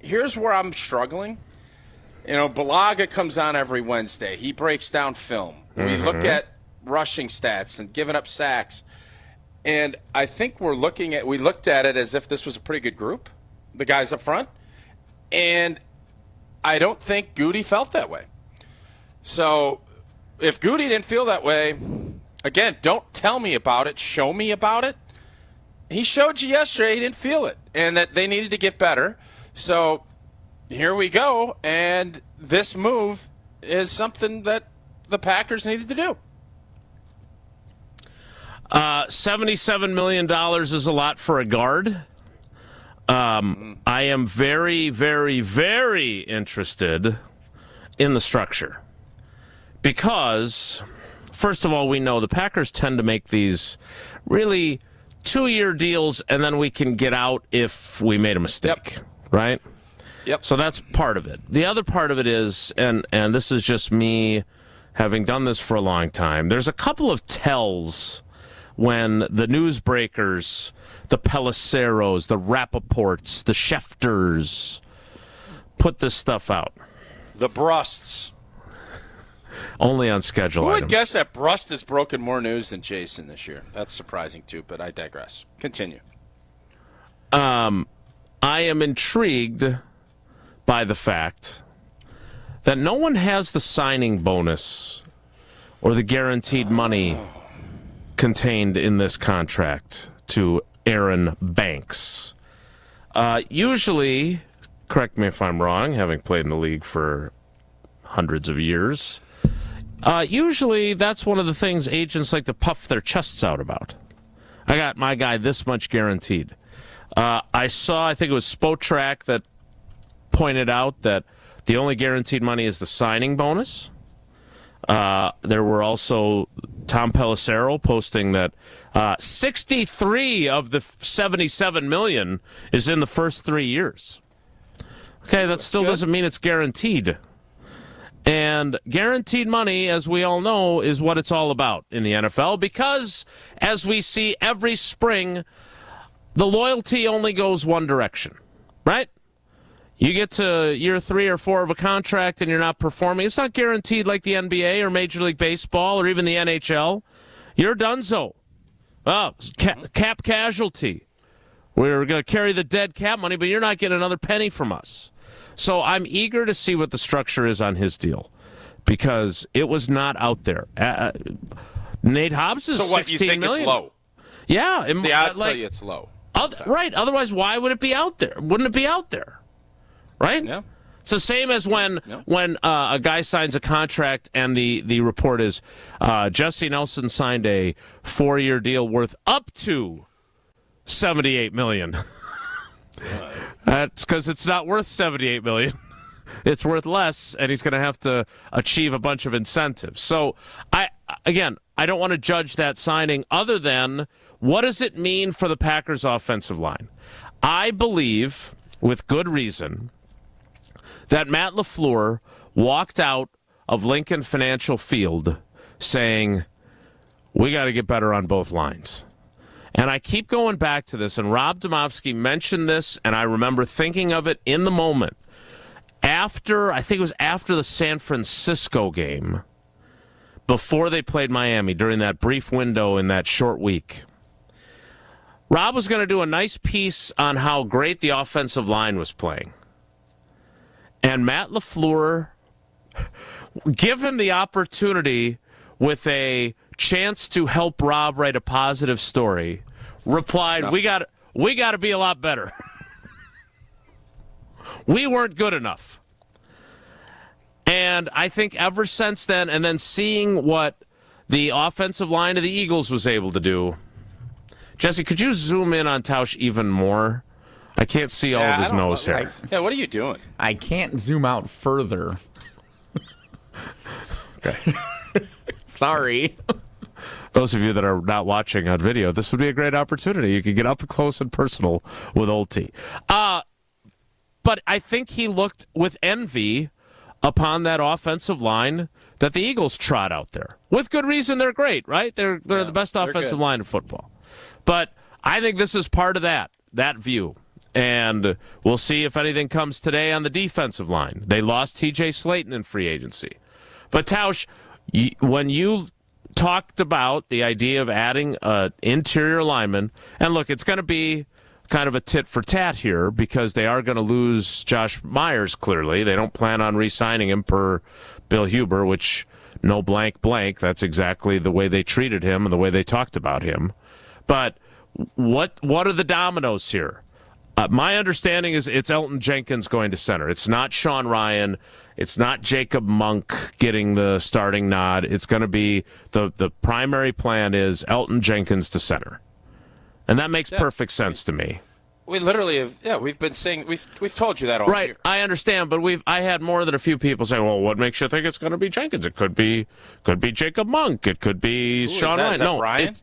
Here's where I'm struggling. Balaga comes on every Wednesday. He breaks down film. We look at rushing stats and giving up sacks. And I think we looked at it as if this was a pretty good group, the guys up front. And I don't think Goody felt that way. So if Goody didn't feel that way, again, don't tell me about it. Show me about it. He showed you yesterday he didn't feel it and that they needed to get better. So here we go, and this move is something that the Packers needed to do. $77 million is a lot for a guard. I am very, very, very interested in the structure because, first of all, we know the Packers tend to make these really 2-year deals, and then we can get out if we made a mistake, right? Yep. So that's part of it. The other part of it is, and this is just me having done this for a long time, there's a couple of tells when the newsbreakers, the Pelisseros, the Rappaports, the Schefters put this stuff out. The Brusts. Only on schedule Who items. would guess that Brust has broken more news than Jason this year? That's surprising, too, but I digress. Continue. I am intrigued by the fact that no one has the signing bonus or the guaranteed money contained in this contract to Aaron Banks. Usually, correct me if I'm wrong, having played in the league for hundreds of years, usually that's one of the things agents like to puff their chests out about. I got my guy this much guaranteed. I think it was Spotrac that pointed out that the only guaranteed money is the signing bonus. There were also Tom Pelissero posting that 63 of the $77 million is in the first 3 years. Okay, that still doesn't mean it's guaranteed. And guaranteed money, as we all know, is what it's all about in the NFL because, as we see every spring, the loyalty only goes one direction, right? You get to year 3 or 4 of a contract and you're not performing. It's not guaranteed like the NBA or Major League Baseball or even the NHL. You're donezo. Oh, cap casualty. We're going to carry the dead cap money, but you're not getting another penny from us. So I'm eager to see what the structure is on his deal because it was not out there. Nate Hobbs is $16 million. So what, you think it's low? Yeah. The odds tell you it's low. Right. Otherwise, why would it be out there? Wouldn't it be out there? Right? Yeah. It's the same as when a guy signs a contract and the report is Jesse Nelson signed a 4-year deal worth up to $78 million. That's because it's not worth $78 million. It's worth less, and he's going to have to achieve a bunch of incentives. So, I don't want to judge that signing other than what does it mean for the Packers' offensive line? I believe, with good reason, that Matt LaFleur walked out of Lincoln Financial Field saying, we got to get better on both lines. And I keep going back to this, and Rob Domofsky mentioned this, and I remember thinking of it in the moment. I think it was after the San Francisco game, before they played Miami, during that brief window in that short week. Rob was going to do a nice piece on how great the offensive line was playing. And Matt LaFleur, given the opportunity with a chance to help Rob write a positive story, replied, we got to be a lot better. We weren't good enough. And I think ever since then, and then seeing what the offensive line of the Eagles was able to do. Jesse, could you zoom in on Tausch even more? I can't see all of his nose hair. Yeah, what are you doing? I can't zoom out further. Okay. Sorry. Those of you that are not watching on video, this would be a great opportunity. You could get up close and personal with Old T. But I think he looked with envy upon that offensive line that the Eagles trot out there. With good reason, they're great, right? They're the best offensive line in football. But I think this is part of that view. And we'll see if anything comes today on the defensive line. They lost TJ Slayton in free agency. But Tausch, when you talked about the idea of adding an interior lineman, and look, it's going to be kind of a tit for tat here because they are going to lose Josh Myers, clearly. They don't plan on re-signing him per Bill Huber, which no blank blank. That's exactly the way they treated him and the way they talked about him. But what are the dominoes here? My understanding is it's Elton Jenkins going to center. It's not Sean Ryan. It's not Jacob Monk getting the starting nod. It's going to be the primary plan is Elton Jenkins to center. And that makes perfect sense to me. We literally have, we've been saying, we've told you that all year. I understand, but I had more than a few people saying, well, what makes you think it's going to be Jenkins? It could be Jacob Monk. It could be Sean Ryan. Is that Brian?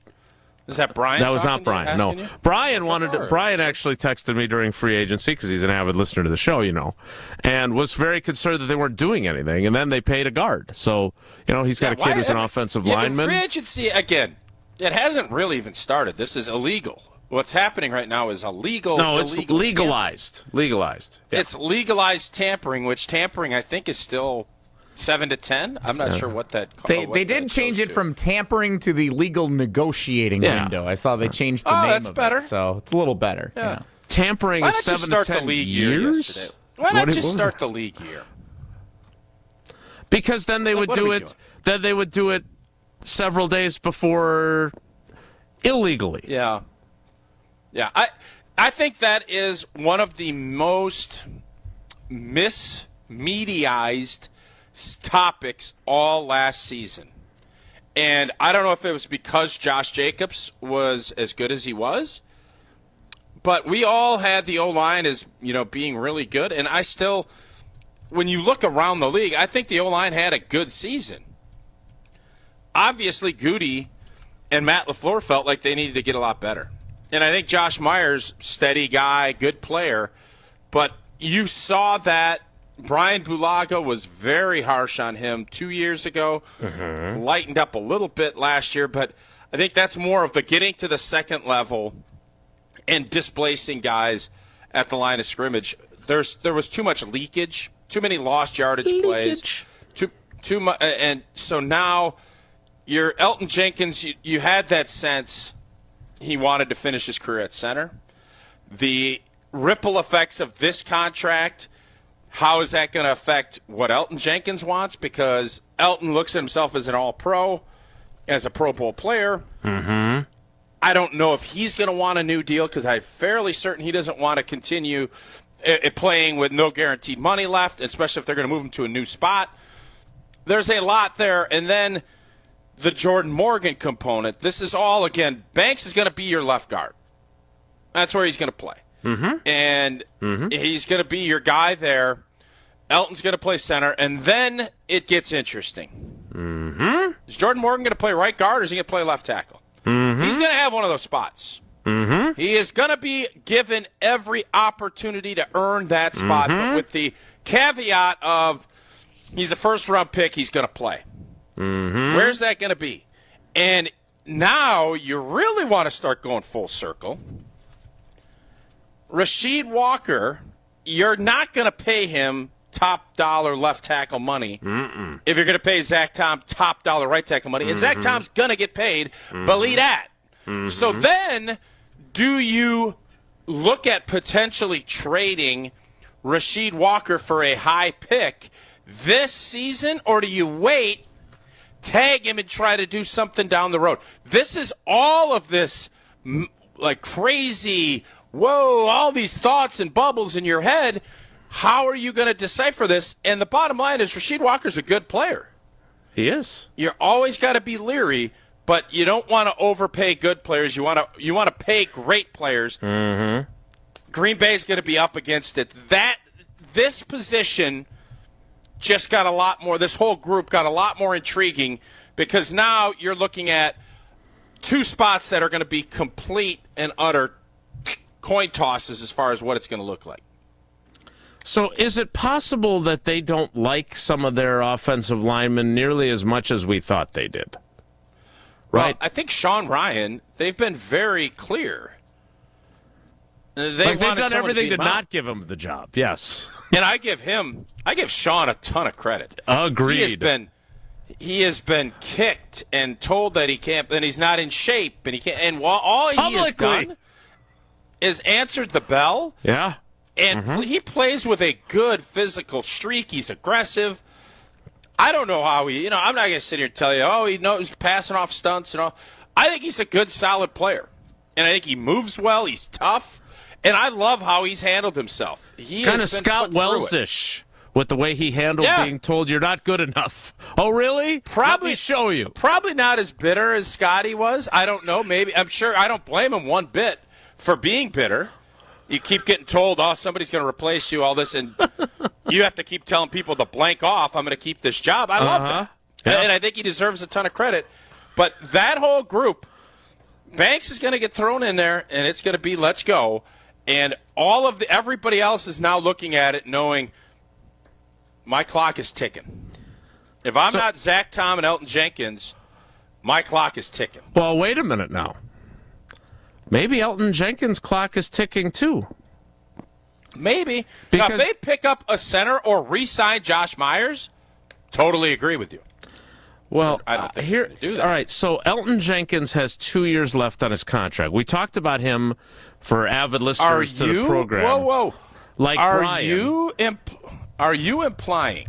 Is that Brian? That was not Brian. No, you? Brian actually texted me during free agency because he's an avid listener to the show, and was very concerned that they weren't doing anything. And then they paid a guard, so he's got a kid who's an offensive lineman. Free agency again. It hasn't really even started. This is illegal. What's happening right now is illegal. No, it's legalized. Tampering. Legalized. Yeah. It's legalized tampering, which tampering I think is still 7 to 10. I'm not sure what that. They did change it from tampering to the legal negotiating window. I saw they changed the name that's of better. it, so it's a little better. Yeah. Tampering is 7 to 10 years. Why not just start the league year? Because then they would do it. Then they would do it several days before illegally. Yeah. Yeah. I think that is one of the most mismediaized topics all last season. And I don't know if it was because Josh Jacobs was as good as he was, but we all had the O-line as, being really good. And I still, when you look around the league, I think the O-line had a good season. Obviously, Goody and Matt LaFleur felt like they needed to get a lot better. And I think Josh Myers, steady guy, good player, but you saw that Brian Bulaga was very harsh on him 2 years ago, lightened up a little bit last year, but I think that's more of the getting to the second level and displacing guys at the line of scrimmage. There was too much leakage, too many lost yardage plays, too much, and so now you're Elton Jenkins. You had that sense he wanted to finish his career at center. The ripple effects of this contract. How is that going to affect what Elton Jenkins wants? Because Elton looks at himself as an all-pro, as a Pro Bowl player. Mm-hmm. I don't know if he's going to want a new deal because I'm fairly certain he doesn't want to continue playing with no guaranteed money left, especially if they're going to move him to a new spot. There's a lot there. And then the Jordan Morgan component. This is all, again, Banks is going to be your left guard. That's where he's going to play. Mm-hmm. And he's going to be your guy there. Elton's going to play center, and then it gets interesting. Mm-hmm. Is Jordan Morgan going to play right guard, or is he going to play left tackle? Mm-hmm. He's going to have one of those spots. Mm-hmm. He is going to be given every opportunity to earn that spot, but with the caveat of he's a first-round pick, he's going to play. Mm-hmm. Where's that going to be? And now you really want to start going full circle. Rasheed Walker, you're not going to pay him top dollar left tackle money if you're going to pay Zach Tom top dollar right tackle money. And Zach Tom's going to get paid, believe that. So then do you look at potentially trading Rasheed Walker for a high pick this season, or do you wait, tag him, and try to do something down the road? This is all of this like crazy, whoa, all these thoughts and bubbles in your head. How are you going to decipher this? And the bottom line is Rasheed Walker's a good player. He is. You're always got to be leery, but you don't want to overpay good players. You want to pay great players. Mm-hmm. Green Bay's going to be up against it. This position just got a lot more. This whole group got a lot more intriguing because now you're looking at two spots that are going to be complete and utter coin tosses as far as what it's going to look like. So is it possible that they don't like some of their offensive linemen nearly as much as we thought they did? Right? Well, I think Sean Ryan, they've been very clear. They've done everything to not give him the job. Yes. And I give Sean a ton of credit. Agreed. He has been kicked and told that he can't, and he's not in shape, and he can't. And all he has done is answered the bell. Yeah. And he plays with a good physical streak. He's aggressive. I don't know how I'm not going to sit here and tell you, he knows passing off stunts and all. I think he's a good, solid player. And I think he moves well. He's tough. And I love how he's handled himself. He kind of Scott Wells-ish with the way he handled being told you're not good enough. Oh, really? Probably Let me show you. Probably not as bitter as Scotty was. I don't know. Maybe. I'm sure. I don't blame him one bit for being bitter. You keep getting told, somebody's going to replace you, all this, and you have to keep telling people to blank off, I'm going to keep this job. I love that. Yep. And I think he deserves a ton of credit. But that whole group, Banks is going to get thrown in there, and it's going to be let's go. And everybody else is now looking at it knowing my clock is ticking. If I'm not Zach Tom and Elton Jenkins, my clock is ticking. Well, wait a minute now. Maybe Elton Jenkins' clock is ticking too. Maybe. Now, if they pick up a center or re-sign Josh Myers, totally agree with you. Well, I don't think here. do that. All right, so Elton Jenkins has 2 years left on his contract. We talked about him for avid listeners to the program. Whoa. Like Brian. Are you implying?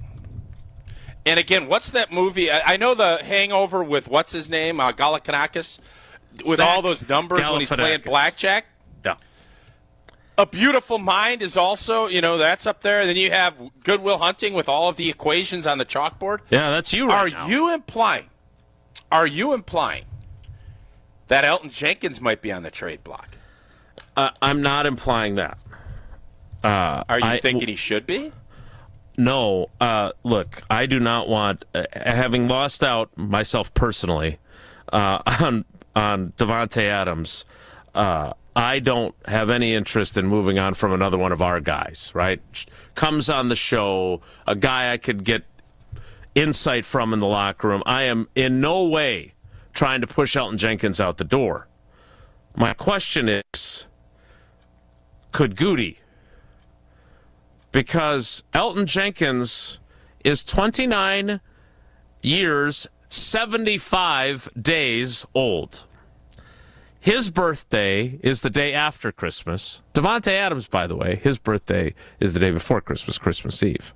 And again, what's that movie? I know the Hangover with what's his name, Galifianakis, with all those numbers when he's playing blackjack. Yeah. A Beautiful Mind is also, that's up there. And then you have Good Will Hunting with all of the equations on the chalkboard. Yeah, that's you right now. Are you implying that Elton Jenkins might be on the trade block? I'm not implying that. Are you thinking he should be? No. Look, I do not want, having lost out myself personally on Davante Adams, I don't have any interest in moving on from another one of our guys, right? Comes on the show, a guy I could get insight from in the locker room. I am in no way trying to push Elton Jenkins out the door. My question is, could Goody? Because Elton Jenkins is 29 years, 75 days old. His birthday is the day after Christmas. Davante Adams, by the way, his birthday is the day before Christmas, Christmas Eve.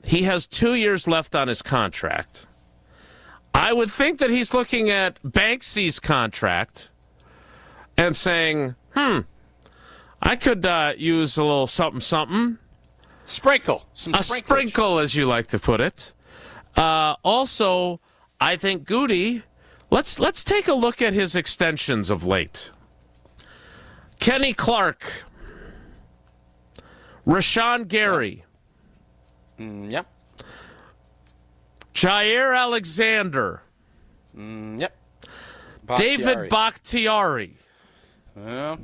He has 2 years left on his contract. I would think that he's looking at Banksy's contract and saying, I could use a little something. Sprinkle. A sprinkle, as you like to put it. Also, I think Goody... Let's take a look at his extensions of late. Kenny Clark, Rashawn Gary, Yep. Jair Alexander, Yep. David Bakhtiari. Yeah.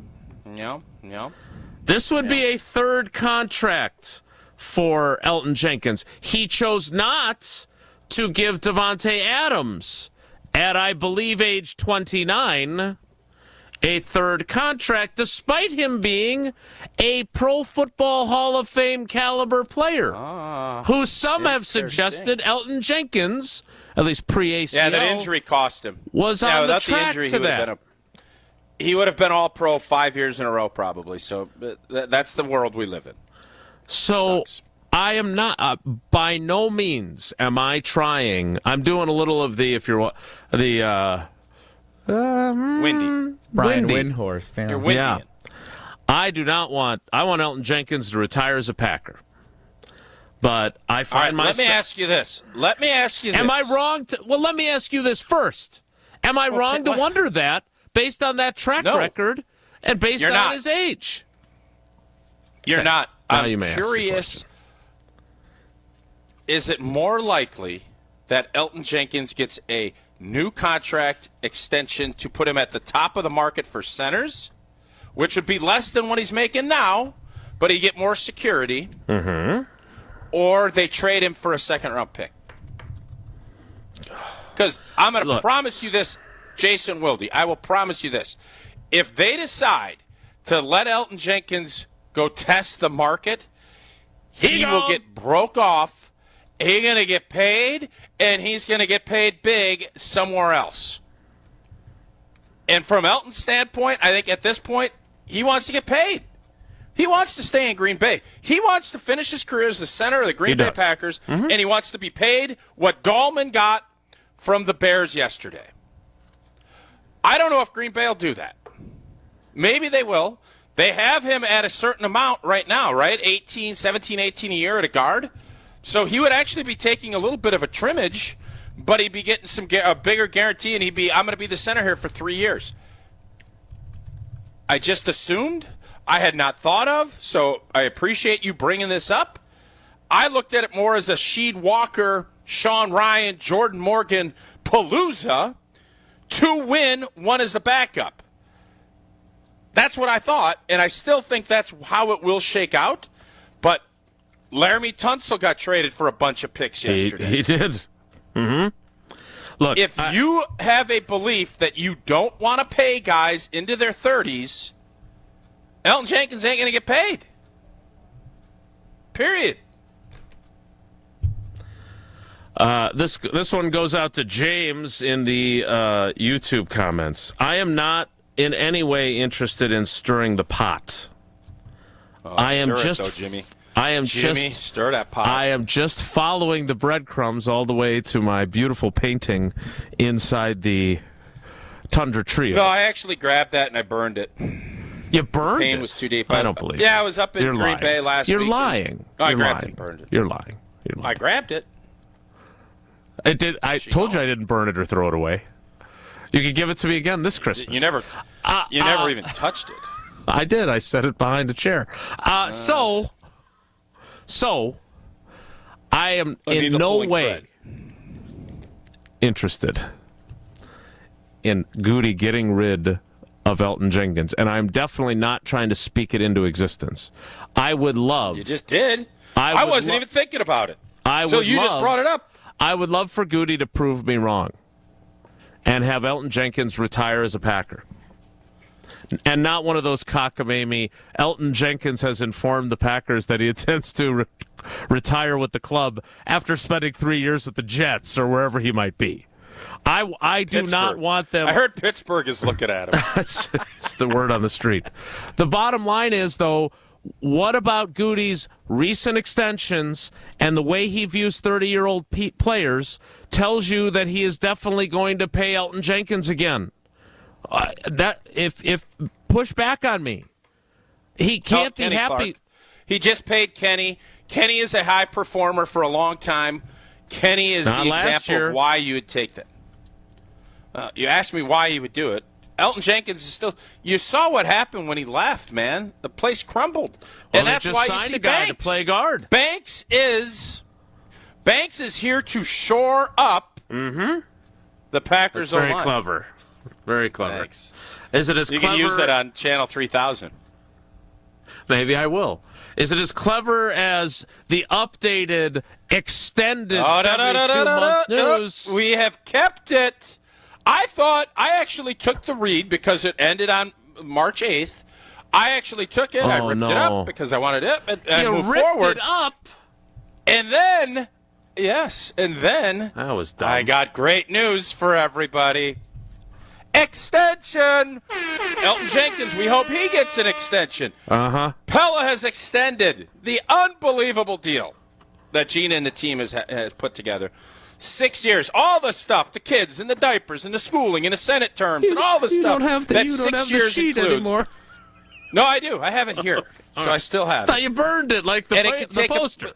This would be a third contract for Elton Jenkins. He chose not to give Davante Adams, at, I believe, age 29, a third contract, despite him being a Pro Football Hall of Fame caliber player, who some have suggested Elton Jenkins, at least pre-ACL, that injury cost him. Was on the track to that. He would have been All-Pro 5 years in a row, probably. So that's the world we live in. So I am not, by no means am I trying. I'm doing a little of the, Windy. Brian Windhorst. Yeah. You're windy. Yeah. I want Elton Jenkins to retire as a Packer. But I find myself... Let me ask you this. Am I wrong to... Well, let me ask you this first. Am I wrong to wonder that based on that track record and based on his age? You're not. I'm curious. Is it more likely that Elton Jenkins gets a new contract extension to put him at the top of the market for centers, which would be less than what he's making now, but he get more security, or they trade him for a second-round pick? Because I'm going to promise you this, Jason Wilde, I will promise you this. If they decide to let Elton Jenkins go test the market. He will get broke off. He's going to get paid, and he's going to get paid big somewhere else. And from Elton's standpoint, I think at this point, he wants to get paid. He wants to stay in Green Bay. He wants to finish his career as the center of the Green Bay Packers, and he wants to be paid what Dahlman got from the Bears yesterday. I don't know if Green Bay will do that. Maybe they will. They have him at a certain amount right now, right? 17, 18 a year at a guard. So he would actually be taking a little bit of a trimmage, but he'd be getting a bigger guarantee, and I'm going to be the center here for 3 years. I just assumed. I had not thought of, so I appreciate you bringing this up. I looked at it more as a Sheed Walker, Sean Ryan, Jordan Morgan palooza. 2 win, 1 is the backup. That's what I thought, and I still think that's how it will shake out. But Laramie Tunsil got traded for a bunch of picks yesterday. He did. Mm-hmm. Look, if you have a belief that you don't want to pay guys into their 30s, Elton Jenkins ain't going to get paid. Period. This one goes out to James in the YouTube comments. I am not in any way interested in stirring the pot. I am just Jimmy. Stir that pot. I am just following the breadcrumbs all the way to my beautiful painting inside the Tundra Trio. No, I actually grabbed that and I burned it. You burned it? The pain was too deep. I don't believe it. Yeah, I was up in Green Bay last week. You're lying. I grabbed it and burned it. You're lying. I grabbed it. I told you I didn't burn it or throw it away. You could give it to me again this Christmas. You never even touched it. I did. I set it behind a chair. So I am in no way interested in Goody getting rid of Elton Jenkins, and I'm definitely not trying to speak it into existence. I would love. You just did. I wasn't even thinking about it. Just brought it up. I would love for Goody to prove me wrong and have Elton Jenkins retire as a Packer. And not one of those cockamamie. Elton Jenkins has informed the Packers that he intends to retire with the club after spending 3 years with the Jets or wherever he might be. I do not want them. I heard Pittsburgh is looking at him. It's the word on the street. The bottom line is, though, what about Goody's recent extensions and the way he views 30-year-old players tells you that he is definitely going to pay Elton Jenkins again? If push back on me, he can't be happy. Clark. He just paid Kenny. Kenny is a high performer for a long time. Kenny is the example of why you would take that. You asked me why he would do it. Elton Jenkins is still. You saw what happened when he left, man. The place crumbled, and that's why you see a guy Banks to play guard. Banks is here to shore up the Packers' Very line. clever. Very clever. Thanks. Is it as you clever? You can use that on Channel 3000. Maybe I will. Is it as clever as the updated, extended 72-month news? No. We have kept it. I actually took the read because it ended on March 8th. I actually took it. I ripped it up because I wanted it and you move ripped forward. It up? And then, that was dumb. I got great news for everybody. Extension! Elton Jenkins, we hope he gets an extension. Pella has extended the unbelievable deal that Gina and the team has put together. 6 years, all the stuff, the kids and the diapers and the schooling and the Senate terms and all the stuff. You don't have the 6 years sheet includes. Anymore. No, I do. I have it here, so I still have it. I thought you burned it like the poster.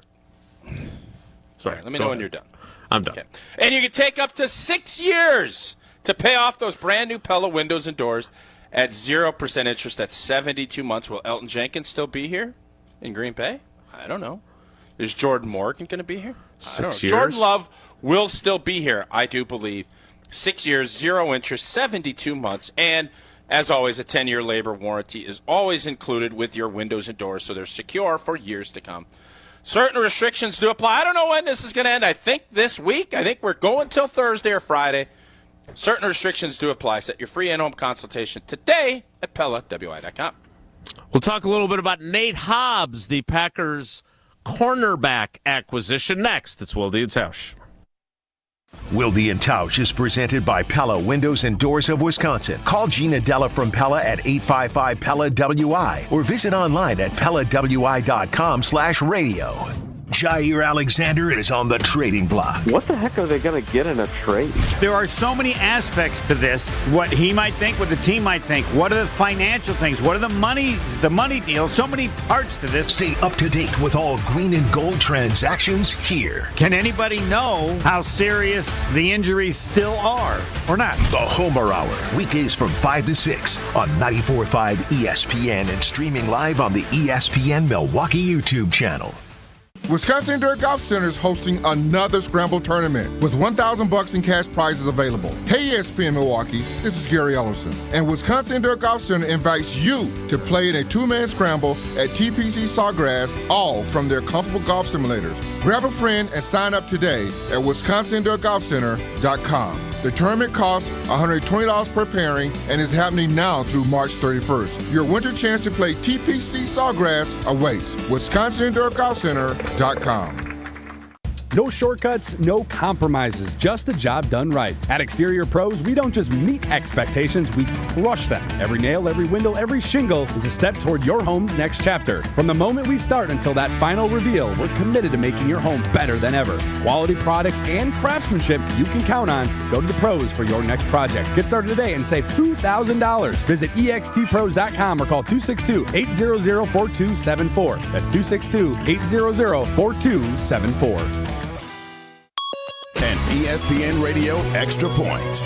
Sorry, let me know when you're done. I'm done. Okay. And you can take up to 6 years to pay off those brand new Pella windows and doors at 0% interest. That's 72 months. Will Elton Jenkins still be here in Green Bay? I don't know. Is Jordan Morgan going to be here? 6 years. Jordan Love will still be here, I do believe. 6 years, 0 interest, 72 months. And, as always, a 10-year labor warranty is always included with your windows and doors, so they're secure for years to come. Certain restrictions do apply. I don't know when this is going to end. I think this week. I think we're going till Thursday or Friday. Certain restrictions do apply. Set your free in-home consultation today at PellaWI.com. We'll talk a little bit about Nate Hobbs, the Packers' cornerback acquisition, next. It's Wilde and Tausch. Wilde and Tausch is presented by Pella Windows and Doors of Wisconsin. Call Gina Della from Pella at 855-PELLA-WI or visit online at PellaWI.com/radio. Jair Alexander is on the trading block. What the heck are they going to get in a trade? There are so many aspects to this. What he might think, what the team might think. What are the financial things? What are the money deals? So many parts to this. Stay up to date with all green and gold transactions here. Can anybody know how serious the injuries still are or not? The Homer Hour, weekdays from 5 to 6 on 94.5 ESPN and streaming live on the ESPN Milwaukee YouTube channel. Wisconsin Indoor Golf Center is hosting another Scramble tournament with $1,000 in cash prizes available. Hey ESPN Milwaukee, this is Gary Ellison, and Wisconsin Indoor Golf Center invites you to play in a two-man scramble at TPC Sawgrass, all from their comfortable golf simulators. Grab a friend and sign up today at wisconsindoorgolfcenter.com. The tournament costs $120 per pairing and is happening now through March 31st. Your winter chance to play TPC Sawgrass awaits. WisconsinIndoorGolfCenter.com. No shortcuts, no compromises, just the job done right. At Exterior Pros, we don't just meet expectations, we crush them. Every nail, every window, every shingle is a step toward your home's next chapter. From the moment we start until that final reveal, we're committed to making your home better than ever. Quality products and craftsmanship you can count on. Go to the pros for your next project. Get started today and save $2,000. Visit extpros.com or call 262-800-4274. That's 262-800-4274. An ESPN Radio Extra Point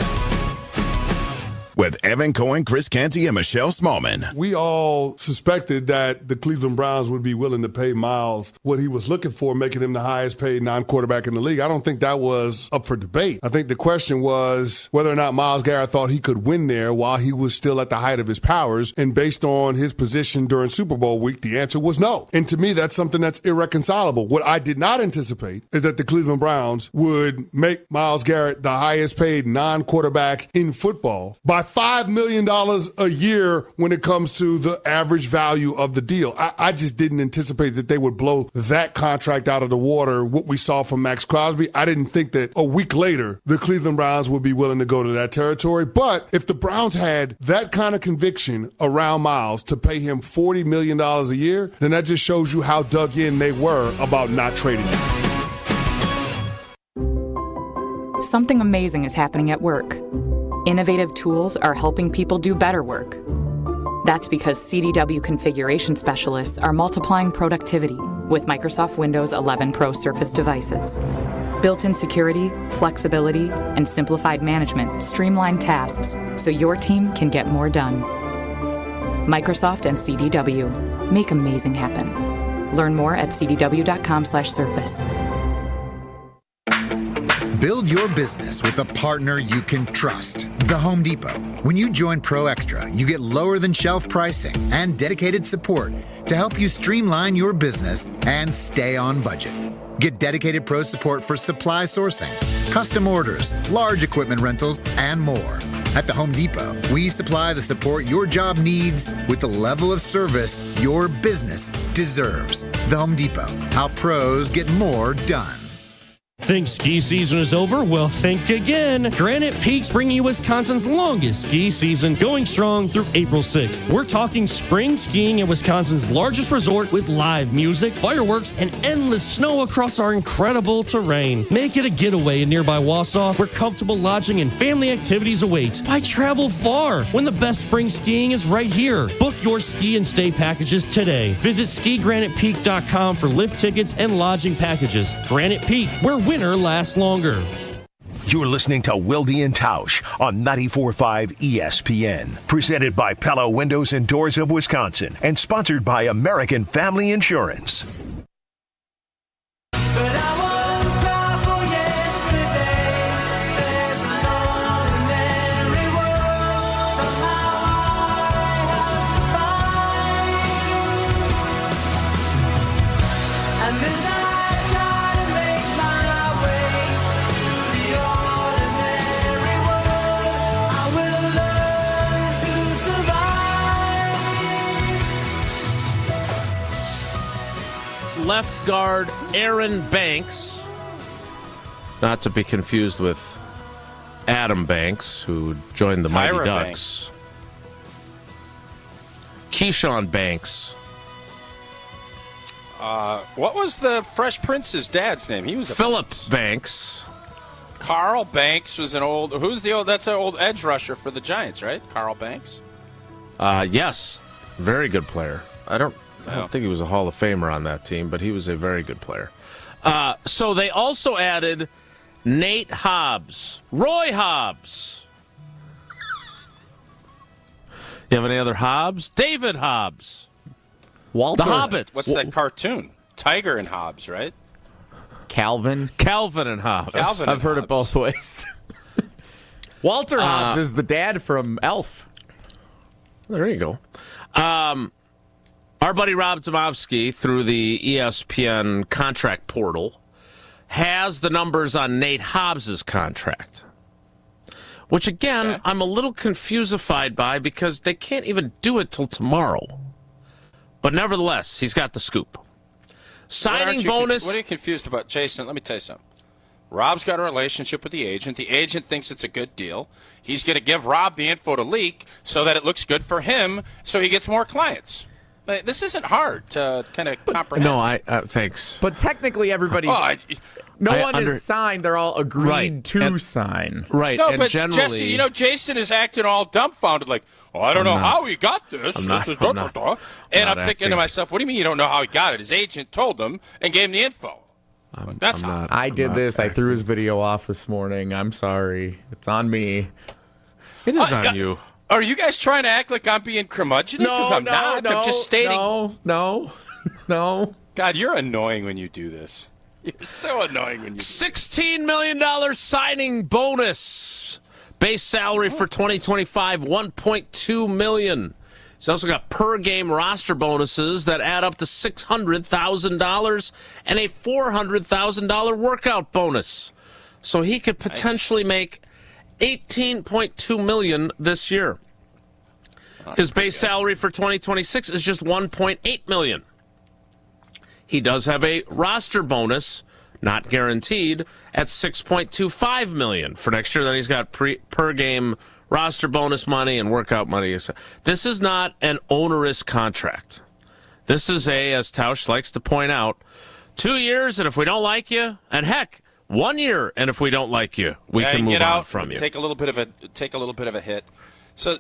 with Evan Cohen, Chris Canty, and Michelle Smallman. We all suspected that the Cleveland Browns would be willing to pay Miles what he was looking for, making him the highest paid non-quarterback in the league. I don't think that was up for debate. I think the question was whether or not Myles Garrett thought he could win there while he was still at the height of his powers. And based on his position during Super Bowl week, the answer was no. And to me, that's something that's irreconcilable. What I did not anticipate is that the Cleveland Browns would make Myles Garrett the highest paid non-quarterback in football by $5 million a year when it comes to the average value of the deal. I just didn't anticipate that they would blow that contract out of the water, what we saw from Max Crosby. I didn't think that a week later the Cleveland Browns would be willing to go to that territory. But if the Browns had that kind of conviction around Myles to pay him $40 million a year, then that just shows you how dug in they were about not trading him. Something amazing is happening at work. Innovative tools are helping people do better work. That's because CDW configuration specialists are multiplying productivity with Microsoft Windows 11 Pro Surface devices. Built-in security, flexibility, and simplified management streamline tasks so your team can get more done. Microsoft and CDW make amazing happen. Learn more at cdw.com/surface. Build your business with a partner you can trust. The Home Depot. When you join Pro Extra, you get lower than shelf pricing and dedicated support to help you streamline your business and stay on budget. Get dedicated pro support for supply sourcing, custom orders, large equipment rentals, and more. At the Home Depot, we supply the support your job needs with the level of service your business deserves. The Home Depot. How pros get more done. Think ski season is over? Well, think again. Granite Peak's bringing you Wisconsin's longest ski season, going strong through April 6th. We're talking spring skiing at Wisconsin's largest resort with live music, fireworks, and endless snow across our incredible terrain. Make it a getaway in nearby Wausau, where comfortable lodging and family activities await. Why travel far when the best spring skiing is right here? Book your ski and stay packages today. Visit skigranitepeak.com for lift tickets and lodging packages. Granite Peak, where winter lasts longer. You're listening to Wilde and Tausch on 94.5 ESPN. Presented by Pella Windows and Doors of Wisconsin and sponsored by American Family Insurance. left guard Aaron Banks, not to be confused with Adam Banks, who joined the Mighty Ducks. Keyshawn Banks. What was the Fresh Prince's dad's name? He was Philip Banks. Carl Banks was that's an old edge rusher for the Giants, right? Carl Banks? Yes. Very good player. I don't think he was a Hall of Famer on that team, but he was a very good player. So they also added Nate Hobbs. Roy Hobbs. You have any other Hobbs? David Hobbs. Walter. The Hobbit. What's that cartoon? Tiger and Hobbs, right? Calvin and Hobbs. I've heard it both ways. Walter Hobbs is the dad from Elf. There you go. Our buddy Rob Domofsky, through the ESPN contract portal, has the numbers on Nate Hobbs' contract. Which, again, I'm a little confusified by because they can't even do it till tomorrow. But nevertheless, he's got the scoop. Signing bonus. What are you confused about, Jason? Let me tell you something. Rob's got a relationship with the agent. The agent thinks it's a good deal. He's going to give Rob the info to leak so that it looks good for him so he gets more clients. This isn't hard to kind of comprehend. No, thanks. But technically everybody's... no one is signed. They're all agreed to sign. Right. No, and but generally, Jesse, Jason is acting all dumbfounded like, I don't know how he got this. And I'm thinking to myself, what do you mean you don't know how he got it? His agent told him and gave him the info. That's how. I did this. I threw his video off this morning. I'm sorry. It's on me. It is on you. Are you guys trying to act like I'm being curmudgeon? Because I'm not. I'm just stating. No. God, you're annoying when you do this. You're so annoying when you do this. $16 million signing bonus. Base salary for 2025, $1.2 million. He's also got per-game roster bonuses that add up to $600,000 and a $400,000 workout bonus. So he could potentially make $18.2 million this year. His base salary for 2026 is just $1.8 million. He does have a roster bonus, not guaranteed, at $6.25 million for next year. Then he's got per-game roster bonus money and workout money. This is not an onerous contract. This is as Tausch likes to point out, 2 years, and if we don't like you, and heck, 1 year, and if we don't like you, we can move on from you. Take a little bit of a hit. So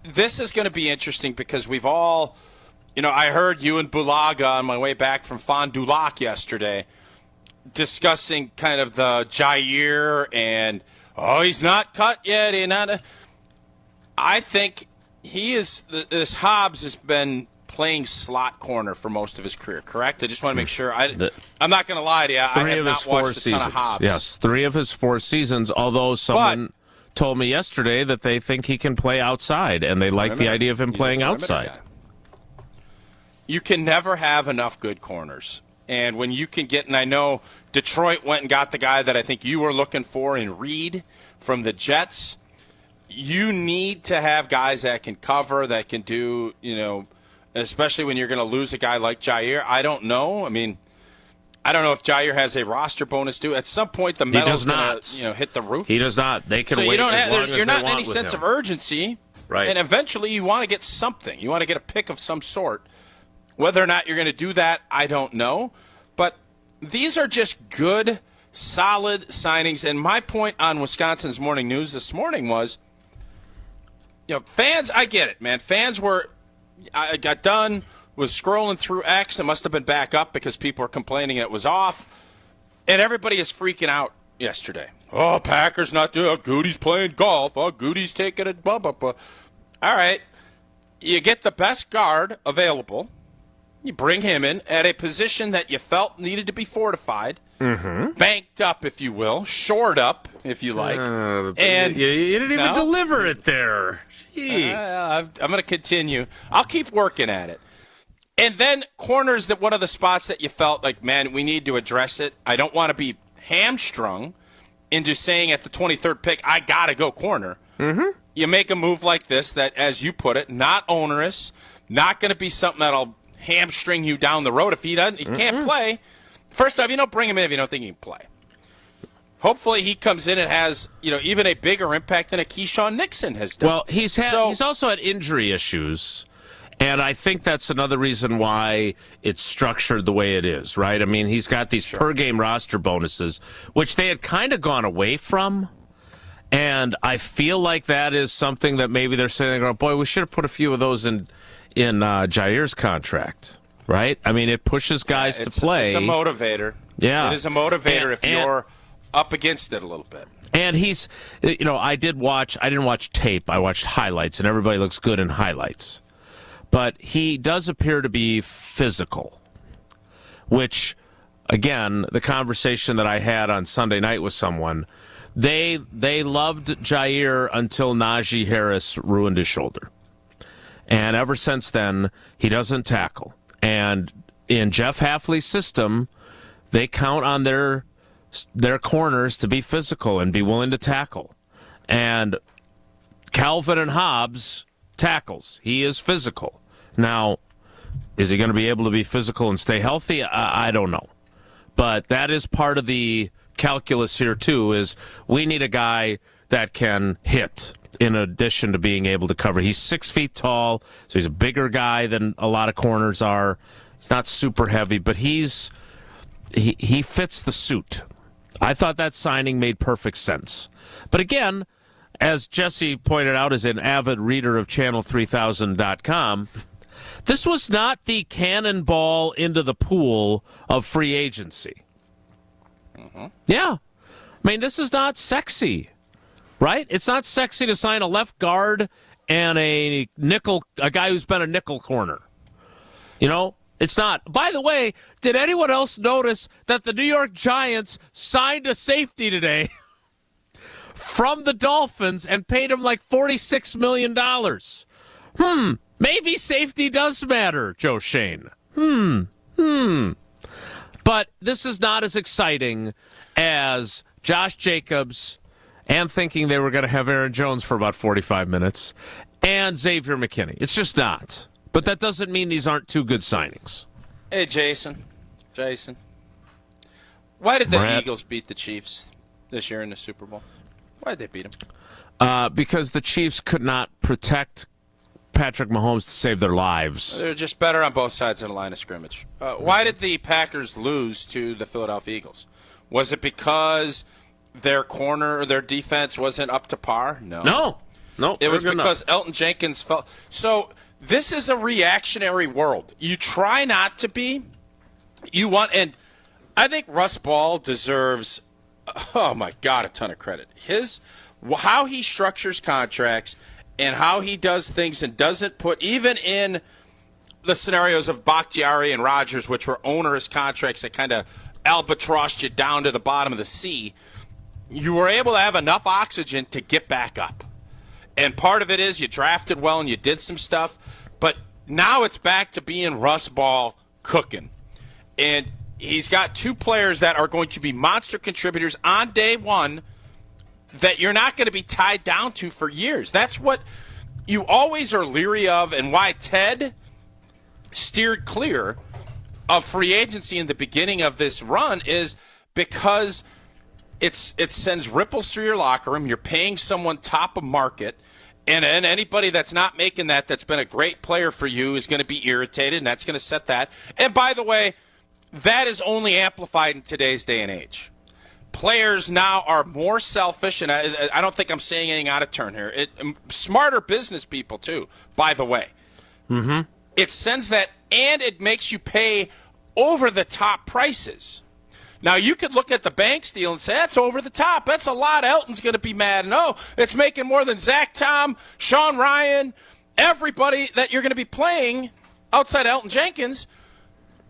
this is going to be interesting because we've all, I heard you and Bulaga on my way back from Fond du Lac yesterday discussing kind of the Jair and he's not cut yet. I think this Hobbs has been playing slot corner for most of his career, correct? I just want to make sure. I'm not going to lie to you. I have not watched a ton of Hobbs. Yes, 3 of his 4 seasons, although someone told me yesterday that they think he can play outside, and they like the idea of him playing outside. You can never have enough good corners. And when you can get, and I know Detroit went and got the guy that I think you were looking for in Reed from the Jets. You need to have guys that can cover, that can do, especially when you're going to lose a guy like Jair. I don't know. I don't know if Jair has a roster bonus due. At some point, the metal's going to hit the roof. He does not. They can wait you don't as long as you're not they in any want sense with him. of urgency. Right. And eventually you want to get something. You want to get a pick of some sort. Whether or not you're going to do that, I don't know. But these are just good, solid signings. And my point on Wisconsin's Morning News this morning was, fans, I get it, man. Fans I got done, was scrolling through X. It must have been back up because people were complaining it was off. And everybody is freaking out yesterday. Oh, Packers not doing Goody's playing golf. Oh, Goody's taking it, blah, blah, blah. All right. You get the best guard available. You bring him in at a position that you felt needed to be fortified, banked up, if you will, shored up, if you like. And you didn't even deliver it there. I'm going to continue. I'll keep working at it. And then corners, that one of the spots that you felt like, man, we need to address it. I don't want to be hamstrung into saying at the 23rd pick, I got to go corner. You make a move like this that, as you put it, not onerous, not going to be something that'll hamstring you down the road if he can't play. First off, you don't bring him in if you don't think he can play. Hopefully he comes in and has, even a bigger impact than a Keyshawn Nixon has done. Well, he's also had injury issues, and I think that's another reason why it's structured the way it is, right? I mean, he's got these per-game roster bonuses, which they had kind of gone away from, and I feel like that is something that maybe they're saying, oh, boy, we should have put a few of those in Jair's contract, right? I mean, it pushes guys to play. It's a motivator. Yeah. It is a motivator if you're up against it a little bit. And he's, I didn't watch tape. I watched highlights, and everybody looks good in highlights. But he does appear to be physical, which, again, the conversation that I had on Sunday night with someone, they loved Jair until Najee Harris ruined his shoulder. And ever since then, he doesn't tackle. And in Jeff Hafley's system, they count on their corners to be physical and be willing to tackle. And Calvin and Hobbs tackles. He is physical. Now, is he going to be able to be physical and stay healthy? I don't know. But that is part of the calculus here, too, is we need a guy that can hit in addition to being able to cover. He's 6 feet tall, so he's a bigger guy than a lot of corners are. He's not super heavy, but he fits the suit. I thought that signing made perfect sense. But again, as Jesse pointed out as an avid reader of channel3000.com, this was not the cannonball into the pool of free agency. Mm-hmm. Yeah. I mean, this is not sexy, right? It's not sexy to sign a left guard and a guy who's been a nickel corner. It's not. By the way, did anyone else notice that the New York Giants signed a safety today from the Dolphins and paid him like $46 million? Maybe safety does matter, Joe Shane. But this is not as exciting as Josh Jacobs and thinking they were going to have Aaron Jones for about 45 minutes and Xavier McKinney. It's just not. But that doesn't mean these aren't two good signings. Hey, Jason. Why did the Eagles beat the Chiefs this year in the Super Bowl? Why did they beat them? Because the Chiefs could not protect Patrick Mahomes to save their lives. They're just better on both sides of the line of scrimmage. Why did the Packers lose to the Philadelphia Eagles? Was it because their defense wasn't up to par? No. It was because Elton Jenkins fell. So this is a reactionary world. You try not to be. And I think Russ Ball deserves, oh my God, a ton of credit. How he structures contracts and how he does things and doesn't put, even in the scenarios of Bakhtiari and Rodgers, which were onerous contracts that kind of albatrossed you down to the bottom of the sea, you were able to have enough oxygen to get back up. And part of it is you drafted well and you did some stuff, but now it's back to being Russ Ball cooking. And he's got two players that are going to be monster contributors on day one that you're not going to be tied down to for years. That's what you always are leery of, and why Ted steered clear of free agency in the beginning of this run is because it sends ripples through your locker room. You're paying someone top of market, and anybody that's not making that's been a great player for you is going to be irritated, and that's going to set that. And by the way, that is only amplified in today's day and age. Players now are more selfish, and I don't think I'm saying anything out of turn here. Smarter business people, too, by the way. Mm-hmm. It sends that, and it makes you pay over-the-top prices. Now, you could look at the Banks deal and say, that's over the top. That's a lot. Elton's going to be mad. No, it's making more than Zach Tom, Sean Ryan, everybody that you're going to be playing outside Elton Jenkins.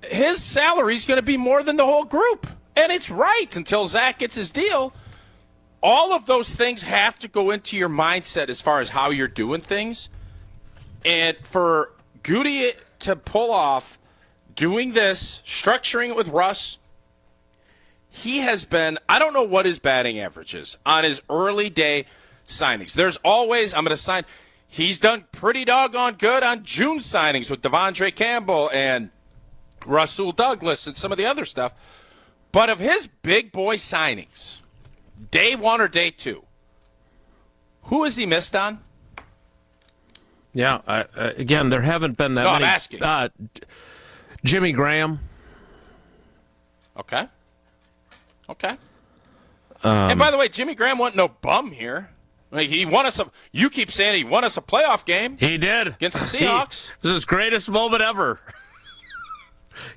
His salary's going to be more than the whole group. And it's right until Zach gets his deal. All of those things have to go into your mindset as far as how you're doing things. And for Goody to pull off doing this, structuring it with Russ, he has been, I don't know what his batting average is on his early day signings. There's always, I'm going to sign. He's done pretty doggone good on June signings with Devondre Campbell and Rasul Douglas and some of the other stuff. But of his big boy signings, day one or day two, who has he missed on? Yeah, again, there haven't been that many. I'm asking. Jimmy Graham. Okay. And by the way, Jimmy Graham wasn't no bum here. Like, he won us you keep saying he won us a playoff game. He did. Against the Seahawks. This is his greatest moment ever.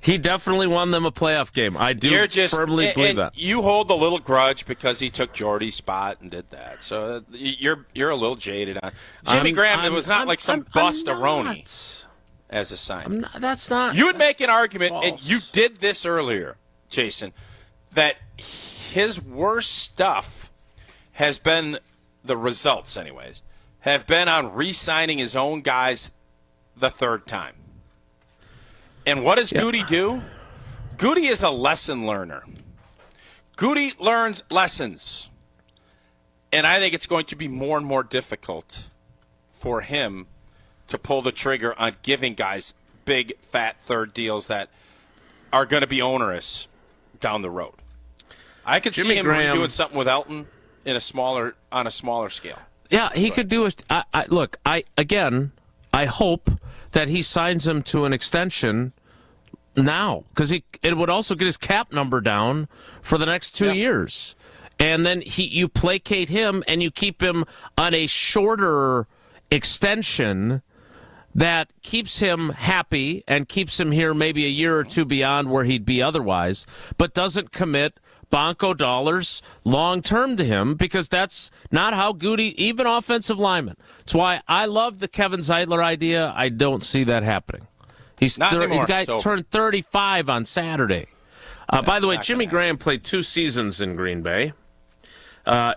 He definitely won them a playoff game. I do firmly believe that. You hold a little grudge because he took Jordy's spot and did that. So you're a little jaded on Jimmy Graham. It was not like some bust-a-roni as a sign. That's not. You would make an argument, false. and you did this earlier, Jason, that his worst stuff has been, the results anyways, have been on re-signing his own guys the third time. And what does Goody do? Goody is a lesson learner. Goody learns lessons. And I think it's going to be more and more difficult for him to pull the trigger on giving guys big, fat third deals that are going to be onerous down the road. I could see him doing something with Elton on a smaller scale. Yeah, he could do it. Look, I hope that he signs him to an extension now, because it would also get his cap number down for the next 2 years. And then you placate him and you keep him on a shorter extension that keeps him happy and keeps him here maybe a year or two beyond where he'd be otherwise, but doesn't commit Bonko dollars long-term to him, because that's not how Goody, even offensive linemen. That's why I love the Kevin Zeitler idea. I don't see that happening. He's the guy turned 35 on Saturday. By the way, Jimmy Graham played 2 seasons in Green Bay.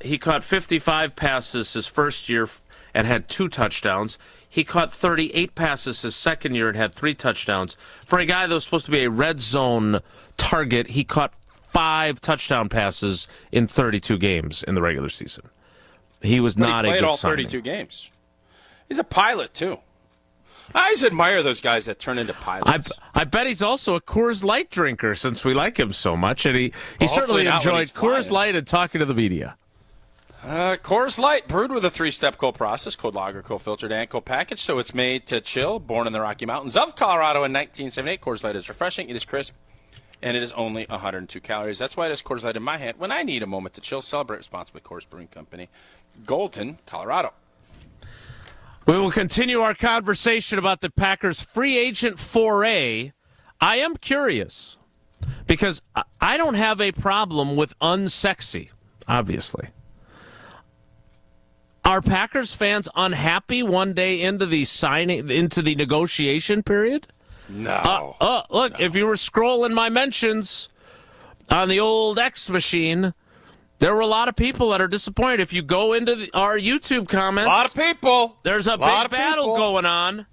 He caught 55 passes his first year and had 2 touchdowns. He caught 38 passes his second year and had 3 touchdowns. For a guy that was supposed to be a red zone target, he caught 5 touchdown passes in 32 games in the regular season. He was not a good signing. He played all 32 games. He's a pilot, too. I always admire those guys that turn into pilots. I bet he's also a Coors Light drinker, since we like him so much. And he certainly enjoyed Coors Light and talking to the media. Coors Light, brewed with a 3-step cold process, cold lager, cold filtered, and cold package, so it's made to chill. Born in the Rocky Mountains of Colorado in 1978, Coors Light is refreshing, it is crisp, and it is only 102 calories. That's why it is Coors Light in my hand when I need a moment to chill. Celebrate responsibly. Coors Brewing Company, Golden, Colorado. We will continue our conversation about the Packers' free agent foray. I am curious, because I don't have a problem with unsexy, obviously. Are Packers fans unhappy one day into the negotiation period? No. Look, if you were scrolling my mentions on the old X machine, there were a lot of people that are disappointed. If you go into our YouTube comments, a lot of people. There's a big battle going on.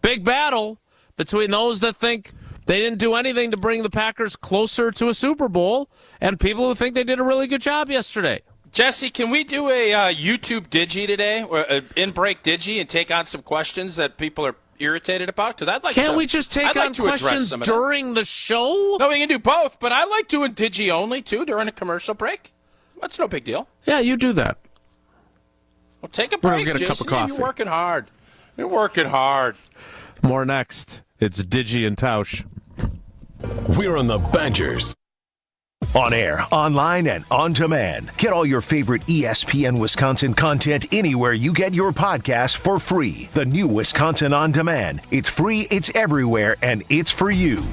Big battle between those that think they didn't do anything to bring the Packers closer to a Super Bowl and people who think they did a really good job yesterday. Jesse, can we do a YouTube Digi today, or an in-break Digi, and take on some questions that people are irritated about? Because I'd like. Can't we just take on questions during the show? No, we can do both. But I like doing Digi only too during a commercial break. That's no big deal. Yeah, you do that. Well, take a break. We'll get a cup of coffee. You're working hard. You're working hard. More next. It's Digi and Tausch. We're on the Badgers. On air, online, and on demand. Get all your favorite ESPN Wisconsin content anywhere you get your podcast for free. The new Wisconsin On Demand. It's free, it's everywhere, and it's for you.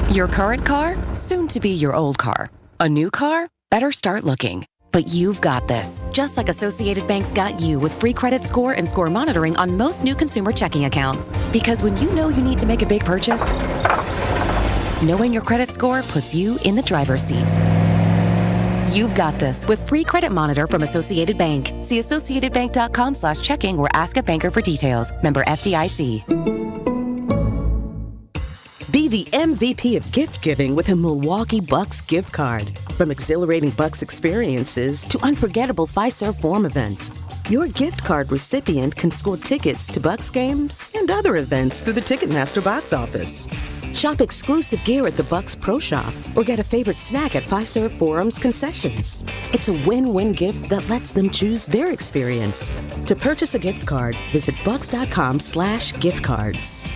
Your current car? Soon to be your old car. A new car? Better start looking. But you've got this. Just like Associated Bank's got you with free credit score and score monitoring on most new consumer checking accounts. Because when you know you need to make a big purchase, knowing your credit score puts you in the driver's seat. You've got this with free credit monitor from Associated Bank. See associatedbank.com/checking or ask a banker for details. Member FDIC. Be the MVP of gift giving with a Milwaukee Bucks gift card. From exhilarating Bucks experiences to unforgettable Fiserv Forum events, Your gift card recipient can score tickets to Bucks games and other events through the Ticketmaster box office. Shop exclusive gear at the Bucks Pro Shop or get a favorite snack at Fiserv Forum's concessions. It's a win-win gift that lets them choose their experience. To purchase a gift card, visit bucks.com/gift cards.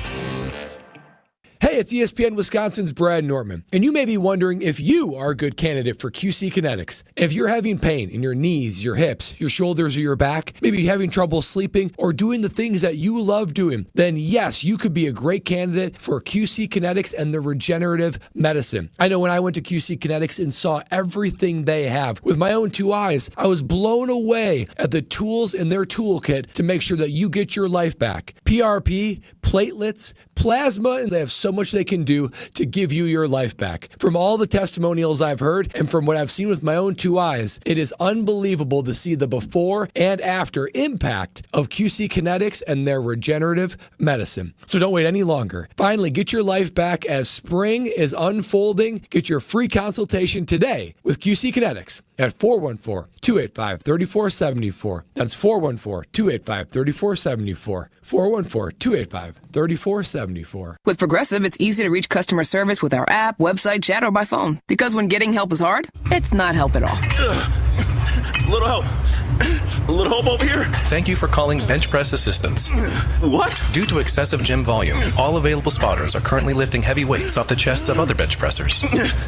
Hey, it's ESPN Wisconsin's Brad Nortman, and you may be wondering if you are a good candidate for QC Kinetics. If you're having pain in your knees, your hips, your shoulders, or your back, maybe having trouble sleeping or doing the things that you love doing, then yes, you could be a great candidate for QC Kinetics and the regenerative medicine. I know when I went to QC Kinetics and saw everything they have with my own 2 eyes, I was blown away at the tools in their toolkit to make sure that you get your life back. PRP, platelets, plasma, and they have so much they can do to give you your life back. From all the testimonials I've heard and from what I've seen with my own 2 eyes, it is unbelievable to see the before and after impact of QC Kinetics and their regenerative medicine. So don't wait any longer. Finally, get your life back as spring is unfolding. Get your free consultation today with QC Kinetics at 414-285-3474. That's 414-285-3474. 414-285-3474. With Progressive, it's easy to reach customer service with our app, website, chat, or by phone. Because when getting help is hard, it's not help at all. Little help. A little help over here. Thank you for calling Bench Press Assistance. What? Due to excessive gym volume, all available spotters are currently lifting heavy weights off the chests of other bench pressers.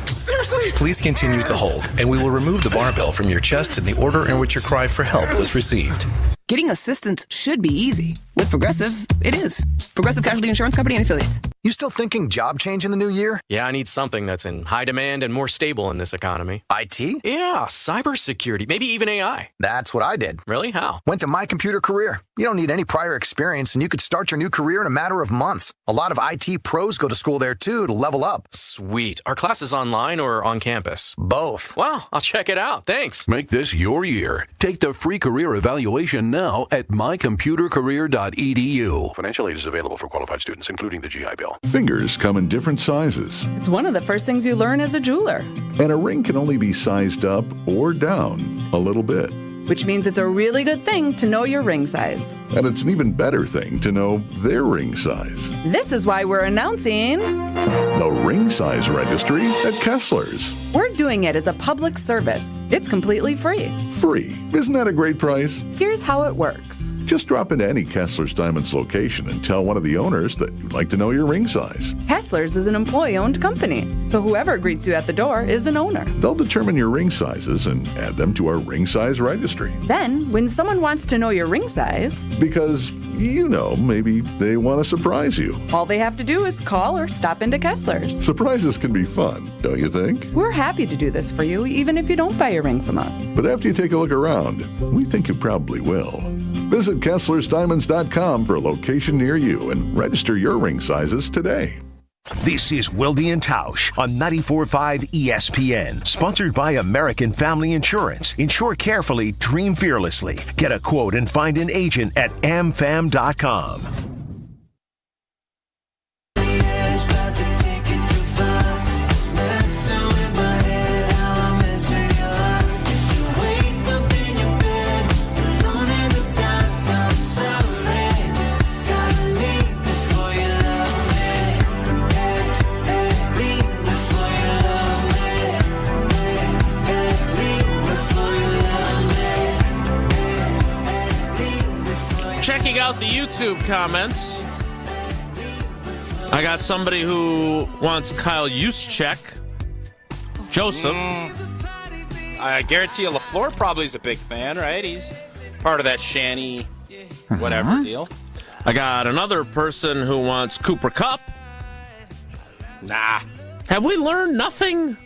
Seriously? Please continue to hold, and we will remove the barbell from your chest in the order in which your cry for help was received. Getting assistance should be easy. With Progressive, it is. Progressive Casualty Insurance Company and Affiliates. You still thinking job change in the new year? Yeah, I need something that's in high demand and more stable in this economy. IT? Yeah, cybersecurity, maybe even AI. That's what I did. Really? How? Went to My Computer Career. You don't need any prior experience, and you could start your new career in a matter of months. A lot of IT pros go to school there, too, to level up. Sweet. Are classes online or on campus? Both. Wow, I'll check it out. Thanks. Make this your year. Take the free career evaluation now at mycomputercareer.edu. Financial aid is available for qualified students, including the GI Bill. Fingers come in different sizes. It's one of the first things you learn as a jeweler. And a ring can only be sized up or down a little bit. Which means it's a really good thing to know your ring size. And it's an even better thing to know their ring size. This is why we're announcing the Ring Size Registry at Kessler's. We're doing it as a public service. It's completely free. Free. Isn't that a great price? Here's how it works. Just drop into any Kessler's Diamonds location and tell one of the owners that you'd like to know your ring size. Kessler's is an employee-owned company, so whoever greets you at the door is an owner. They'll determine your ring sizes and add them to our Ring Size Registry. Then, when someone wants to know your ring size... Because, you know, maybe they want to surprise you. All they have to do is call or stop into Kessler's. Surprises can be fun, don't you think? We're happy to do this for you, even if you don't buy a ring from us. But after you take a look around, we think you probably will. Visit KesslersDiamonds.com for a location near you and register your ring sizes today. This is Wilde and Tausch on 94.5 ESPN, sponsored by American Family Insurance. Insure carefully, dream fearlessly. Get a quote and find an agent at amfam.com. Checking out the YouTube comments, I got somebody who wants Kyle Juszczyk. Joseph. I guarantee you LaFleur probably is a big fan, right? He's part of that Shanny whatever deal. I got another person who wants Cooper Kupp. Nah. Have we learned nothing?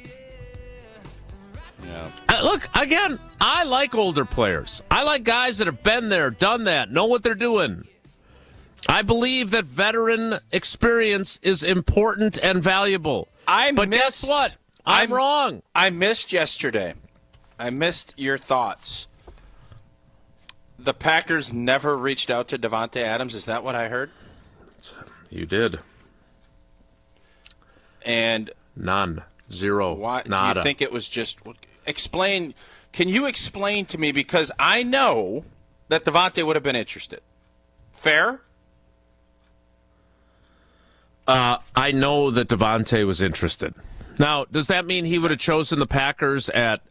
Yeah. Look, again, I like older players. I like guys that have been there, done that, know what they're doing. I believe that veteran experience is important and valuable. But guess what? I'm wrong. I missed yesterday. I missed your thoughts. The Packers never reached out to Davante Adams. Is that what I heard? You did. And none. Zero. Why, nada. do you think it was just... Explain. Can you explain to me, because I know that Devontae would have been interested. Fair? I know that Devontae was interested. Now, does that mean he would have chosen the Packers at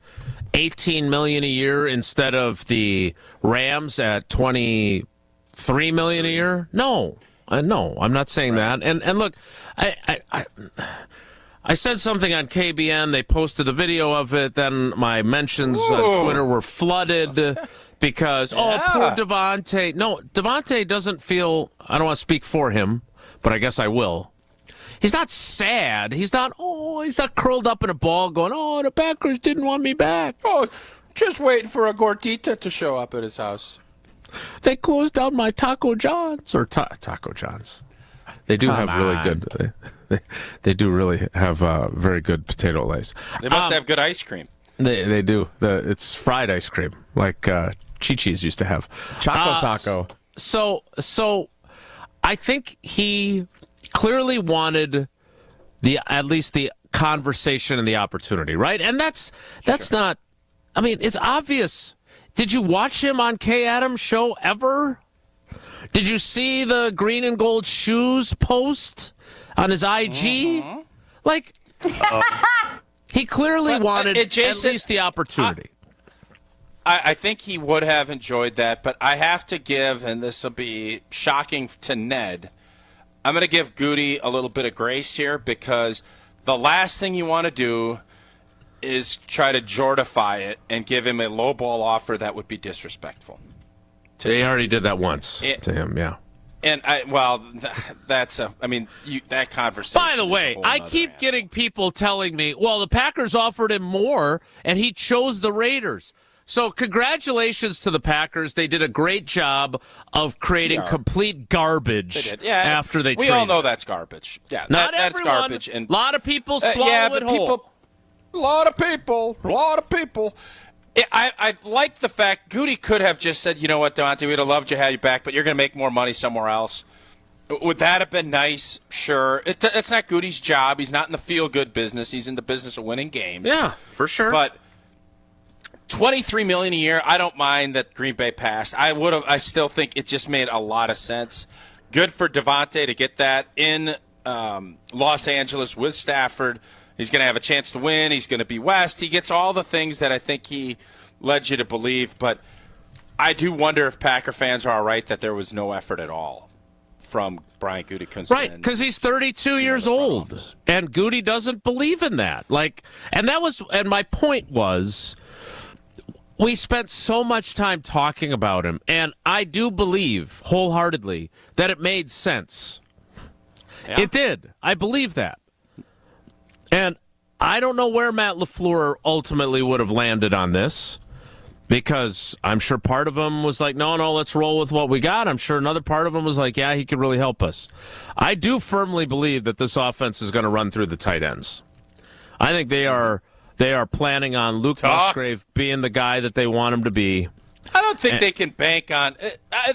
$18 million a year instead of the Rams at $23 million a year? No, no, I'm not saying that. And look, I said something on KBN. They posted the video of it. Then my mentions on Twitter were flooded because poor Devontae. No, Devontae doesn't feel. I don't want to speak for him, but I guess I will. He's not sad. He's not curled up in a ball going, the Packers didn't want me back. Oh, just waiting for a gordita to show up at his house. They closed down my Taco John's. Or Taco John's. They do have really good, they do really have very good potato lays. They must have good ice cream. They do. It's fried ice cream, like Chi-Chi's used to have. Choco Taco. So I think he clearly wanted at least the conversation and the opportunity, right? And that's not. I mean, it's obvious. Did you watch him on Kay Adams' show ever? Did you see the green and gold shoes post on his IG? Mm-hmm. Like, he clearly wanted at least the opportunity. I think he would have enjoyed that, but I have to give, and this will be shocking to Ned, I'm going to give Goody a little bit of grace here because the last thing you want to do is try to Jordify it and give him a lowball offer that would be disrespectful. They already did that once to him, yeah. And that conversation. By the way, I keep getting people telling me, well, the Packers offered him more and he chose the Raiders. So congratulations to the Packers. They did a great job of creating complete garbage after they traded. We all know that's garbage. Yeah, Not that's everyone. garbage. And a lot of people swallow it whole. A lot of people. I like the fact Goody could have just said, you know what, Devontae, we'd have loved to have you back, but you're going to make more money somewhere else. Would that have been nice? Sure. It's not Goody's job. He's not in the feel-good business. He's in the business of winning games. Yeah, for sure. But $23 million a year, I don't mind that Green Bay passed. I still think it just made a lot of sense. Good for Devontae to get that in Los Angeles with Stafford. He's going to have a chance to win. He's going to be West. He gets all the things that I think he led you to believe. But I do wonder if Packer fans are all right that there was no effort at all from Brian Gutekunst. Right, because he's 32 years old, and Goody doesn't believe in that. And my point was, we spent so much time talking about him, and I do believe wholeheartedly that it made sense. Yeah. It did. I believe that. And I don't know where Matt LaFleur ultimately would have landed on this, because I'm sure part of him was like, no, let's roll with what we got. I'm sure another part of him was like, yeah, he could really help us. I do firmly believe that this offense is going to run through the tight ends. I think they are planning on Luke Musgrave being the guy that they want him to be. I don't think they can bank on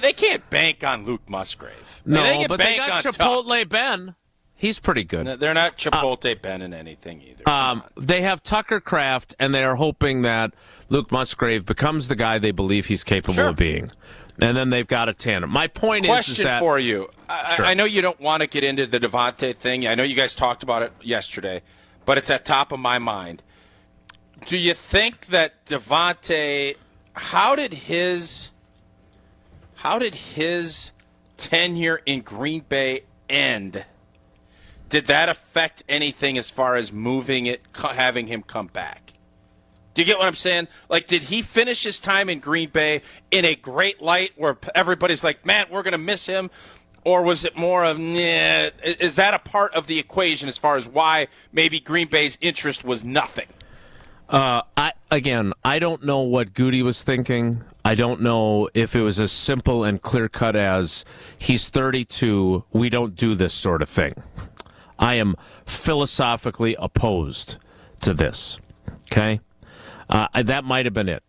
they can't bank on Luke Musgrave. No, they got Chipotle Ben. He's pretty good. They're not Chipotle Ben in anything either. They have Tucker Kraft, and they are hoping that Luke Musgrave becomes the guy they believe he's capable of being. And then they've got a tandem. My point is that... Question for you. I know you don't want to get into the Devontae thing. I know you guys talked about it yesterday, but it's at top of my mind. Do you think that Devontae... How did his tenure in Green Bay end? Did that affect anything as far as moving it, having him come back? Do you get what I'm saying? Like, did he finish his time in Green Bay in a great light where everybody's like, man, we're going to miss him? Or was it more of, nah? Is that a part of the equation as far as why maybe Green Bay's interest was nothing? I don't know what Goody was thinking. I don't know if it was as simple and clear-cut as he's 32, we don't do this sort of thing. I am philosophically opposed to this, okay? That might have been it.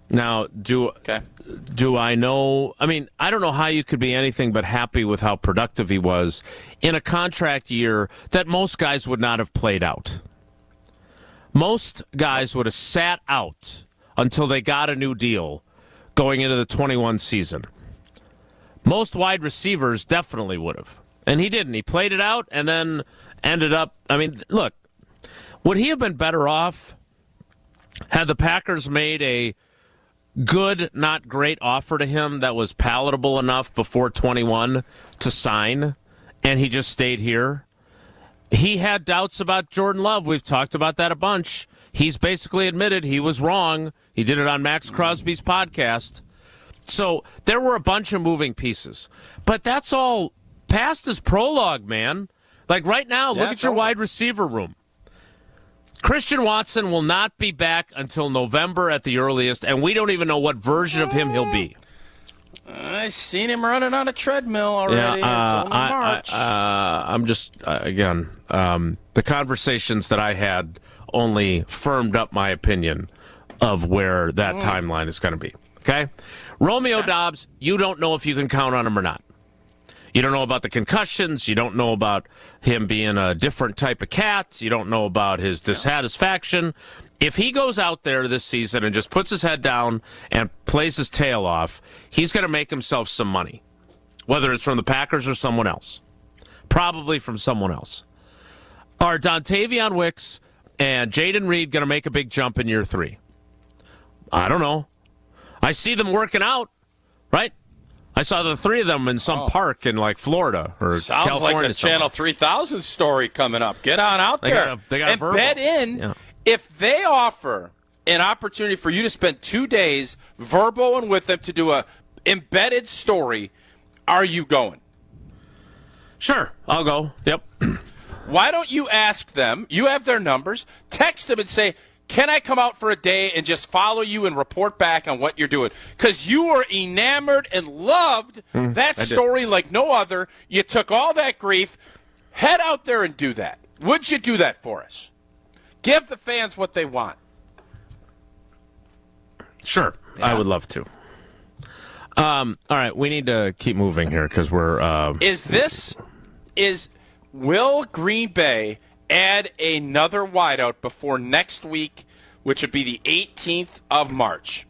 Now, do I know? I mean, I don't know how you could be anything but happy with how productive he was in a contract year that most guys would not have played out. Most guys would have sat out until they got a new deal, going into the 21 season. Most wide receivers definitely would have. And he didn't. He played it out and then ended up, look, would he have been better off had the Packers made a good, not great offer to him that was palatable enough before 21 to sign, and he just stayed here? He had doubts about Jordan Love. We've talked about that a bunch. He's basically admitted he was wrong. He did it on Max Crosby's podcast. So there were a bunch of moving pieces. But that's all past his prologue, man. Like right now, look at your wide receiver room. Christian Watson will not be back until November at the earliest, and we don't even know what version of him he'll be. I seen him running on a treadmill already. Yeah, it's only March. I'm just, again, the conversations that I had only firmed up my opinion of where that timeline is going to be. Okay? Romeo Doubs, you don't know if you can count on him or not. You don't know about the concussions. You don't know about him being a different type of cat. You don't know about his dissatisfaction. If he goes out there this season and just puts his head down and plays his tail off, he's going to make himself some money, whether it's from the Packers or someone else. Probably from someone else. Are Dontavion Wicks and Jaden Reed going to make a big jump in year 3? I don't know. I see them working out, right? I saw the 3 of them in some park in like Florida or Sounds California. like a Channel 3000 story coming up. Get on out there they got and verbal. bet in. If they offer an opportunity for you to spend 2 days verboing with them to do a embedded story, are you going? Sure, I'll go. Yep. Why don't you ask them? You have their numbers. Text them and say, can I come out for a day and just follow you and report back on what you're doing? Because you were enamored and loved that story like no other. You took all that grief. Head out there and do that. Would you do that for us? Give the fans what they want. Sure, I would love to. All right, we need to keep moving here because we're... Will Green Bay add another wideout before next week, which would be the 18th of March?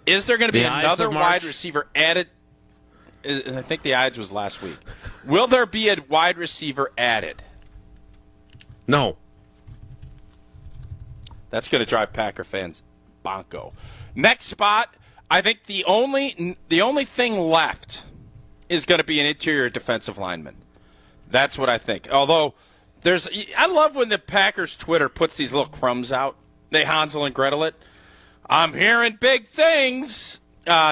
Is there going to be another wide receiver added? I think the Ides was last week. Will there be a wide receiver added? No. That's going to drive Packer fans bonko. Next spot, I think the only thing left is going to be an interior defensive lineman. That's what I think. Although I love when the Packers Twitter puts these little crumbs out. They Hansel and Gretel it. I'm hearing big things.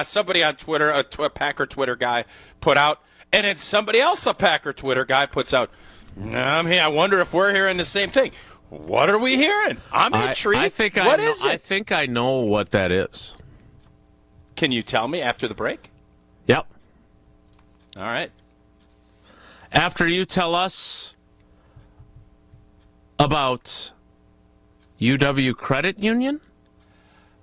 Somebody on Twitter, a Packer Twitter guy, put out, and then somebody else, a Packer Twitter guy, puts out. I wonder if we're hearing the same thing. What are we hearing? I'm intrigued. What is it? I think I know what that is. Can you tell me after the break? Yep. All right. After you tell us about UW Credit Union?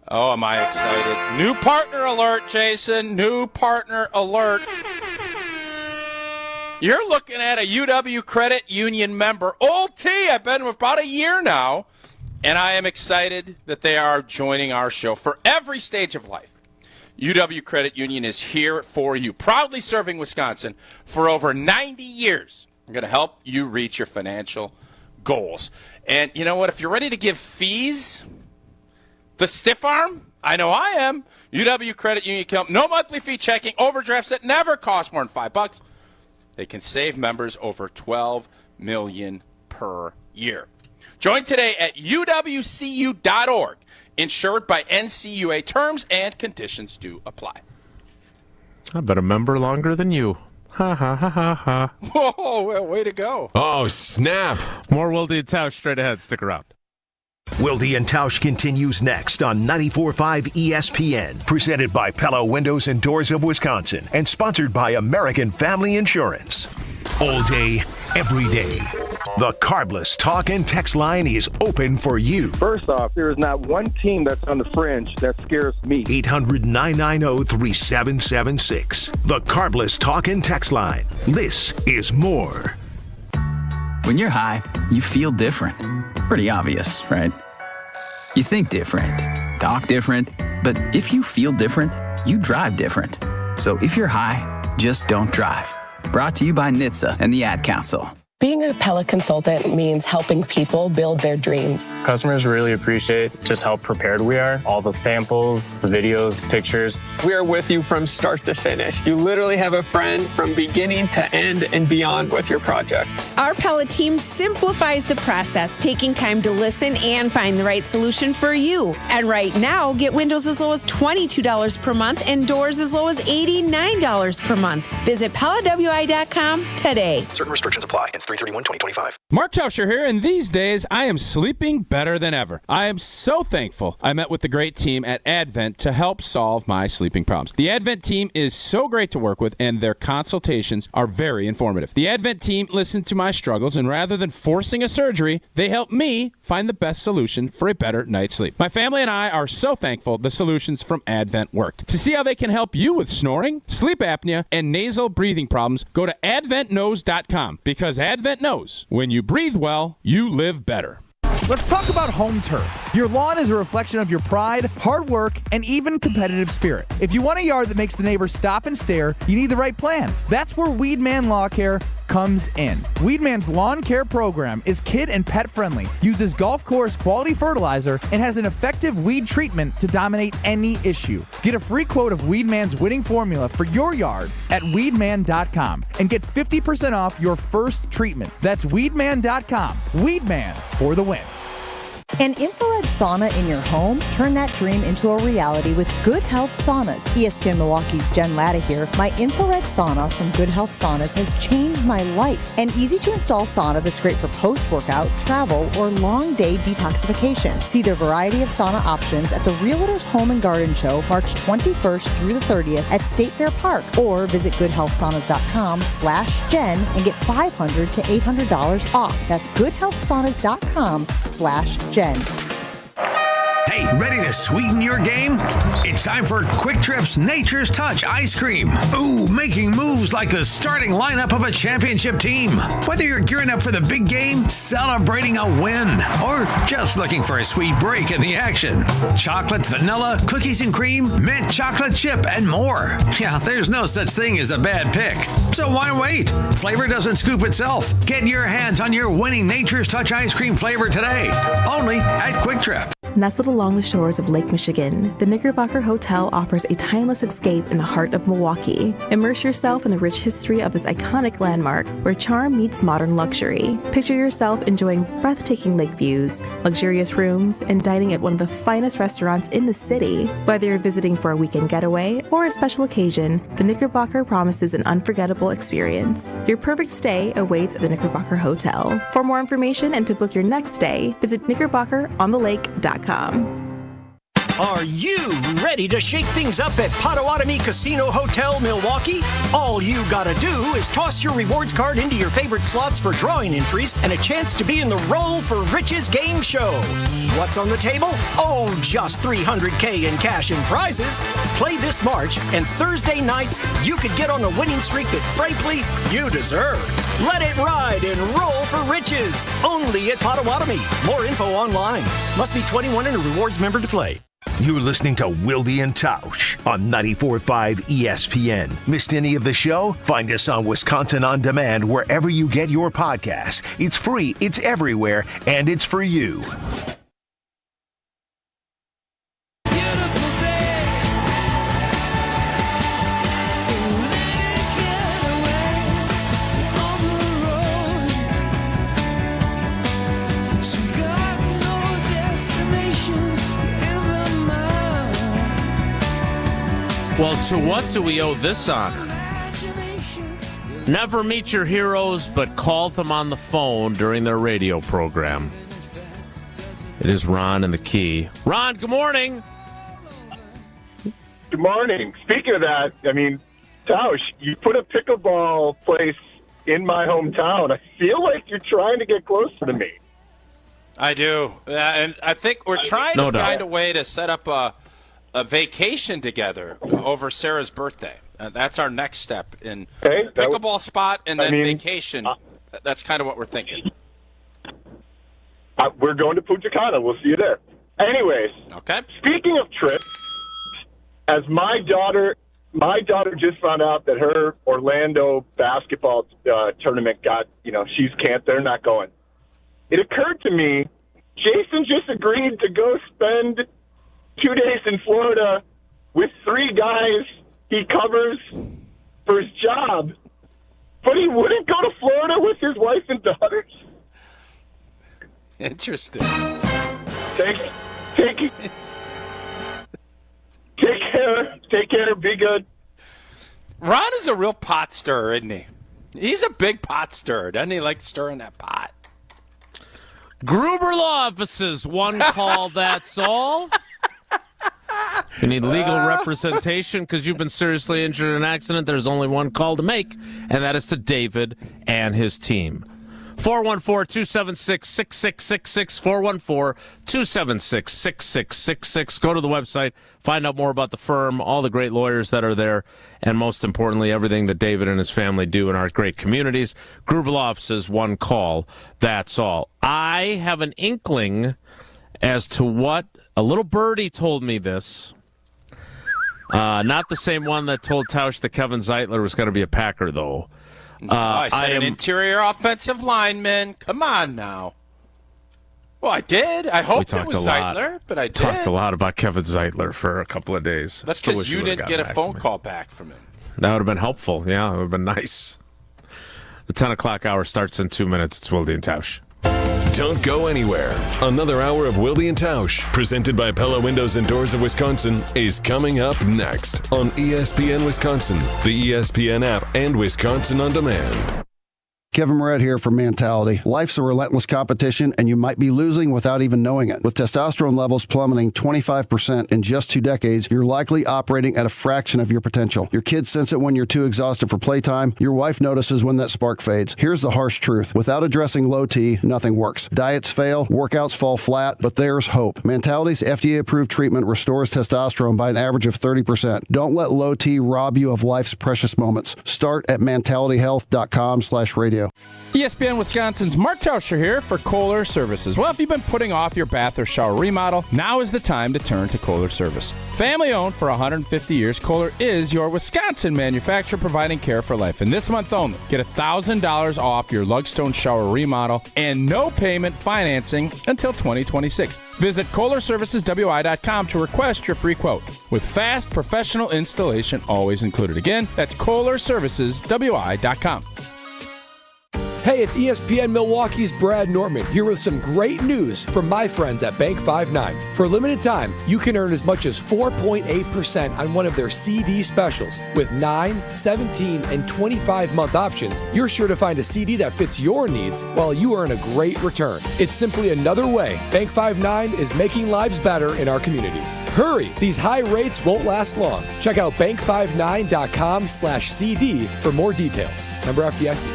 Oh, am I excited. New partner alert, Jason. New partner alert. You're looking at a UW Credit Union member. Old T, I've been with about a year now, and I am excited that they are joining our show for every stage of life. UW Credit Union is here for you, proudly serving Wisconsin for over 90 years. I'm going to help you reach your financial goals. And you know what? If you're ready to give fees the stiff arm, I know I am. UW Credit Union account, no monthly fee checking, overdrafts that never cost more than $5. They can save members over $12 million per year. Join today at uwcu.org. Insured by NCUA. Terms and conditions do apply. I've been a member longer than you. Ha, ha, ha, ha, ha. Whoa, well, way to go. Oh, snap. More Wilde and Tausch straight ahead. Stick around. Wilde and Tausch continues next on 94.5 ESPN. Presented by Pella Windows and Doors of Wisconsin. And sponsored by American Family Insurance. All day, every day. The Carbless talk and text line is open for you. First off, there is not one team that's on the fringe that scares me. 800-990-3776. The Carbless talk and text line. This is more. When you're high, you feel different. Pretty obvious, right? You think different, talk different, but if you feel different, you drive different. So if you're high, just don't drive. Brought to you by NHTSA and the Ad Council. Being a Pella consultant means helping people build their dreams. Customers really appreciate just how prepared we are. All the samples, the videos, pictures. We are with you from start to finish. You literally have a friend from beginning to end and beyond with your project. Our Pella team simplifies the process, taking time to listen and find the right solution for you. And right now, get windows as low as $22 per month and doors as low as $89 per month. Visit PellaWI.com today. Certain restrictions apply. It's 3/31/2025. Mark Tauscher here, and these days I am sleeping better than ever. I am so thankful I met with the great team at Advent to help solve my sleeping problems. The Advent team is so great to work with, and their consultations are very informative. The Advent team listened to my struggles, and rather than forcing a surgery, they helped me find the best solution for a better night's sleep. My family and I are so thankful the solutions from Advent worked. To see how they can help you with snoring, sleep apnea, and nasal breathing problems, go to adventknows.com, because Advent knows when you breathe well, you live better. Let's talk about home turf. Your lawn is a reflection of your pride, hard work, and even competitive spirit. If you want a yard that makes the neighbors stop and stare, you need the right plan. That's where Weedman Lawn Care comes in. Weedman's lawn care program is kid and pet friendly, uses golf course quality fertilizer, and has an effective weed treatment to dominate any issue. Get a free quote of Weedman's winning formula for your yard at weedman.com and get 50% off your first treatment. That's weedman.com. Weedman for the win. An infrared sauna in your home? Turn that dream into a reality with Good Health Saunas. ESPN Milwaukee's Jen Latta here. My infrared sauna from Good Health Saunas has changed my life. An easy-to-install sauna that's great for post-workout, travel, or long-day detoxification. See their variety of sauna options at the Realtors Home and Garden Show, March 21st through the 30th at State Fair Park, or visit goodhealthsaunas.com/Jen and get $500 to $800 off. That's goodhealthsaunas.com/Jen. Hey, ready to sweeten your game? It's time for Quick Trip's Nature's Touch Ice Cream. Ooh, making moves like the starting lineup of a championship team. Whether you're gearing up for the big game, celebrating a win, or just looking for a sweet break in the action. Chocolate, vanilla, cookies and cream, mint chocolate chip, and more. Yeah, there's no such thing as a bad pick. So why wait? Flavor doesn't scoop itself. Get your hands on your winning Nature's Touch Ice Cream flavor today. Only at Quick Trip. Nestled along the shores of Lake Michigan, the Knickerbocker Hotel offers a timeless escape in the heart of Milwaukee. Immerse yourself in the rich history of this iconic landmark where charm meets modern luxury. Picture yourself enjoying breathtaking lake views, luxurious rooms, and dining at one of the finest restaurants in the city. Whether you're visiting for a weekend getaway or a special occasion, the Knickerbocker promises an unforgettable experience. Your perfect stay awaits at the Knickerbocker Hotel. For more information and to book your next stay, visit knickerbockeronthelake.com. Are you ready to shake things up at Potawatomi Casino Hotel, Milwaukee? All you gotta do is toss your rewards card into your favorite slots for drawing entries and a chance to be in the Roll for Riches game show. What's on the table? Oh, just $300K in cash and prizes. Play this March, and Thursday nights, you could get on a winning streak that, frankly, you deserve. Let it ride and Roll for Riches. Only at Potawatomi. More info online. Must be 21 and a rewards member to play. You're listening to Wilde and Tausch on 94.5 ESPN. Missed any of the show? Find us on Wisconsin On Demand wherever you get your podcasts. It's free, it's everywhere, and it's for you. Well, to what do we owe this honor? Never meet your heroes, but call them on the phone during their radio program. It is Ron and the Key. Ron, good morning. Good morning. Speaking of that, I mean, Tausch, you put a pickleball place in my hometown. I feel like you're trying to get closer to me. I do. And I think we're trying to find a way to set up a vacation together over Sarah's birthday. That's our next step in pickleball spot and then vacation. That's kind of what we're thinking. We're going to Punta Cana. We'll see you there. Anyways, okay. Speaking of trips, as my daughter just found out that her Orlando basketball tournament got, they're not going. It occurred to me, Jason just agreed to go spend 2 days in Florida with 3 guys he covers for his job, but he wouldn't go to Florida with his wife and daughters. Interesting. Take care, be good. Ron is a real pot stirrer, isn't he? He's a big pot stirrer. Doesn't he like stirring that pot? Gruber Law Offices, one call, that's all. If you need legal representation because you've been seriously injured in an accident, there's only one call to make, and that is to David and his team. 414-276-6666, 414-276-6666. Go to the website, find out more about the firm, all the great lawyers that are there, and most importantly, everything that David and his family do in our great communities. Gruber Law Offices, one call, that's all. I have an inkling as to what a little birdie told me this. Not the same one that told Tausch that Kevin Zeitler was going to be a Packer, though. I said an interior offensive lineman. Come on now. Well, I did. I hoped it was Zeitler, but I did. Talked a lot about Kevin Zeitler for a couple of days. That's because you didn't get a phone call back from him. That would have been helpful. Yeah, it would have been nice. The 10 o'clock hour starts in 2 minutes. It's Wilde and Tausch. Don't go anywhere. Another hour of Wilde and Tausch, presented by Pella Windows and Doors of Wisconsin, is coming up next on ESPN Wisconsin, the ESPN app, and Wisconsin On Demand. Kevin Moret here from Mentality. Life's a relentless competition, and you might be losing without even knowing it. With testosterone levels plummeting 25% in just 2 decades, you're likely operating at a fraction of your potential. Your kids sense it when you're too exhausted for playtime. Your wife notices when that spark fades. Here's the harsh truth. Without addressing low T, nothing works. Diets fail, workouts fall flat, but there's hope. Mentality's FDA-approved treatment restores testosterone by an average of 30%. Don't let low T rob you of life's precious moments. Start at mentalityhealth.com/radio. ESPN Wisconsin's Mark Tauscher here for Kohler Services. Well, if you've been putting off your bath or shower remodel, now is the time to turn to Kohler Service. Family owned for 150 years, Kohler is your Wisconsin manufacturer providing care for life. And this month only, get $1,000 off your Lugstone shower remodel and no payment financing until 2026. Visit KohlerServicesWI.com to request your free quote with fast professional installation always included. Again, that's KohlerServicesWI.com. Hey, it's ESPN Milwaukee's Brad Nortman here with some great news from my friends at Bank 5-9. For a limited time, you can earn as much as 4.8% on one of their CD specials. With 9, 17, and 25-month options, you're sure to find a CD that fits your needs while you earn a great return. It's simply another way Bank 5-9 is making lives better in our communities. Hurry! These high rates won't last long. Check out bank59.com/CD for more details. Member FDIC.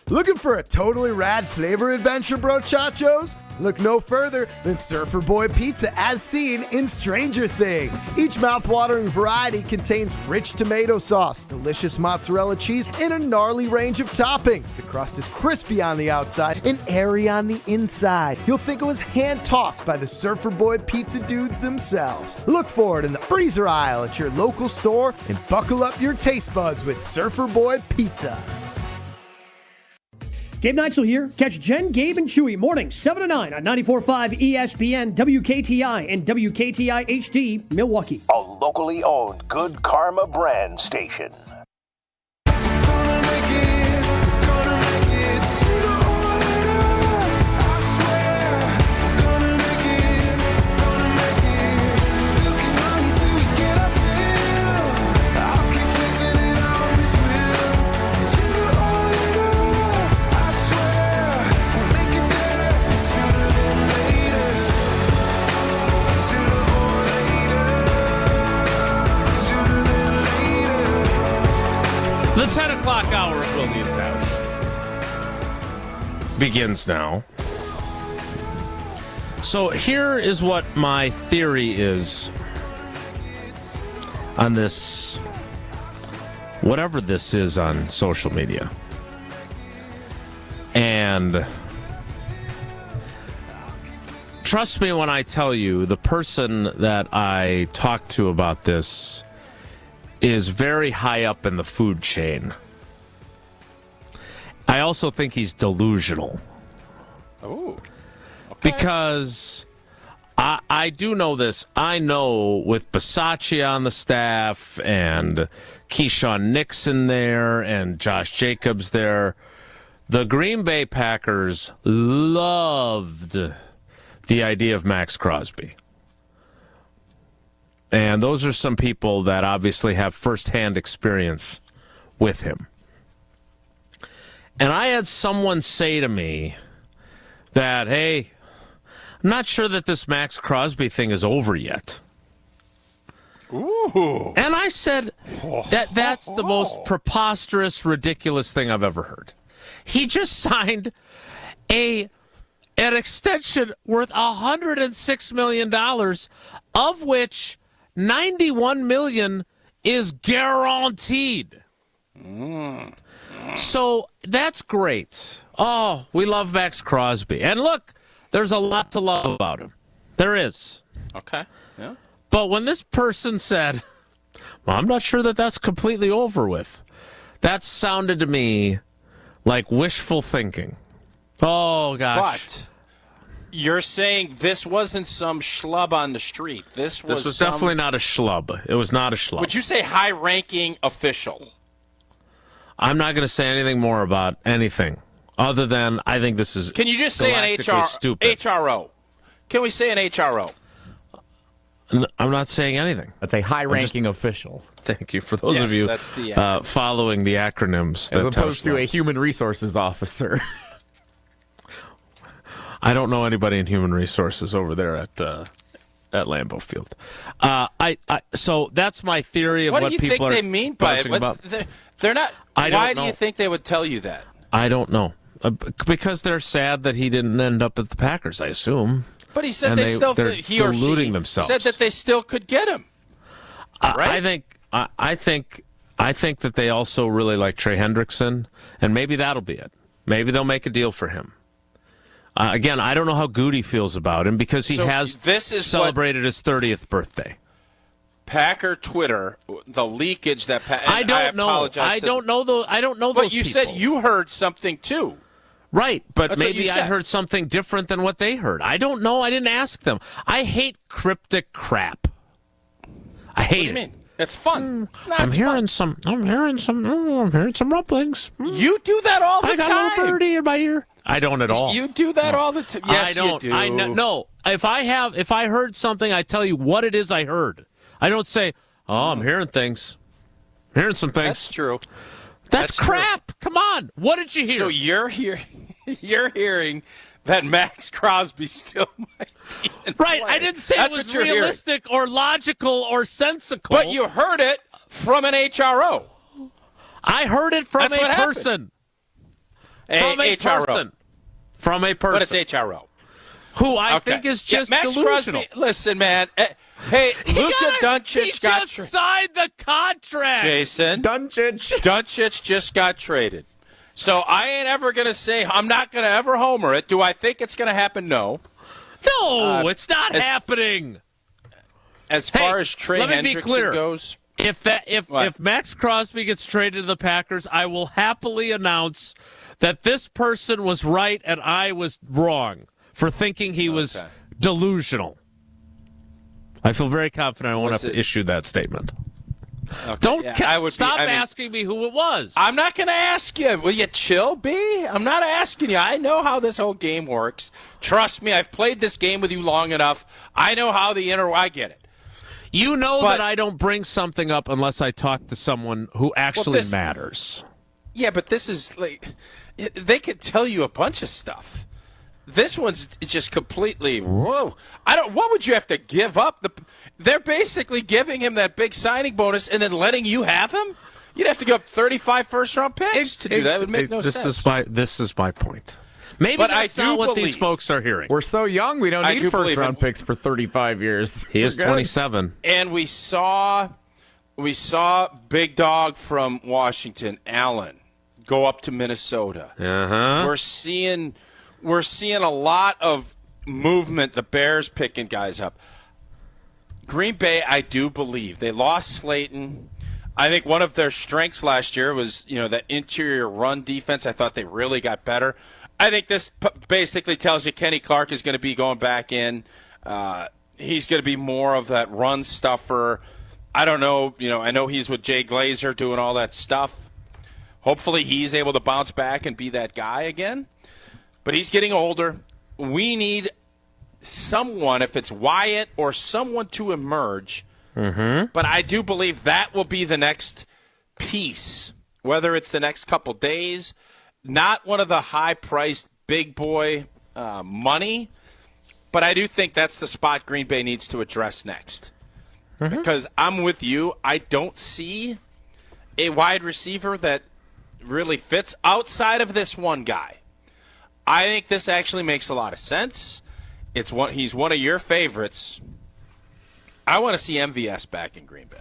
Looking for a totally rad flavor adventure, brochachos? Look no further than Surfer Boy Pizza as seen in Stranger Things. Each mouth-watering variety contains rich tomato sauce, delicious mozzarella cheese, and a gnarly range of toppings. The crust is crispy on the outside and airy on the inside. You'll think it was hand-tossed by the Surfer Boy Pizza dudes themselves. Look for it in the freezer aisle at your local store and buckle up your taste buds with Surfer Boy Pizza. Gabe Neitzel here. Catch Jen, Gabe, and Chewy mornings 7 to 9 on 94.5 ESPN, WKTI, and WKTI HD, Milwaukee. A locally owned Good Karma brand station. The 10 o'clock hour of Wilde and Tausch begins now. So here is what my theory is on this, whatever this is on social media. And Trust me when I tell you, the person that I talked to about this is very high up in the food chain. I also think he's delusional. Oh. Because I do know this. I know with Bisaccia on the staff and Keyshawn Nixon there and Josh Jacobs there, the Green Bay Packers loved the idea of Max Crosby. And those are some people that obviously have firsthand experience with him. And I had someone say to me that, hey, I'm not sure that this Max Crosby thing is over yet. Ooh. And I said that's the most preposterous, ridiculous thing I've ever heard. He just signed an extension worth $106 million, of which $91 million is guaranteed. So that's great. Oh, we love Max Crosby. And look, there's a lot to love about him. There is. Okay. Yeah. But when this person said, well, I'm not sure that that's completely over with, that sounded to me like wishful thinking. Oh, gosh. But you're saying this wasn't some schlub on the street. This was definitely not a schlub. It was not a schlub. Would you say high-ranking official? I'm not going to say anything more about anything other than I think this is Can you just say an stupid. HRO? Can we say an HRO? I'm not saying anything. That's a high-ranking official. Thank you for those of you following the acronyms. As opposed to a human resources officer. I don't know anybody in human resources over there at Lambeau Field. So that's my theory of what do you people think are they mean by it? about. They're not. Why do you think they would tell you that? I don't know. Because they're sad that he didn't end up at the Packers, I assume. But he said And they're he or she themselves. Said that they still could get him. Right? I think that they also really like Trey Hendrickson, and maybe that'll be it. Maybe they'll make a deal for him. Again, I don't know how Goody feels about him because he has celebrated his 30th birthday. Packer Twitter, the leakage that I don't know. I don't know those. But you said you heard something too. Right, but That's maybe I heard something different than what they heard. I don't know. I didn't ask them. I hate cryptic crap. I hate it. What do you mean? It's fun. I'm hearing some rumblings. You do that all the time. I got a little birdie in my ear. I don't at all. You do that all the time. Yes, I don't. You do. No. If I heard something, I tell you what it is I heard. I don't say, "Oh, I'm hearing things." I'm hearing some things. That's true. That's crap. True. Come on. What did you hear? So you're hearing that Max Crosby still might be in right. play. I didn't say it was realistic or logical or sensical. But you heard it from an HRO. I heard it from a person. From a person. But it's HRO. Who I think is just Max delusional. Crosby, listen, man. Hey, Luka Doncic he just signed the contract. Jason. Doncic just got traded. So I ain't ever going to say, I'm not going to ever homer it. Do I think it's going to happen? No. No, it's not happening. As far as Trey Hendrickson goes. If Max Crosby gets traded to the Packers, I will happily announce that this person was right and I was wrong for thinking he was delusional. I feel very confident I won't have to issue that statement. Okay, Don't stop asking me who it was. I'm not going to ask you. Will you chill, B? I'm not asking you. I know how this whole game works. Trust me, I've played this game with you long enough. I know how I get it. You know that I don't bring something up unless I talk to someone who actually matters. Yeah, but this is like they could tell you a bunch of stuff. This one's just completely whoa. What would you have to give up? They're basically giving him that big signing bonus and then letting you have him. You'd have to give up 35 first-round picks to do that. It would make no sense. This is my point. Maybe that's not what these folks are hearing. We're so young, we don't need first-round picks for 35 years. He is 27. And we saw Big Dog from Washington, Allen, go up to Minnesota. Uh-huh. We're seeing a lot of movement, the Bears picking guys up. Green Bay, I do believe. They lost Slayton. I think one of their strengths last year was, that interior run defense. I thought they really got better. I think this basically tells you Kenny Clark is going to be going back in. He's going to be more of that run stuffer. I don't know. I know he's with Jay Glazer doing all that stuff. Hopefully he's able to bounce back and be that guy again. But he's getting older. We need someone, if it's Wyatt or someone, to emerge. Mm-hmm. But I do believe that will be the next piece, whether it's the next couple days. Not one of the high-priced big boy money, but I do think that's the spot Green Bay needs to address next. Mm-hmm. Because I'm with you. I don't see a wide receiver that really fits outside of this one guy. I think this actually makes a lot of sense. He's one of your favorites. I want to see MVS back in Green Bay.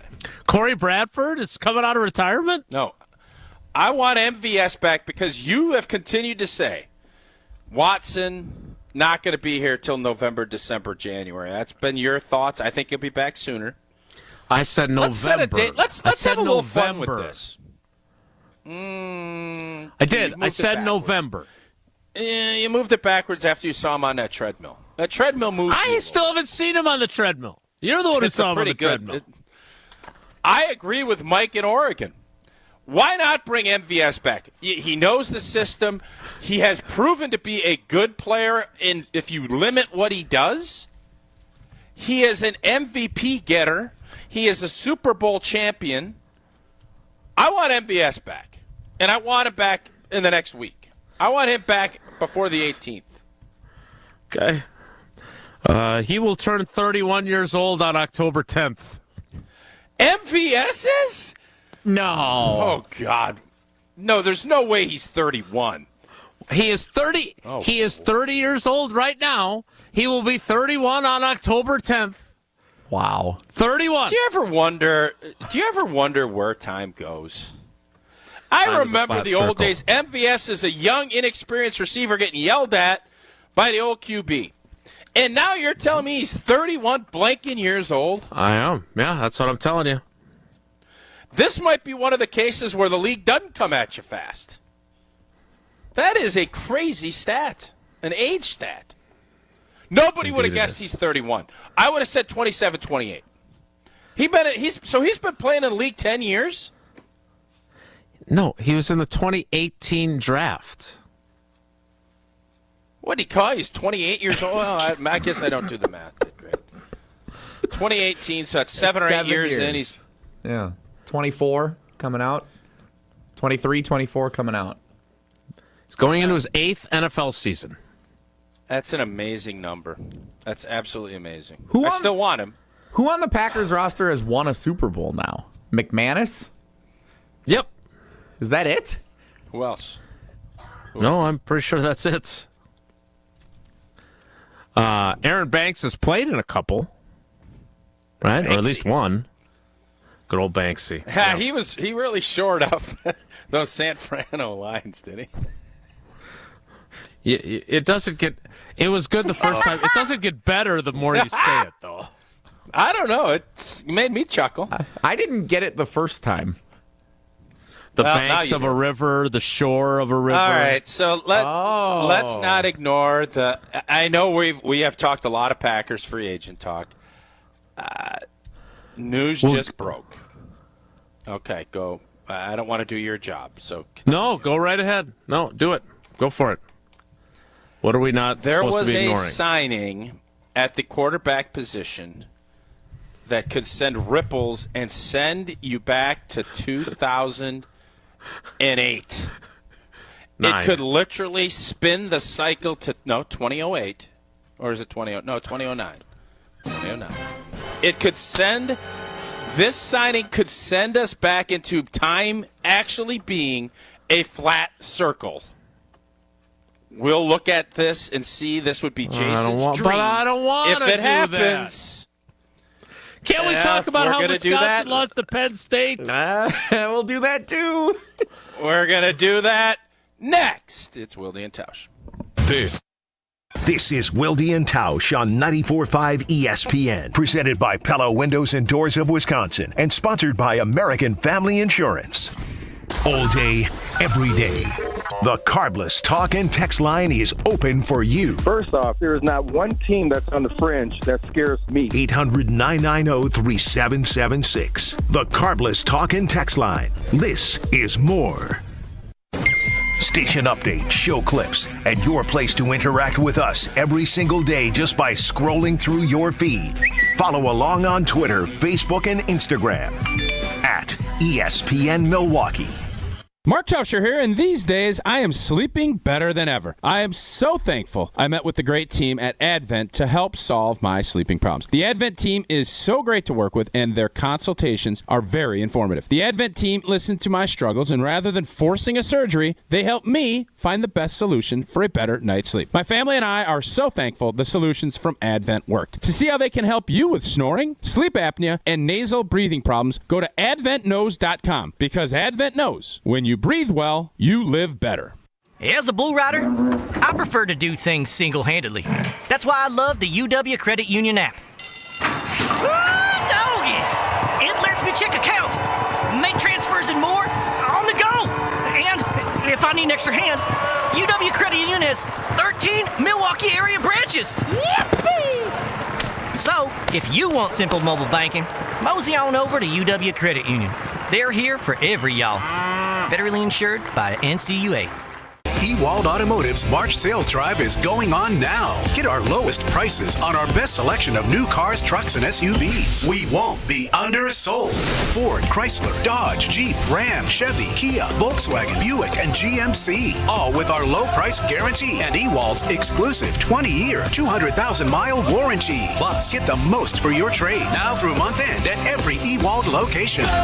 Corey Bradford is coming out of retirement? No. I want MVS back because you have continued to say Watson not going to be here till November, December, January. That's been your thoughts. I think he'll be back sooner. I said November. Let's set a date. Let's have a little fun with this. I did. I said November. You moved it backwards after you saw him on that treadmill. That treadmill moved. I still haven't seen him on the treadmill. You're the one who saw him on the treadmill. I agree with Mike in Oregon. Why not bring MVS back? He knows the system. He has proven to be a good player. And if you limit what he does, he is an MVP getter. He is a Super Bowl champion. I want MVS back, and I want him back in the next week. I want him back before the 18th. Okay. He will turn 31 years old on October 10th. MVS is? No. Oh, God. No, there's no way he's 31. He is 30. Oh. He is 30 years old right now. He will be 31 on October 10th. Wow. 31. Do you ever wonder where time goes? I remember the old days. MVS is a young, inexperienced receiver getting yelled at by the old QB. And now you're telling me he's 31 blanking years old? I am. Yeah, that's what I'm telling you. This might be one of the cases where the league doesn't come at you fast. That is a crazy stat, an age stat. Nobody would have guessed he's 31. I would have said 27, 28. He's been playing in the league 10 years? No, he was in the 2018 draft. What did he call? He's 28 years old? Well, I guess I don't do the math. Great. 2018, so that's 7 or 8 years in. He's 24 coming out. 23, 24 coming out. He's going into his 8th NFL season. That's an amazing number. That's absolutely amazing. I still want him. Who on the Packers roster has won a Super Bowl now? McManus? Yep. Is that it? Who else? No, I'm pretty sure that's it. Aaron Banks has played in a couple, right? Banksy. Or at least one. Good old Banksy. Yeah, he really shored up those San Fran lines, did he? It doesn't get. It was good the first time. It doesn't get better the more you say it, though. I don't know. It made me chuckle. I didn't get it the first time. The banks of a river, the shore of a river. All right, so let's not ignore the. I know we have talked a lot of Packers free agent talk. News just broke. Okay, go. I don't want to do your job, so continue. No, go right ahead. No, do it. Go for it. What are we not supposed to be ignoring? There was a signing at the quarterback position that could send ripples and send you back to 2008. It could literally spin the cycle to 2008, or is it 2009? No, 2009. 2009. It could send. This signing could send us back into time actually being a flat circle. We'll look at this and see this would be Jason's dream. But I don't want to if it happens. Can't we talk about how Wisconsin lost to Penn State? We'll do that too. We're going to do that next. It's Wilde and Tausch. This This is Wilde and Tausch on 94.5 ESPN, presented by Pella Windows and Doors of Wisconsin, and sponsored by American Family Insurance. All day, every day, the Carbless talk and text line is open for you. First off, there is not one team that's on the fringe that scares me. 800-990-3776. The Carbless talk and text line. This is more. Station updates, show clips, and your place to interact with us every single day just by scrolling through your feed. Follow along on Twitter, Facebook, and Instagram at ESPN Milwaukee. Mark Tauscher here, and these days I am sleeping better than ever. I am so thankful I met with the great team at Advent to help solve my sleeping problems. The Advent team is so great to work with, and their consultations are very informative. The Advent team listened to my struggles, and rather than forcing a surgery, they helped me find the best solution for a better night's sleep. My family and I are so thankful the solutions from Advent worked. To see how they can help you with snoring, sleep apnea, and nasal breathing problems, go to adventknows.com, because Advent knows when you breathe well, you live better. As a bull rider, I prefer to do things single-handedly. That's why I love the UW Credit Union app. Doggy! It lets me check accounts, make transfers and more on the go. And if I need an extra hand, UW Credit Union has 13 Milwaukee area branches. Yippee! So, if you want simple mobile banking, mosey on over to UW Credit Union. They're here for every y'all. Federally insured by NCUA. Wilde Automotive's March sales drive is going on now. Get our lowest prices on our best selection of new cars, trucks, and SUVs. We won't be undersold. Ford, Chrysler, Dodge, Jeep, Ram, Chevy, Kia, Volkswagen, Buick, and GMC. All with our low price guarantee and Ewald's exclusive 20-year, 200,000-mile warranty. Plus, get the most for your trade now through month end at every Ewald location. Go to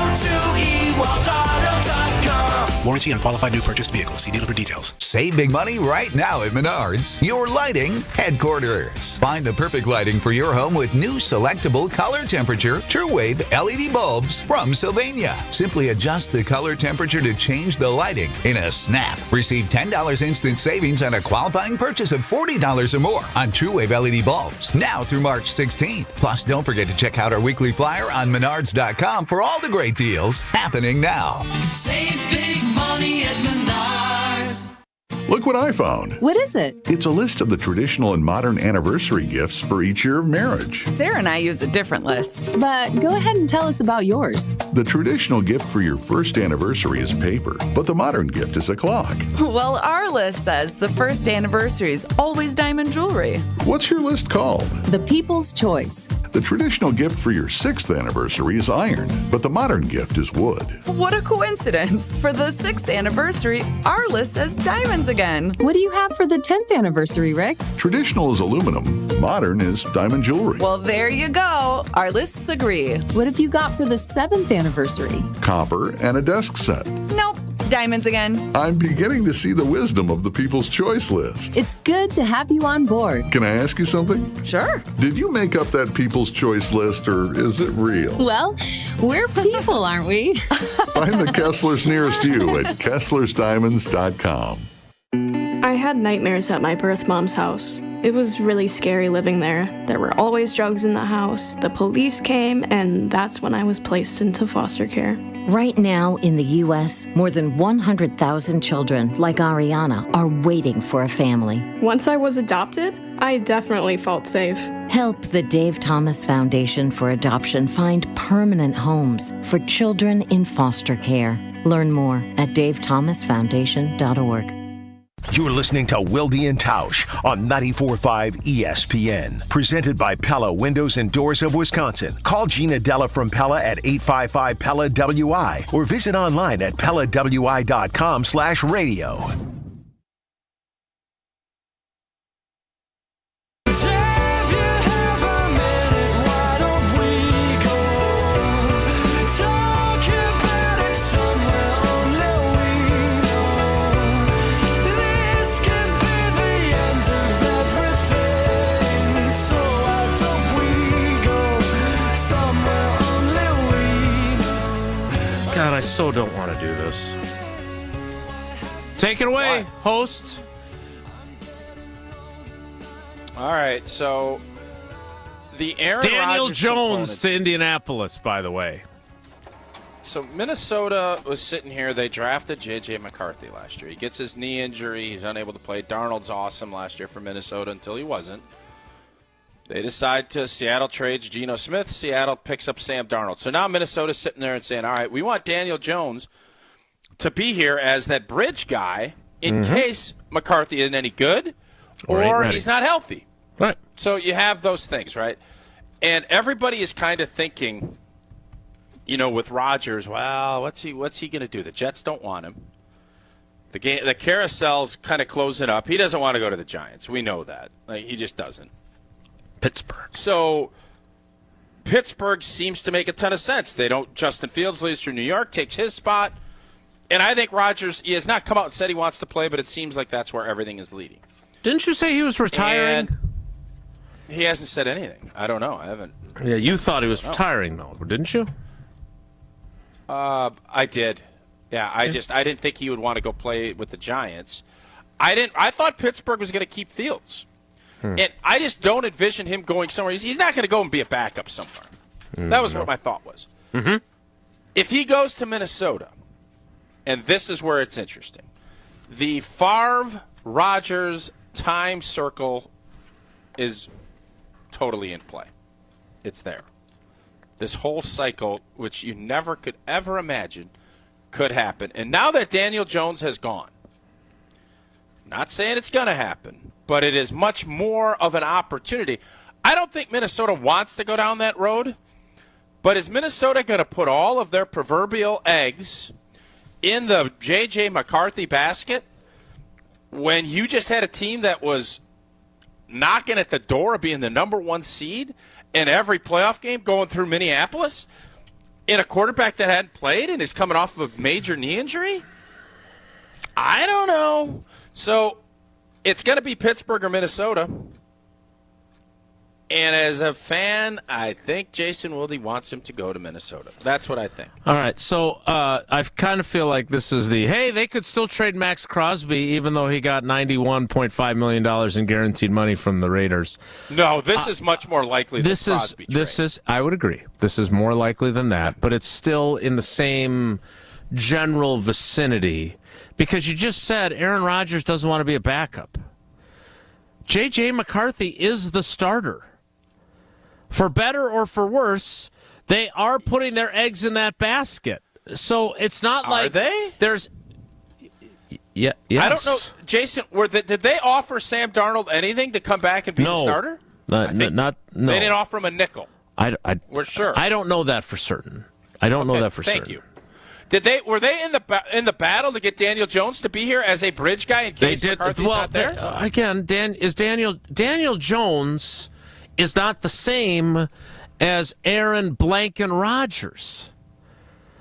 EwaldAuto.com. Warranty on qualified new purchased vehicles. See dealer for details. Save big money right now at Menards, your lighting headquarters. Find the perfect lighting for your home with new selectable color temperature True Wave LED bulbs from Sylvania. Simply adjust the color temperature to change the lighting in a snap. Receive $10 instant savings on a qualifying purchase of $40 or more on True Wave LED bulbs now through March 16th. Plus, don't forget to check out our weekly flyer on Menards.com for all the great deals happening now. Save big money at Menards. Look what I found. What is it? It's a list of the traditional and modern anniversary gifts for each year of marriage. Sarah and I use a different list. But go ahead and tell us about yours. The traditional gift for your first anniversary is paper, but the modern gift is a clock. Well, our list says the first anniversary is always diamond jewelry. What's your list called? The People's Choice. The traditional gift for your 6th anniversary is iron, but the modern gift is wood. What a coincidence. For the 6th anniversary, our list says diamonds again. What do you have for the 10th anniversary, Rick? Traditional is aluminum. Modern is diamond jewelry. Well, there you go. Our lists agree. What have you got for the 7th anniversary? Copper and a desk set. Nope. Diamonds again. I'm beginning to see the wisdom of the People's Choice list. It's good to have you on board. Can I ask you something? Sure. Did you make up that People's Choice list, or is it real? Well, we're people, aren't we? Find the Kesslers nearest you at KesslersDiamonds.com. I had nightmares at my birth mom's house. It was really scary living there. There were always drugs in the house. The police came, and that's when I was placed into foster care. Right now in the U.S., more than 100,000 children, like Ariana, are waiting for a family. Once I was adopted, I definitely felt safe. Help the Dave Thomas Foundation for Adoption find permanent homes for children in foster care. Learn more at davethomasfoundation.org. You're listening to Wilde and Tausch on 94.5 ESPN. Presented by Pella Windows and Doors of Wisconsin. Call Gina Della from Pella at 855-PELLA-WI or visit online at PellaWI.com/radio. God, I so don't want to do this. Take it away, host. All right, so the Aaron Daniel Rodgers Jones to Indianapolis, by the way. So Minnesota was sitting here. They drafted J.J. McCarthy last year. He gets his knee injury. He's unable to play. Darnold's awesome last year for Minnesota until he wasn't. They decide to Seattle trades Geno Smith. Seattle picks up Sam Darnold. So now Minnesota's sitting there and saying, all right, we want Daniel Jones to be here as that bridge guy in case McCarthy isn't any good or he's not healthy. Right. So you have those things, right? And everybody is kind of thinking, with Rodgers, well, what's he going to do? The Jets don't want him. The carousel's kind of closing up. He doesn't want to go to the Giants. We know that. He just doesn't. Pittsburgh. So Pittsburgh seems to make a ton of sense. They don't. Justin Fields leaves through New York, takes his spot, and I think Rodgers. He has not come out and said he wants to play, but it seems like that's where everything is leading. Didn't you say he was retiring? And he hasn't said anything. I don't know. I haven't. Yeah, you thought he was retiring though, didn't you? I did. Yeah, I didn't think he would want to go play with the Giants. I thought Pittsburgh was going to keep Fields. And I just don't envision him going somewhere. He's not going to go and be a backup somewhere. That was what my thought was. Mm-hmm. If he goes to Minnesota, and this is where it's interesting, the Favre-Rodgers time circle is totally in play. It's there. This whole cycle, which you never could ever imagine, could happen. And now that Daniel Jones has gone, not saying it's going to happen, but it is much more of an opportunity. I don't think Minnesota wants to go down that road, but is Minnesota going to put all of their proverbial eggs in the J.J. McCarthy basket when you just had a team that was knocking at the door of being the number one seed in every playoff game going through Minneapolis in a quarterback that hadn't played and is coming off of a major knee injury? I don't know. So it's going to be Pittsburgh or Minnesota. And as a fan, I think Jason Wilde wants him to go to Minnesota. That's what I think. All right, so I kind of feel like this is hey, they could still trade Max Crosby even though he got $91.5 million in guaranteed money from the Raiders. No, this is much more likely than Crosby trade. This is, I would agree. This is more likely than that, but it's still in the same general vicinity because you just said Aaron Rodgers doesn't want to be a backup. J.J. McCarthy is the starter. For better or for worse, they are putting their eggs in that basket. So it's not like there's. Yeah, yes. I don't know, Jason. Did they offer Sam Darnold anything to come back and be the starter? No. They didn't offer him a nickel. We're sure. I don't know that for certain. I don't know that for certain. Thank you. Were they in the battle to get Daniel Jones to be here as a bridge guy in case McCarthy's not there? Again, Daniel Jones is not the same as Aaron Blanken Rodgers.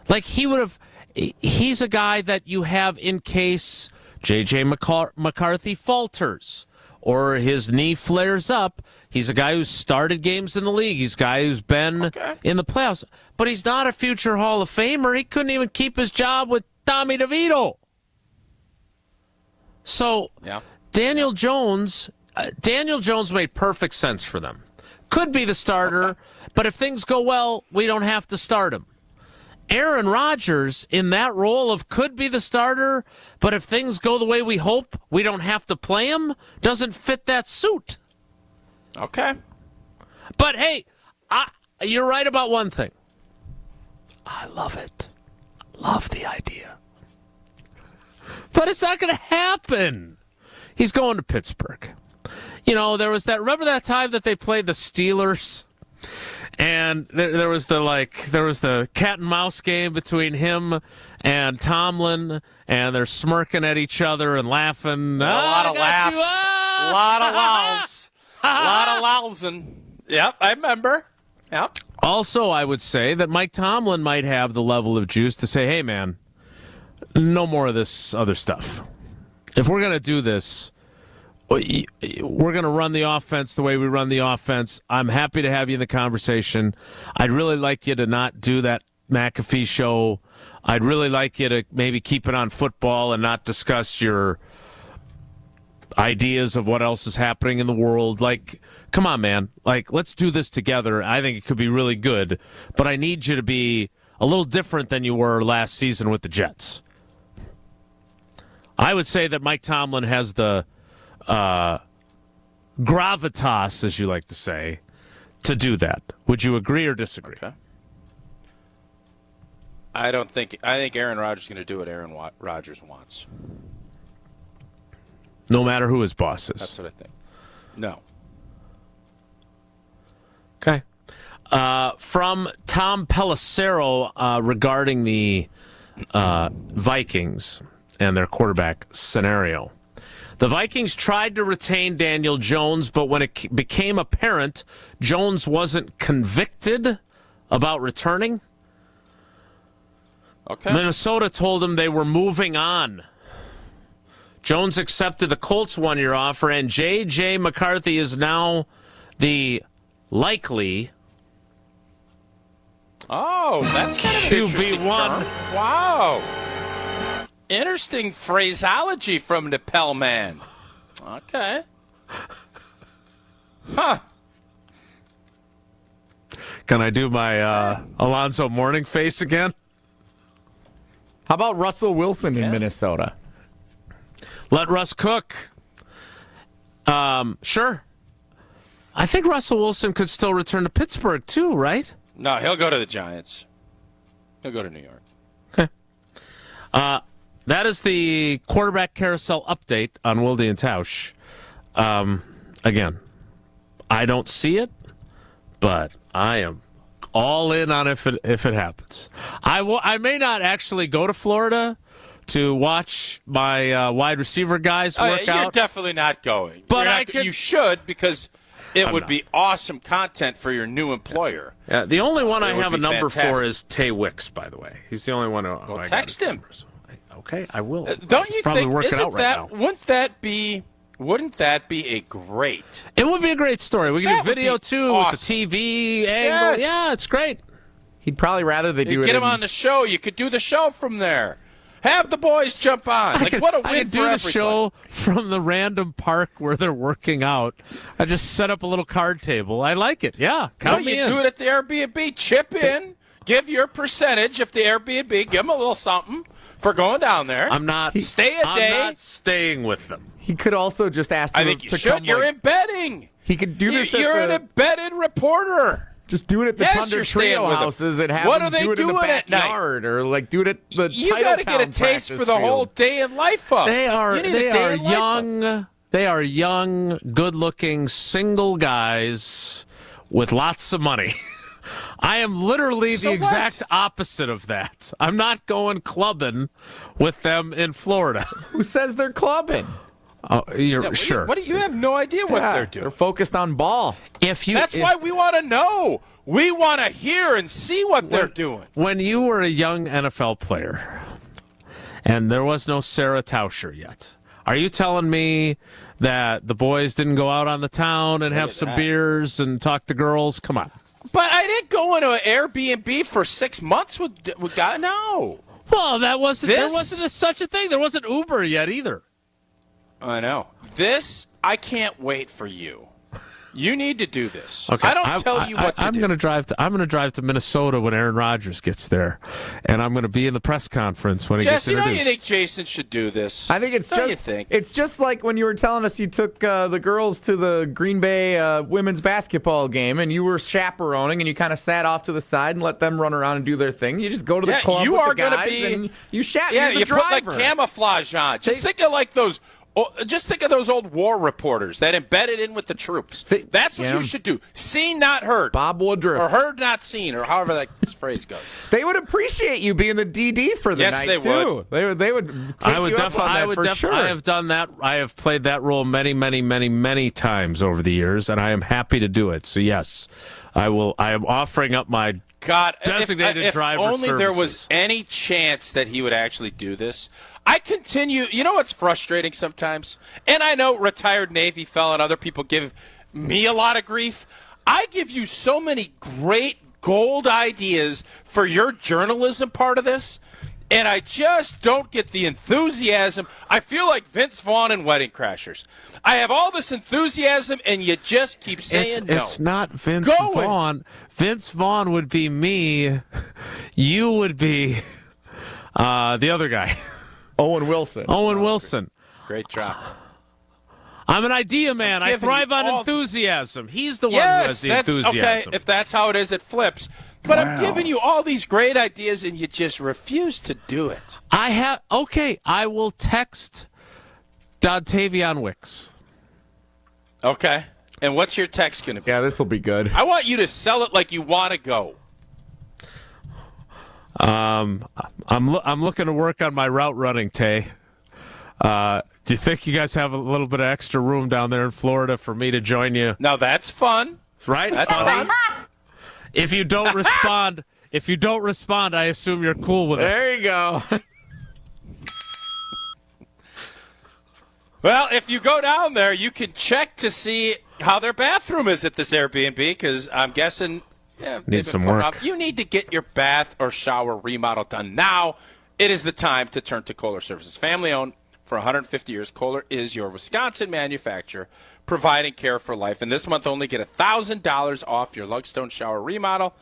Like he's a guy that you have in case J.J. McCarthy falters or his knee flares up. He's a guy who's started games in the league. He's a guy who's been in the playoffs. But he's not a future Hall of Famer. He couldn't even keep his job with Tommy DeVito. So Daniel Jones made perfect sense for them. Could be the starter, but if things go well, we don't have to start him. Aaron Rodgers in that role of could be the starter, but if things go the way we hope, we don't have to play him, doesn't fit that suit. Okay. But hey, you're right about one thing. I love it. Love the idea. But it's not going to happen. He's going to Pittsburgh. There was that. Remember that time that they played the Steelers, and there was the cat and mouse game between him and Tomlin, and they're smirking at each other and laughing. A lot of laughs, a lot of lulls, a lot of lousing. Yep, I remember. Yep. Also, I would say that Mike Tomlin might have the level of juice to say, "Hey, man, no more of this other stuff. If we're gonna do this, we're going to run the offense the way we run the offense. I'm happy to have you in the conversation. I'd really like you to not do that McAfee show. I'd really like you to maybe keep it on football and not discuss your ideas of what else is happening in the world. Like, come on, man. Like, let's do this together. I think it could be really good, but I need you to be a little different than you were last season with the Jets. I would say that Mike Tomlin has the gravitas, as you like to say, to do that. Would you agree or disagree? Okay. I think Aaron Rodgers is going to do what Aaron Rodgers wants. No matter who his boss is. That's what I think. No. Okay. From Tom Pelissero regarding the Vikings and their quarterback scenario. The Vikings tried to retain Daniel Jones, but when it became apparent Jones wasn't convicted about returning, Minnesota told him they were moving on. Jones accepted the Colts one-year offer, and J.J. McCarthy is now the likely that's kind of an interesting QB1. term. Wow. Interesting phraseology from the Pell Man. Okay. Huh. Can I do my Alonzo Mourning face again? How about Russell Wilson in Minnesota? Let Russ cook. Sure. I think Russell Wilson could still return to Pittsburgh, too, right? No, he'll go to the Giants. He'll go to New York. Okay. That is the quarterback carousel update on Wilde and Tausch. Again, I don't see it, but I am all in on if it happens. I may not actually go to Florida to watch my wide receiver guys work out. You're definitely not going. But you should, because it would be awesome content for your new employer. Yeah, the only one I have a number fantastic. for is Tay Wicks, by the way. He's the only one who I text him. Okay, I will. Don't He's you probably think? working out right now. Wouldn't that be a great? It would be a great story. We can do video too awesome. with the TV angle. Yes. Yeah, it's great. He'd probably rather they do it. Get him on the show. You could do the show from there. Have the boys jump on. What a win I could do the show from the random park where they're working out. I just set up a little card table. I like it. Yeah, count me in. Do it at the Airbnb. Chip in. Give your percentage if the Airbnb. Give them a little something for going down there. I'm not. Stay a day. I'm not staying with them. He could also just ask them I think you to should. come. You're embedding. He could do this. You're an embedded reporter. Just do it at the Thunder Trio houses and have them do it in the backyard, or like do it at the. You got to get a taste for the whole day in life of. They are young. They are young, good-looking, single guys with lots of money. I am literally the exact opposite of that. I'm not going clubbing with them in Florida. Who says they're clubbing? Oh, sure. You have no idea what they're doing. They're focused on ball. That's why we want to know. We want to hear and see what they're doing. When you were a young NFL player, and there was no Sarah Tauscher yet, are you telling me that the boys didn't go out on the town and have some beers and talk to girls? Come on. But I didn't go into an Airbnb for 6 months with guys. No. Well, there wasn't such a thing. There wasn't Uber yet either. I know. I can't wait for you. You need to do this. Okay. I don't tell you what to do. I'm going to drive to Minnesota when Aaron Rodgers gets there, and I'm going to be in the press conference when he gets introduced. You think Jason should do this? I think it's just like when you were telling us you took the girls to the Green Bay women's basketball game, and you were chaperoning, and you kind of sat off to the side and let them run around and do their thing. You just go to the club with the guys, and you chat. Yeah, you're the you driver. put like camouflage on. Think of like those. Just think of those old war reporters that embedded in with the troops. That's what you should do. Seen, not heard. Bob Woodruff. Or heard, not seen, or however that phrase goes. They would appreciate you being the DD for the night, they too. Would. They would take you up on that for sure. I have done that. I have played that role many, many, many, many times over the years, and I am happy to do it. So, yes, I will. I am offering up my designated driver services. If only there was any chance that he would actually do this. I continue. You know what's frustrating sometimes? And I know retired Navy fella and other people give me a lot of grief. I give you so many great gold ideas for your journalism part of this. And I just don't get the enthusiasm. I feel like Vince Vaughn in Wedding Crashers. I have all this enthusiasm, and you just keep saying no. It's not Vince Vaughn. Vince Vaughn would be me. You would be the other guy. Owen Wilson. Owen Wilson. Great job. I'm an idea man. I thrive on enthusiasm. He's the one who has the enthusiasm. Okay, if that's how it is, it flips. But I'm giving you all these great ideas, and you just refuse to do it. I will text Dontavion Wicks. Okay. And what's your text going to be? Yeah, this will be good. I want you to sell it like you want to go. I'm looking to work on my route running, Tay. Do you think you guys have a little bit of extra room down there in Florida for me to join you? Now that's fun. Right? That's fun. If you don't respond, I assume you're cool with it. There you go. Well, if you go down there, you can check to see how their bathroom is at this Airbnb, because I'm guessing needs some work. You need to get your bath or shower remodel done now. It is the time to turn to Kohler Services. Family owned for 150 years, Kohler is your Wisconsin manufacturer, providing care for life. And this month only get $1,000 off your Lugstone shower remodel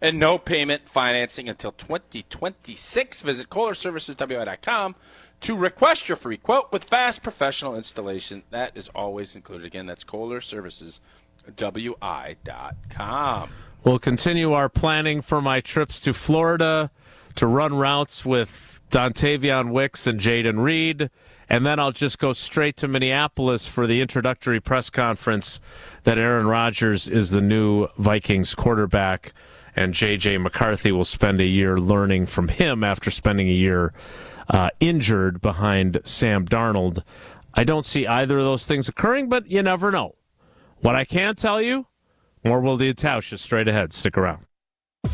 and no payment financing until 2026. Visit KohlerServicesWI.com to request your free quote with fast professional installation. That is always included. Again, that's KohlerServicesWI.com. We'll continue our planning for my trips to Florida to run routes with Dontavion Wicks and Jaden Reed, and then I'll just go straight to Minneapolis for the introductory press conference that Aaron Rodgers is the new Vikings quarterback, and J.J. McCarthy will spend a year learning from him after spending a year injured behind Sam Darnold. I don't see either of those things occurring, but you never know. What I can tell you, more Wilde and Tausch is straight ahead. Stick around.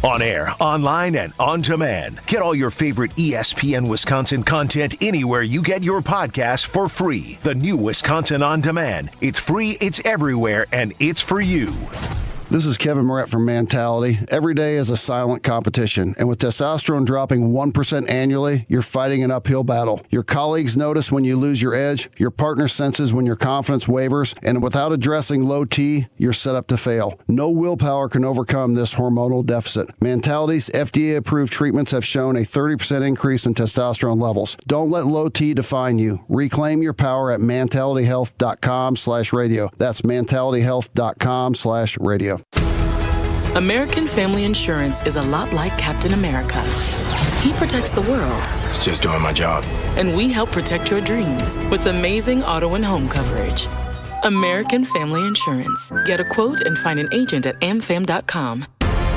On air, online, and on demand. Get all your favorite ESPN Wisconsin content anywhere you get your podcast for free. The new Wisconsin On Demand. It's free, it's everywhere, and it's for you. This is Kevin Moret from Mentality. Every day is a silent competition, and with testosterone dropping 1% annually, you're fighting an uphill battle. Your colleagues notice when you lose your edge, your partner senses when your confidence wavers, and without addressing low T, you're set up to fail. No willpower can overcome this hormonal deficit. Mentality's FDA-approved treatments have shown a 30% increase in testosterone levels. Don't let low T define you. Reclaim your power at mentalityhealth.com/radio. That's mentalityhealth.com/radio. American Family Insurance is a lot like Captain America. He protects the world. It's just doing my job. And we help protect your dreams with amazing auto and home coverage. American Family Insurance. Get a quote and find an agent at amfam.com.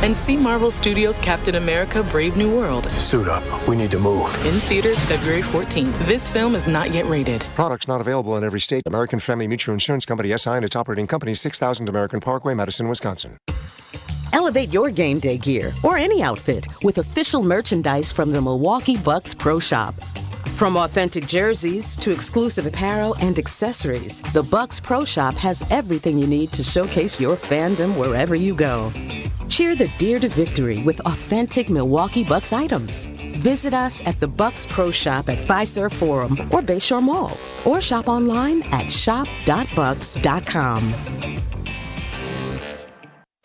And see Marvel Studios' Captain America: Brave New World. Suit up. We need to move. In theaters February 14th. This film is not yet rated. Products not available in every state. American Family Mutual Insurance Company, SI, and its operating company, 6000 American Parkway, Madison, Wisconsin. Elevate your game day gear, or any outfit, with official merchandise from the Milwaukee Bucks Pro Shop. From authentic jerseys to exclusive apparel and accessories, the Bucks Pro Shop has everything you need to showcase your fandom wherever you go. Cheer the Deer to victory with authentic Milwaukee Bucks items. Visit us at the Bucks Pro Shop at Fiserv Forum or Bayshore Mall, or shop online at shop.bucks.com.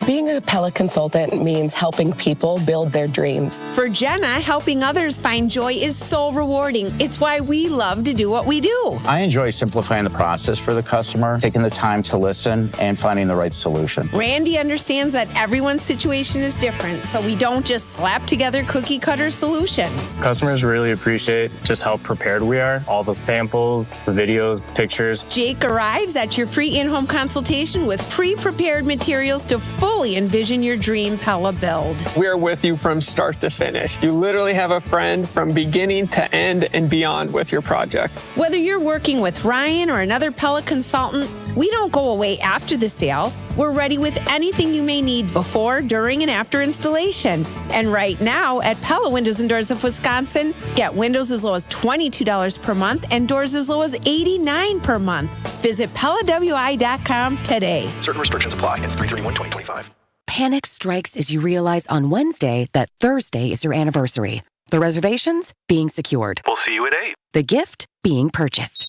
Being a Pella consultant means helping people build their dreams. For Jenna, helping others find joy is so rewarding. It's why we love to do what we do. I enjoy simplifying the process for the customer, taking the time to listen, and finding the right solution. Randy understands that everyone's situation is different, so we don't just slap together cookie-cutter solutions. Customers really appreciate just how prepared we are. All the samples, the videos, pictures. Jake arrives at your free in-home consultation with pre-prepared materials to fully envision your dream Pella build. We're with you from start to finish. You literally have a friend from beginning to end and beyond with your project. Whether you're working with Ryan or another Pella consultant, we don't go away after the sale. We're ready with anything you may need before, during, and after installation. And right now, at Pella Windows and Doors of Wisconsin, get windows as low as $22 per month and doors as low as $89 per month. Visit PellaWI.com today. Certain restrictions apply. It's 3/31/2025. Panic strikes as you realize on Wednesday that Thursday is your anniversary. The reservations being secured. We'll see you at 8. The gift being purchased.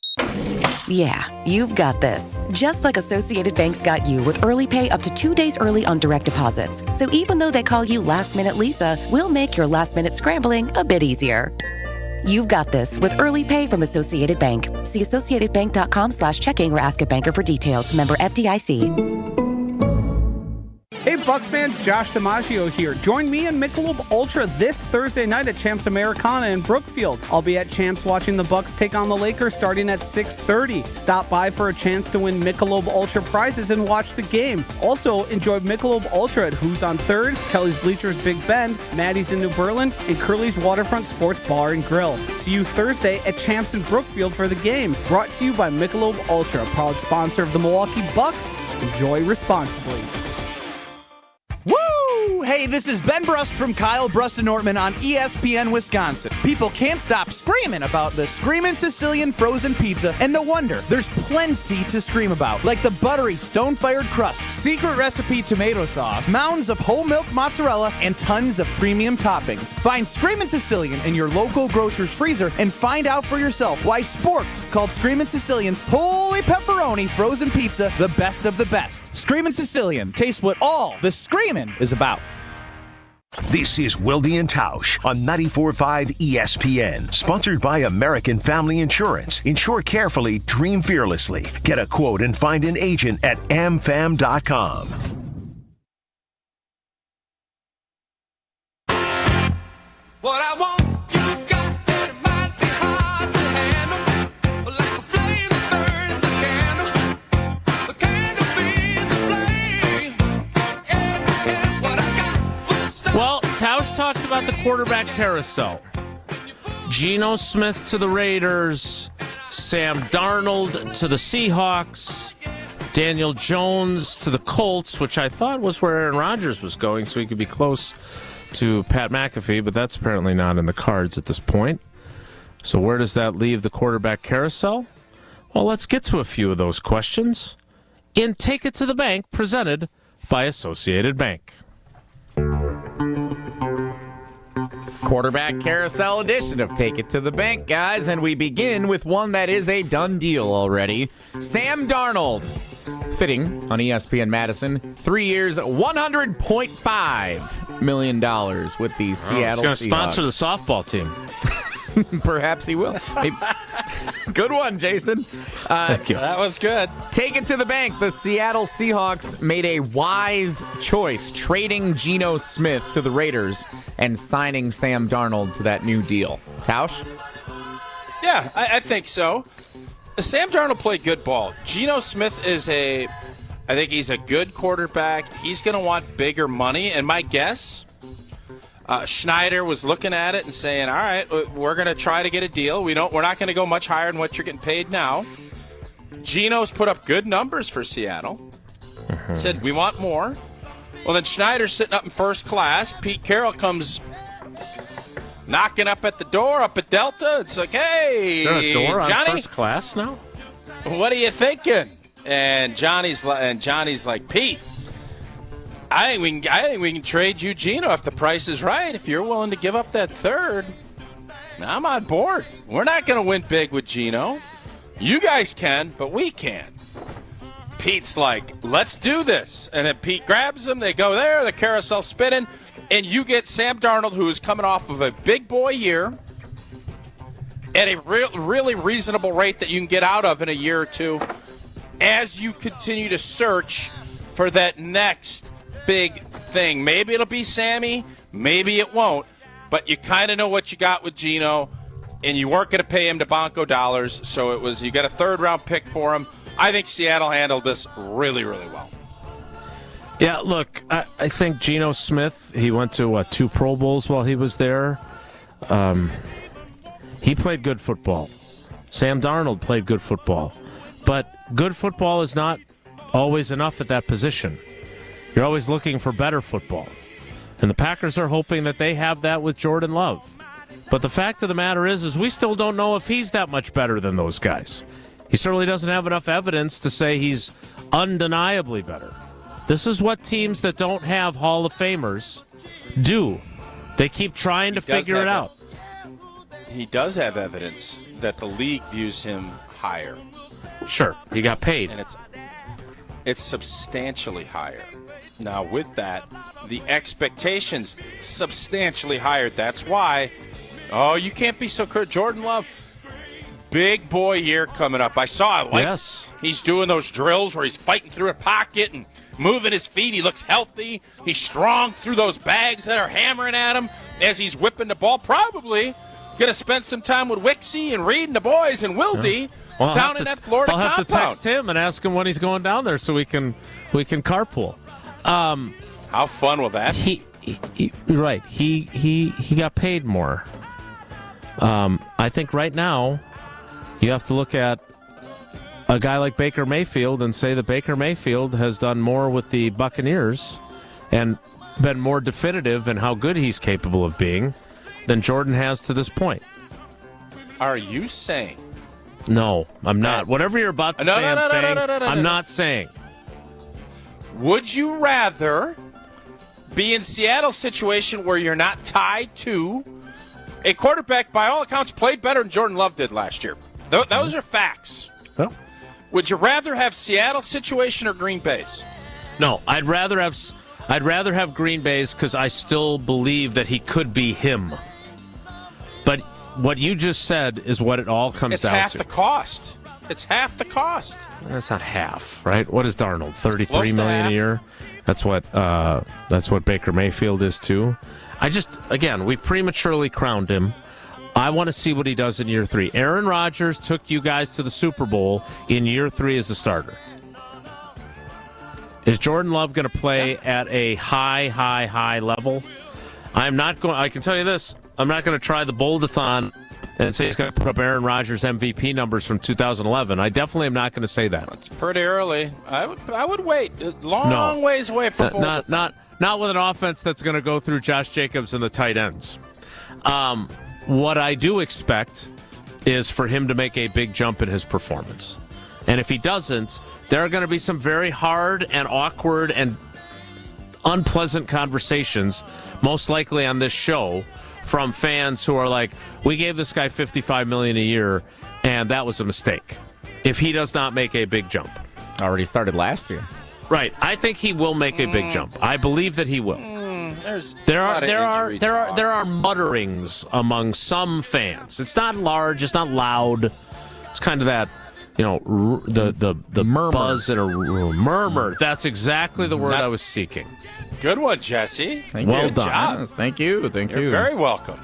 Yeah, you've got this. Just like Associated Bank's got you with early pay up to 2 days early on direct deposits. So even though they call you Last Minute Lisa, we'll make your last minute scrambling a bit easier. You've got this with early pay from Associated Bank. See associatedbank.com/checking or ask a banker for details. Member FDIC. Hey Bucks fans, Josh DiMaggio here. Join me and Michelob Ultra this Thursday night at Champs Americana in Brookfield. I'll be at Champs watching the Bucks take on the Lakers starting at 6:30. Stop by for a chance to win Michelob Ultra prizes and watch the game. Also, enjoy Michelob Ultra at Who's on Third, Kelly's Bleachers Big Bend, Maddie's in New Berlin, and Curly's Waterfront Sports Bar and Grill. See you Thursday at Champs in Brookfield for the game. Brought to you by Michelob Ultra, proud sponsor of the Milwaukee Bucks. Enjoy responsibly. Woo! Hey, this is Ben Brust from Kyle Brust and Nortman on ESPN Wisconsin. People can't stop screaming about the Screamin' Sicilian frozen pizza, and no wonder. There's plenty to scream about, like the buttery stone-fired crust, secret recipe tomato sauce, mounds of whole milk mozzarella, and tons of premium toppings. Find Screamin' Sicilian in your local grocer's freezer and find out for yourself why Sport called Screamin' Sicilian's Holy Pepperoni frozen pizza the best of the best. Screamin' Sicilian, taste what all the screaming is about. This is Wilde and Tausch on 94.5 ESPN. Sponsored by American Family Insurance. Insure carefully, dream fearlessly. Get a quote and find an agent at amfam.com. What I want, you've got, and it might be hard to handle. Like a flame that burns a candle. The candle feeds the flame. Yeah, what I got, full stop. Well, Tausch talked about the quarterback carousel. Geno Smith to the Raiders, Sam Darnold to the Seahawks, Daniel Jones to the Colts, which I thought was where Aaron Rodgers was going so he could be close to Pat McAfee, but that's apparently not in the cards at this point. So where does that leave the quarterback carousel? Well, let's get to a few of those questions in Take It to the Bank, presented by Associated Bank. Quarterback carousel edition of Take It to the Bank, guys, and we begin with one that is a done deal already. Sam Darnold, fitting on ESPN Madison, 3 years, $100.5 million with the Seattle Seahawks. He's going to sponsor the softball team. Perhaps he will. Good one, Jason. Thank you. That was good. Take it to the bank. The Seattle Seahawks made a wise choice, trading Geno Smith to the Raiders and signing Sam Darnold to that new deal. Tausch? Yeah, I think so. Sam Darnold played good ball. Geno Smith I think he's a good quarterback. He's going to want bigger money, and my guess, Schneider was looking at it and saying, all right, we're going to try to get a deal. We're not going to go much higher than what you're getting paid now. Geno's put up good numbers for Seattle. Said, we want more. Well, then Schneider's sitting up in first class. Pete Carroll comes knocking up at the door up at Delta. It's like, hey, is there a door Johnny, on first class now? What are you thinking? And Johnny's like, Pete, I think we can trade you Geno if the price is right. If you're willing to give up that third, I'm on board. We're not going to win big with Geno. You guys can, but we can't. Pete's like, let's do this. And then Pete grabs him. They go there. The carousel spinning. And you get Sam Darnold, who is coming off of a big boy year at a really reasonable rate that you can get out of in a year or two as you continue to search for that next big thing. Maybe it'll be Sammy. Maybe it won't. But you kind of know what you got with Geno, and you weren't going to pay him to Bonko dollars, so it was you got a third-round pick for him. I think Seattle handled this really well. Yeah, look, I think Geno Smith, he went to, 2 Pro Bowls while he was there. He played good football. Sam Darnold played good football. But good football is not always enough at that position. You're always looking for better football. And the Packers are hoping that they have that with Jordan Love. But the fact of the matter is we still don't know if he's that much better than those guys. He certainly doesn't have enough evidence to say he's undeniably better. This is what teams that don't have Hall of Famers do. They keep trying to figure it out. he does have evidence that the league views him higher. Sure, he got paid. And it's substantially higher. Now, with that, the expectations substantially higher. That's why, you can't be so critical. Jordan Love, big boy year coming up. I saw it. Yes. He's doing those drills where he's fighting through a pocket and moving his feet. He looks healthy. He's strong through those bags that are hammering at him as he's whipping the ball. Probably going to spend some time with Wixie and Reed and the boys and Wilde down in that Florida I'll have compound. to text him and ask him when he's going down there so we can carpool. How fun will that be? Right. He got paid more. I think right now you have to look at a guy like Baker Mayfield and say that Baker Mayfield has done more with the Buccaneers and been more definitive in how good he's capable of being than Jordan has to this point. Are you saying? No, I'm not. Whatever you're about to say, I'm saying. I'm not saying. Would you rather be in Seattle's situation where you're not tied to a quarterback, by all accounts, played better than Jordan Love did last year? Those are facts. Well, would you rather have Seattle's situation or Green Bay's? No, I'd rather have Green Bay's because I still believe that he could be him. But what you just said is what it all comes down to. It's half the cost. It's half the cost. That's not half, right? What is Darnold? $33 million half. a year. That's what Baker Mayfield is too. We prematurely crowned him. I want to see what he does in year 3. Aaron Rodgers took you guys to the Super Bowl in year 3 as a starter. Is Jordan Love going to play at a high level? I can tell you this. I'm not going to try the Boldathon and say he's going to put up Aaron Rodgers MVP numbers from 2011. I definitely am not going to say that. It's pretty early. I would wait. Long ways away from Boldathon. Not with an offense that's going to go through Josh Jacobs and the tight ends. What I do expect is for him to make a big jump in his performance. And if he doesn't, there are going to be some very hard and awkward and unpleasant conversations, most likely on this show, from fans who are like, we gave this guy $55 million a year, and that was a mistake. If he does not make a big jump. Already started last year. Right. I think he will make a big jump. I believe that he will. There are mutterings among some fans. It's not large. It's not loud. It's kind of that, the murmur. Buzz in a room. Murmur. That's exactly the word I was seeking. Good one, Jesse. Well done. Job. Yes, thank you. You're very welcome.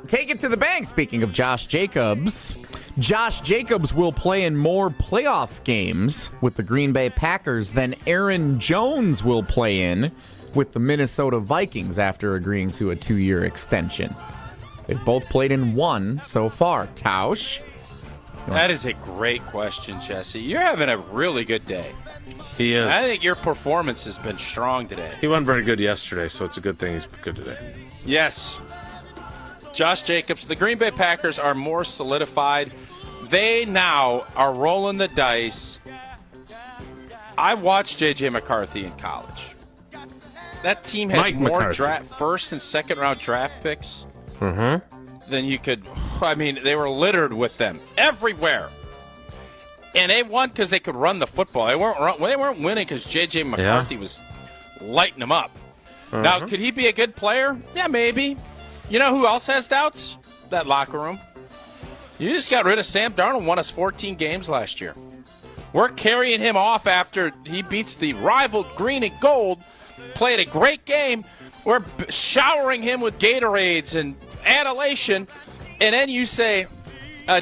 Take it to the bank. Speaking of Josh Jacobs, Josh Jacobs will play in more playoff games with the Green Bay Packers than Aaron Jones will play in with the Minnesota Vikings after agreeing to a 2-year extension. They've both played in 1 so far. Tausch? That is a great question, Jesse. You're having a really good day. He is. I think your performance has been strong today. He wasn't very good yesterday, so it's a good thing he's good today. Yes. Josh Jacobs, the Green Bay Packers are more solidified. They now are rolling the dice. I watched J.J. McCarthy in college. That team had more first and second round draft picks than you could. I mean, they were littered with them everywhere. And they won because they could run the football. They weren't winning because J.J. McCarthy was lighting them up. Now, could he be a good player? Yeah, maybe. You know who else has doubts? That locker room. You just got rid of Sam Darnold, won us 14 games last year. We're carrying him off after he beats the rival Green and Gold, played a great game. We're showering him with Gatorades and adulation. And then you say,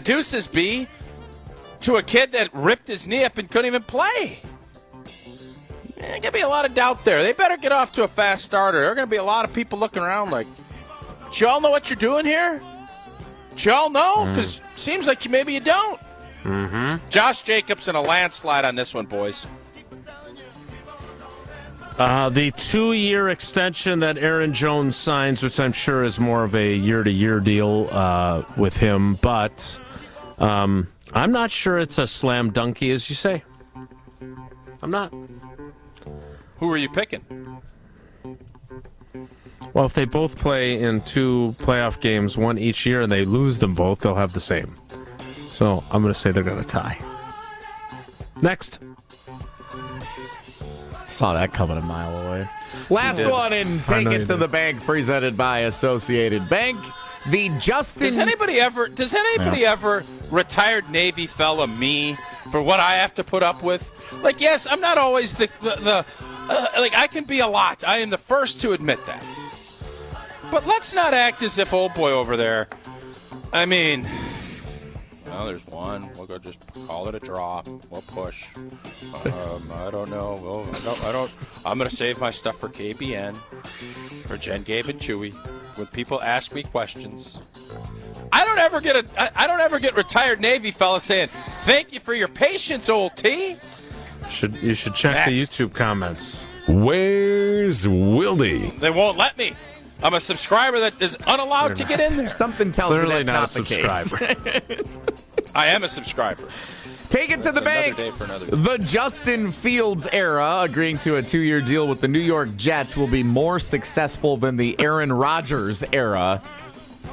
deuces B, to a kid that ripped his knee up and couldn't even play. There's going to be a lot of doubt there. They better get off to a fast starter. There are going to be a lot of people looking around like, do y'all know what you're doing here? Do y'all know? Because seems like maybe you don't. Josh Jacobs in a landslide on this one, boys. The 2-year extension that Aaron Jones signs, which I'm sure is more of a year-to-year deal with him, but I'm not sure it's a slam dunky, as you say. I'm not. Who are you picking? Well, if they both play in 2 playoff games, one each year, and they lose them both, they'll have the same. So I'm going to say they're going to tie. Next. Saw that coming a mile away. Last one in Take It to the Bank, presented by Associated Bank. The Justin. Does anybody ever retired Navy fella me for what I have to put up with? Like, yes, I'm not always like I can be a lot. I am the first to admit that. But let's not act as if old boy over there. I mean, well, there's one. We'll go just call it a draw. We'll push. I don't know. I don't. I'm gonna save my stuff for KBN, for Jen, Gabe, and Chewy. When people ask me questions, I don't ever get retired Navy fella saying, "Thank you for your patience, old T." You should check the YouTube comments. Where's Wilde? They won't let me. I'm a subscriber that is unallowed to get in there. Something tells me that's not the case. I am a subscriber. Take it to the bank. The Justin Fields era, agreeing to a 2-year deal with the New York Jets, will be more successful than the Aaron Rodgers era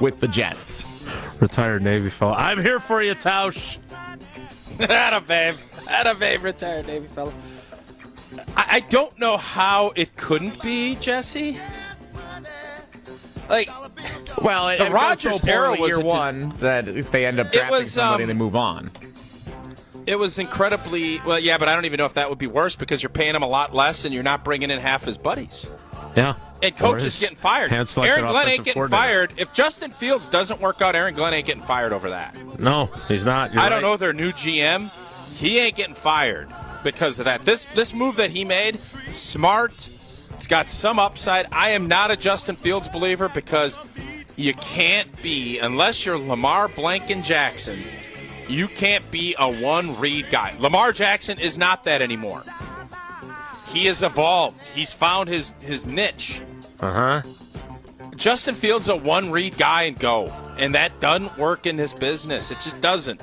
with the Jets. Retired Navy fella. I'm here for you, Tausch. Atta babe, retired Navy fella. I don't know how it couldn't be, Jesse. Like, well, the Rodgers era was year one that if they end up drafting somebody, they move on. It was incredibly well, yeah, but I don't even know if that would be worse because you're paying him a lot less and you're not bringing in half his buddies. Yeah, and coach is getting fired. Aaron Glenn ain't getting fired. If Justin Fields doesn't work out, Aaron Glenn ain't getting fired over that. No, he's not. I don't know their new GM. He ain't getting fired because of that. This move that he made, smart. It's got some upside. I am not a Justin Fields believer because you can't be, unless you're Lamar Blanken Jackson, you can't be a one-read guy. Lamar Jackson is not that anymore. He has evolved. He's found his niche. Uh-huh. Justin Fields a one-read guy and go, and that doesn't work in this business. It just doesn't.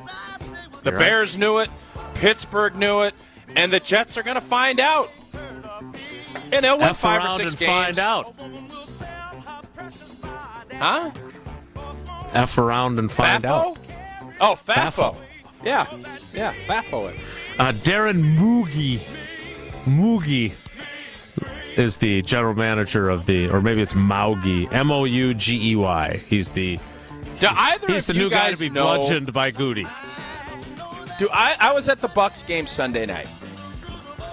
The Bears knew it. Pittsburgh knew it. And the Jets are going to find out. And they'll win 5 or 6 games. Find out. Huh? F around and find out. Oh, Fafo. Yeah, Fafo it. Darren Moogie is the general manager of the, or maybe it's Maugi, Mougey. He's the new guy to be bludgeoned by Goody. I was at the Bucks game Sunday night.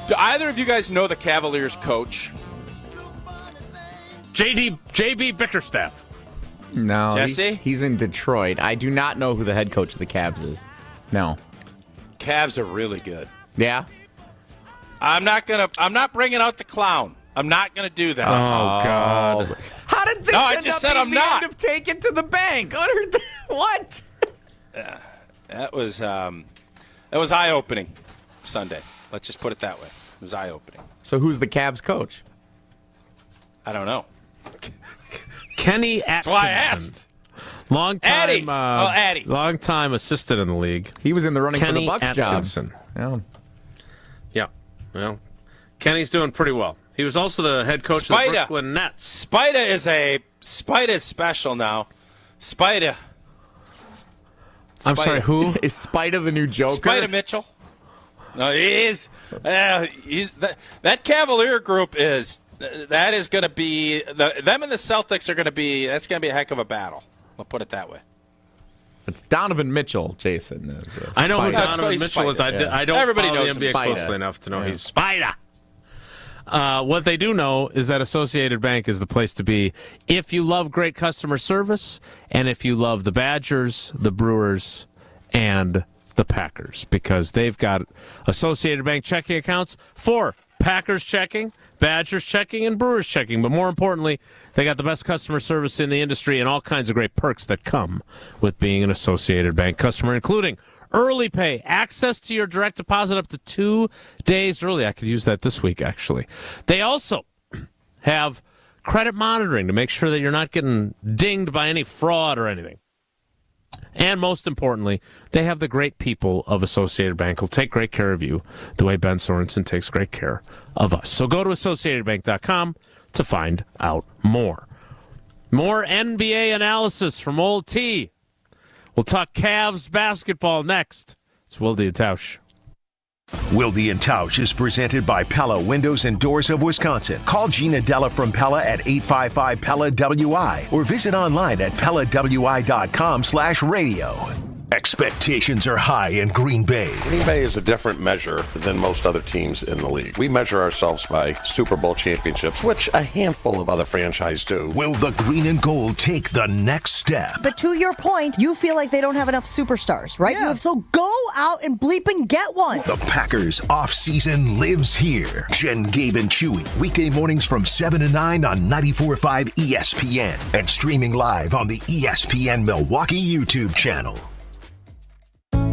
Do either of you guys know the Cavaliers coach? JB Bickerstaff. No, Jesse? He's in Detroit. I do not know who the head coach of the Cavs is. No. Cavs are really good. Yeah? I'm not bringing out the clown. I'm not gonna do that. Oh God! How did this end up being the end of Take It to the Bank? What? That was eye-opening Sunday. Let's just put it that way. It was eye-opening. So who's the Cavs coach? I don't know. Kenny Atkinson. That's why I asked. Long time assistant in the league. He was in the running Kenny for the Bucks Atkinson. job. Yeah. Well, Kenny's doing pretty well. He was also the head coach of the Brooklyn Nets. Spida is special now. Spida. I'm sorry, who? Is Spida the new Joker? Spida Mitchell. No, he is. That Cavalier group is. That is going to be them and the Celtics are going to be. That's going to be a heck of a battle. I'll put it that way. It's Donovan Mitchell, Jason. I know who Donovan Mitchell is. I don't Everybody follow knows the NBA Spida. closely enough to know he's Spida. What they do know is that Associated Bank is the place to be if you love great customer service and if you love the Badgers, the Brewers, and the Packers, because they've got Associated Bank checking accounts for Packers checking, Badgers checking, and Brewers checking. But more importantly, they got the best customer service in the industry and all kinds of great perks that come with being an Associated Bank customer, including early pay, access to your direct deposit up to 2 days early. I could use that this week, actually. They also have credit monitoring to make sure that you're not getting dinged by any fraud or anything. And most importantly, they have the great people of Associated Bank who'll take great care of you the way Ben Sorensen takes great care of us. So go to AssociatedBank.com. to find out more. More NBA analysis from Old T. We'll talk Cavs basketball next. It's Wilde and Tausch. Wilde and Tausch is presented by Pella Windows and Doors of Wisconsin. Call Gina Della from Pella at 855-PELLA-WI or visit online at PellaWI.com/radio. Expectations are high in Green Bay. Green Bay is a different measure than most other teams in the league. We measure ourselves by Super Bowl championships, which a handful of other franchises do. Will the green and gold take the next step? But to your point, you feel like they don't have enough superstars, right? Yeah. So go out and bleep and get one. The Packers off-season lives here. Jen, Gabe, and Chewy. Weekday mornings from 7 to 9 on 94.5 ESPN and streaming live on the ESPN Milwaukee YouTube channel.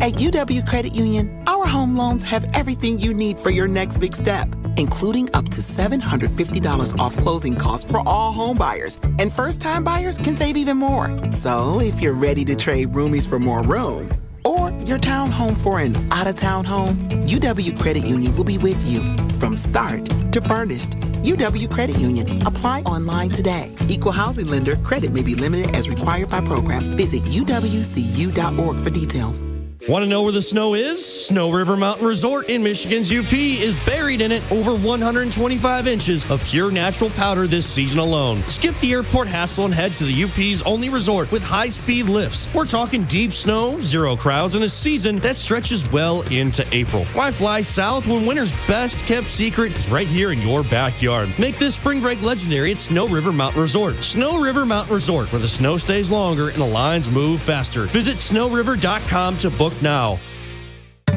At UW Credit Union, our home loans have everything you need for your next big step, including up to $750 off closing costs for all home buyers. And first-time buyers can save even more. So if you're ready to trade roomies for more room, or your townhome for an out-of-town home, UW Credit Union will be with you from start to furnished. UW Credit Union. Apply online today. Equal housing lender. Credit may be limited as required by program. Visit uwcu.org for details. Want to know where the snow is? Snow River Mountain Resort in Michigan's UP is buried in it. Over 125 inches of pure natural powder this season alone. Skip the airport hassle and head to the UP's only resort with high-speed lifts. We're talking deep snow, zero crowds, and a season that stretches well into April. Why fly south when winter's best-kept secret is right here in your backyard? Make this spring break legendary at Snow River Mountain Resort. Snow River Mountain Resort, where the snow stays longer and the lines move faster. Visit snowriver.com to book now.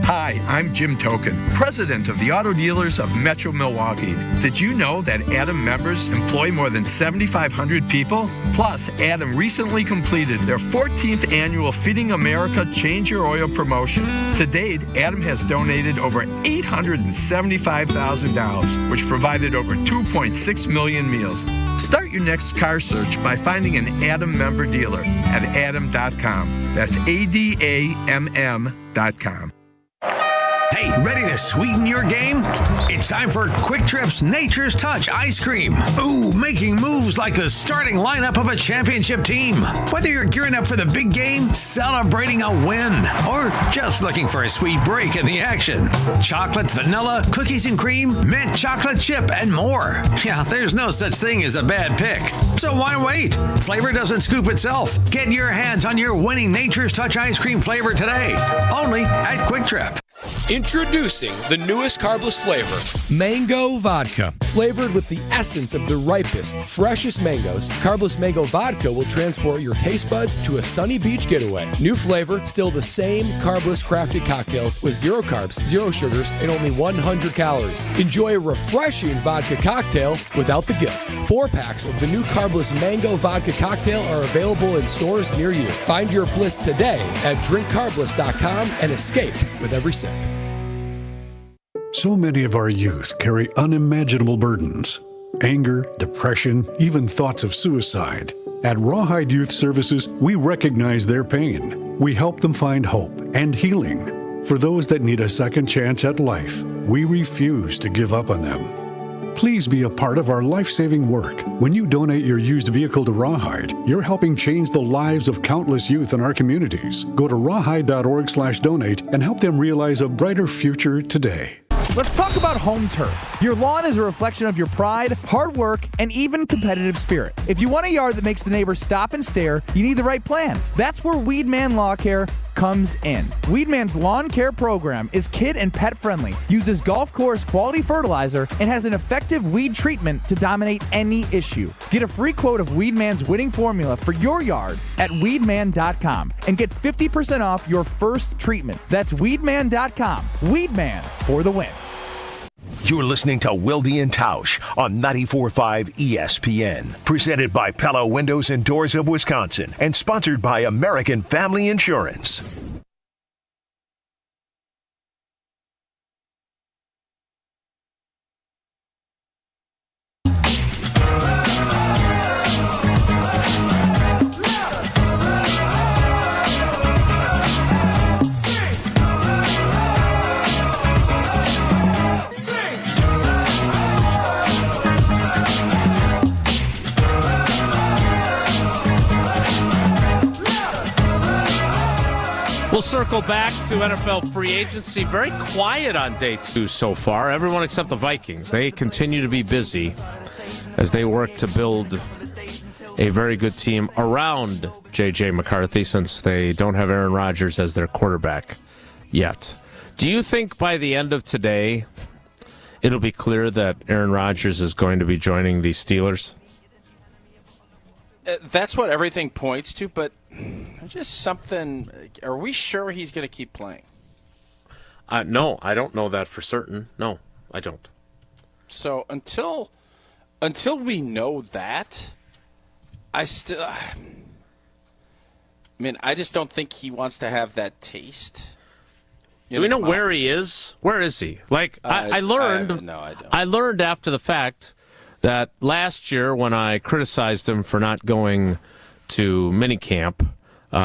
Hi, I'm Jim Token, president of the Auto Dealers of Metro Milwaukee. Did you know that Adam members employ more than 7,500 people? Plus, Adam recently completed their 14th annual Feeding America Change Your Oil promotion. To date, Adam has donated over $875,000, which provided over 2.6 million meals. Start your next car search by finding an Adam member dealer at adam.com. That's ADAMM.com. Hey, ready to sweeten your game? It's time for Quick Trip's Nature's Touch Ice Cream. Ooh, making moves like the starting lineup of a championship team. Whether you're gearing up for the big game, celebrating a win, or just looking for a sweet break in the action. Chocolate, vanilla, cookies and cream, mint chocolate chip, and more. Yeah, there's no such thing as a bad pick. So why wait? Flavor doesn't scoop itself. Get your hands on your winning Nature's Touch Ice Cream flavor today. Only at Quick Trip. Introducing the newest carbless flavor, Mango Vodka. Flavored with the essence of the ripest, freshest mangoes, Carbless Mango Vodka will transport your taste buds to a sunny beach getaway. New flavor, still the same carbless crafted cocktails with 0 carbs, 0 sugars, and only 100 calories. Enjoy a refreshing vodka cocktail without the guilt. 4-packs of the new Carbless Mango Vodka cocktail are available in stores near you. Find your bliss today at drinkcarbless.com and escape with every sip. So many of our youth carry unimaginable burdens. Anger, depression, even thoughts of suicide. At Rawhide Youth Services, we recognize their pain. We help them find hope and healing. For those that need a second chance at life, we refuse to give up on them. Please be a part of our life-saving work. When you donate your used vehicle to Rawhide, you're helping change the lives of countless youth in our communities. Go to rawhide.org/donate and help them realize a brighter future today. Let's talk about home turf. Your lawn is a reflection of your pride, hard work, and even competitive spirit. If you want a yard that makes the neighbors stop and stare, you need the right plan. That's where Weedman Lawn Care comes in. Weedman's lawn care program is kid and pet friendly, uses golf course quality fertilizer, and has an effective weed treatment to dominate any issue. Get a free quote of Weedman's winning formula for your yard at weedman.com and get 50% off your first treatment. That's weedman.com. Weedman for the win. You're listening to Wilde and Tausch on 94.5 ESPN. Presented by Pella Windows and Doors of Wisconsin and sponsored by American Family Insurance. We'll circle back to NFL free agency. Very quiet on day 2 so far. Everyone except the Vikings. They continue to be busy as they work to build a very good team around J.J. McCarthy, since they don't have Aaron Rodgers as their quarterback yet. Do you think by the end of today it'll be clear that Aaron Rodgers is going to be joining the Steelers? That's what everything points to, but just something. Are we sure he's going to keep playing? No, I don't know that for certain. No, I don't. So until we know that, I just don't think he wants to have that taste. Do we know where he is? Where is he? Like, I learned. No, I don't. I learned after the fact that last year when I criticized him for not going to minicamp,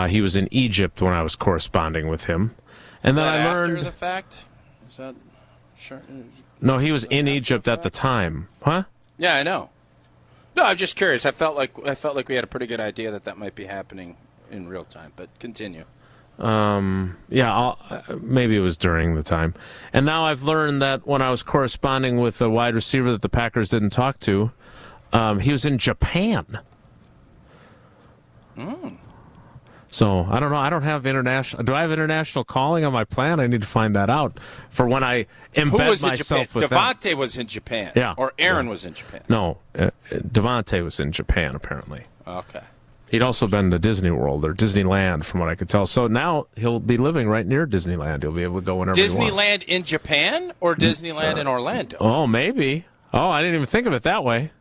he was in Egypt when I was corresponding with him, and then I learned after the fact. Is that sure? No, he was in Egypt at the time, huh? Yeah, I know. No, I'm just curious. I felt like we had a pretty good idea that might be happening in real time. But continue. Maybe it was during the time. And now I've learned that when I was corresponding with a wide receiver that the Packers didn't talk to, he was in Japan. So I don't know. I don't have international. Do I have international calling on my plan? I need to find that out for when I embed myself with Devontae was in Japan. Yeah. Or Aaron was in Japan. No, Devontae was in Japan apparently. Okay. He'd also been to Disney World or Disneyland, from what I could tell. So now he'll be living right near Disneyland. He'll be able to go whenever he wants. Disneyland in Japan or Disneyland in Orlando? Oh, maybe. Oh, I didn't even think of it that way.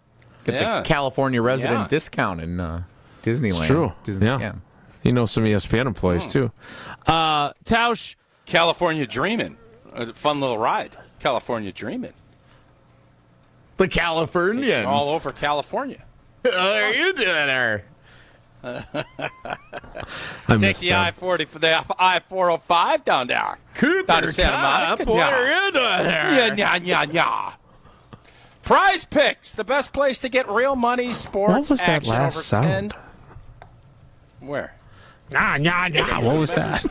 Get the California resident discount in Disneyland. It's true. Yeah. You know some ESPN employees, too. Tausch. California Dreamin'. A fun little ride. California Dreamin'. The Californians. All over California. What are you doing there? Take the I-40 for the I-405 down there. Down to Santa Monica. What are you doing there? Yeah. Prize Picks, the best place to get real money, sports, what was that action last over sound? 10. Where? What was that?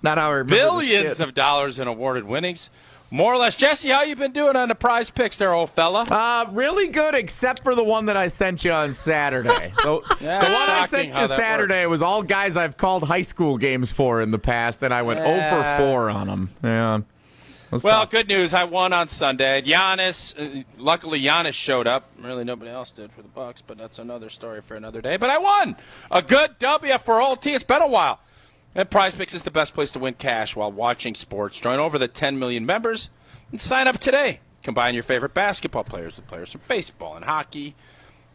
Not how I remember. Billions of dollars in awarded winnings. More or less. Jesse, how you been doing on the Prize Picks there, old fella? Really good, except for the one that I sent you on Saturday. The one I sent you Saturday was all guys I've called high school games for in the past, and I went 0 for 4 on them. Yeah. Well, good news. I won on Sunday. Giannis, luckily Giannis showed up. Really, nobody else did for the Bucks, but that's another story for another day. But I won. A good W for all team. It's been a while. And Prize Picks is the best place to win cash while watching sports. Join over the 10 million members and sign up today. Combine your favorite basketball players with players from baseball and hockey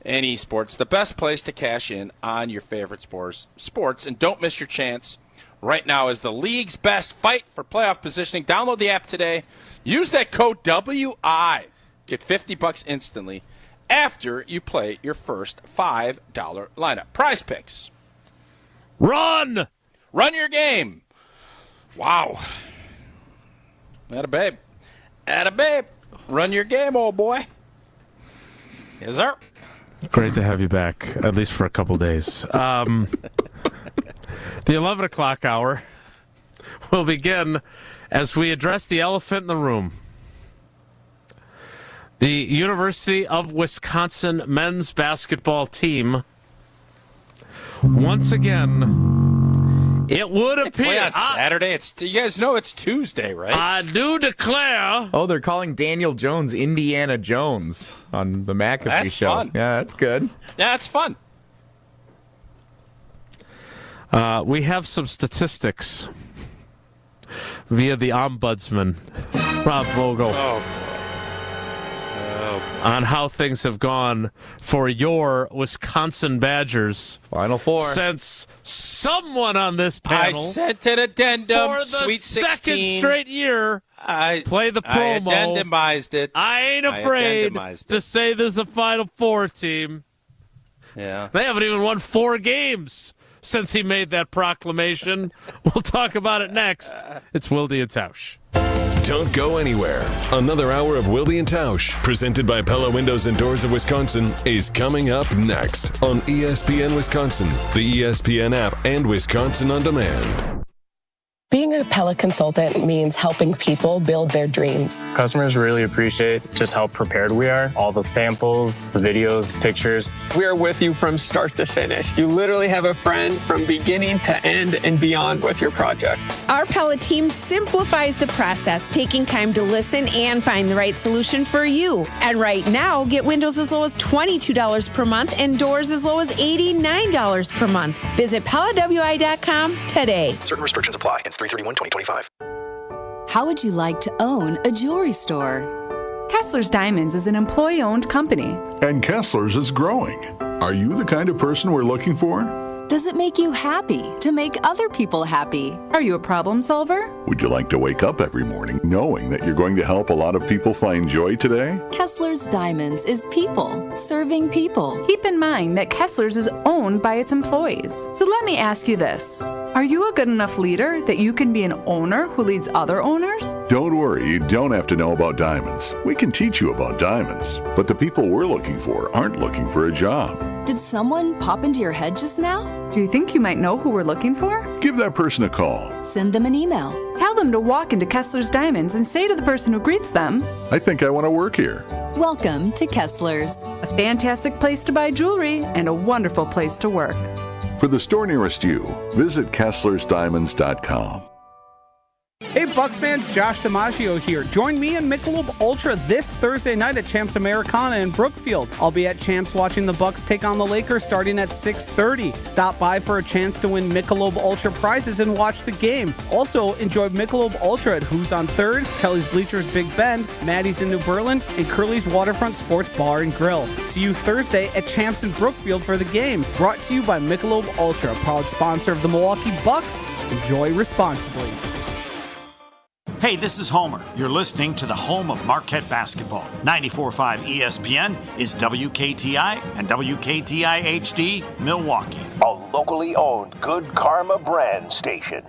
and esports. The best place to cash in on your favorite sports. And don't miss your chance. Right now is the league's best fight for playoff positioning. Download the app today. Use that code WI. Get $50 instantly after you play your first $5 lineup. Prize Picks. Run your game. Wow. Atta babe. Run your game, old boy. Yes, sir. Great to have you back, at least for a couple days. The 11 o'clock hour will begin as we address the elephant in the room. The University of Wisconsin men's basketball team, once again, it would appear. Play on Saturday. You guys know it's Tuesday, right? I do declare. Oh, they're calling Daniel Jones Indiana Jones on the McAfee show. Fun. Yeah, that's good. Yeah, it's fun. We have some statistics via the ombudsman, Rob Vogel, on how things have gone for your Wisconsin Badgers. Final Four. Since someone on this panel I sent an addendum, for the Sweet 16. second straight year play the promo. I addendumized it. I ain't afraid to say there's a Final Four team. Yeah. They haven't even won 4 games since he made that proclamation. We'll talk about it next. It's Wilde and Tausch. Don't go anywhere. Another hour of Wilde and Tausch, presented by Pella Windows and Doors of Wisconsin, is coming up next on ESPN Wisconsin, the ESPN app, and Wisconsin On Demand. Being a Pella consultant means helping people build their dreams. Customers really appreciate just how prepared we are. All the samples, the videos, pictures. We are with you from start to finish. You literally have a friend from beginning to end and beyond with your project. Our Pella team simplifies the process, taking time to listen and find the right solution for you. And right now, get windows as low as $22 per month and doors as low as $89 per month. Visit PellaWI.com today. Certain restrictions apply. It's 3/31/2025. How would you like to own a jewelry store? Kessler's Diamonds is an employee-owned company. And Kessler's is growing. Are you the kind of person we're looking for? Does it make you happy to make other people happy? Are you a problem solver? Would you like to wake up every morning knowing that you're going to help a lot of people find joy today? Kessler's Diamonds is people serving people. Keep in mind that Kessler's is owned by its employees. So let me ask you this. Are you a good enough leader that you can be an owner who leads other owners? Don't worry, you don't have to know about diamonds. We can teach you about diamonds. But the people we're looking for aren't looking for a job. Did someone pop into your head just now? Do you think you might know who we're looking for? Give that person a call. Send them an email. Tell them to walk into Kessler's Diamonds and say to the person who greets them, I think I want to work here. Welcome to Kessler's. A fantastic place to buy jewelry and a wonderful place to work. For the store nearest you, visit KesslersDiamonds.com. Hey, Bucks fans, Josh DiMaggio here. Join me and Michelob Ultra this Thursday night at Champs Americana in Brookfield. I'll be at Champs watching the Bucks take on the Lakers starting at 6:30. Stop by for a chance to win Michelob Ultra prizes and watch the game. Also, enjoy Michelob Ultra at Who's on 3rd, Kelly's Bleachers Big Bend, Maddie's in New Berlin, and Curly's Waterfront Sports Bar and Grill. See you Thursday at Champs in Brookfield for the game. Brought to you by Michelob Ultra, proud sponsor of the Milwaukee Bucks. Enjoy responsibly. Hey, this is Homer. You're listening to the home of Marquette basketball. 94.5 ESPN is WKTI and WKTI HD Milwaukee. A locally owned Good Karma brand station.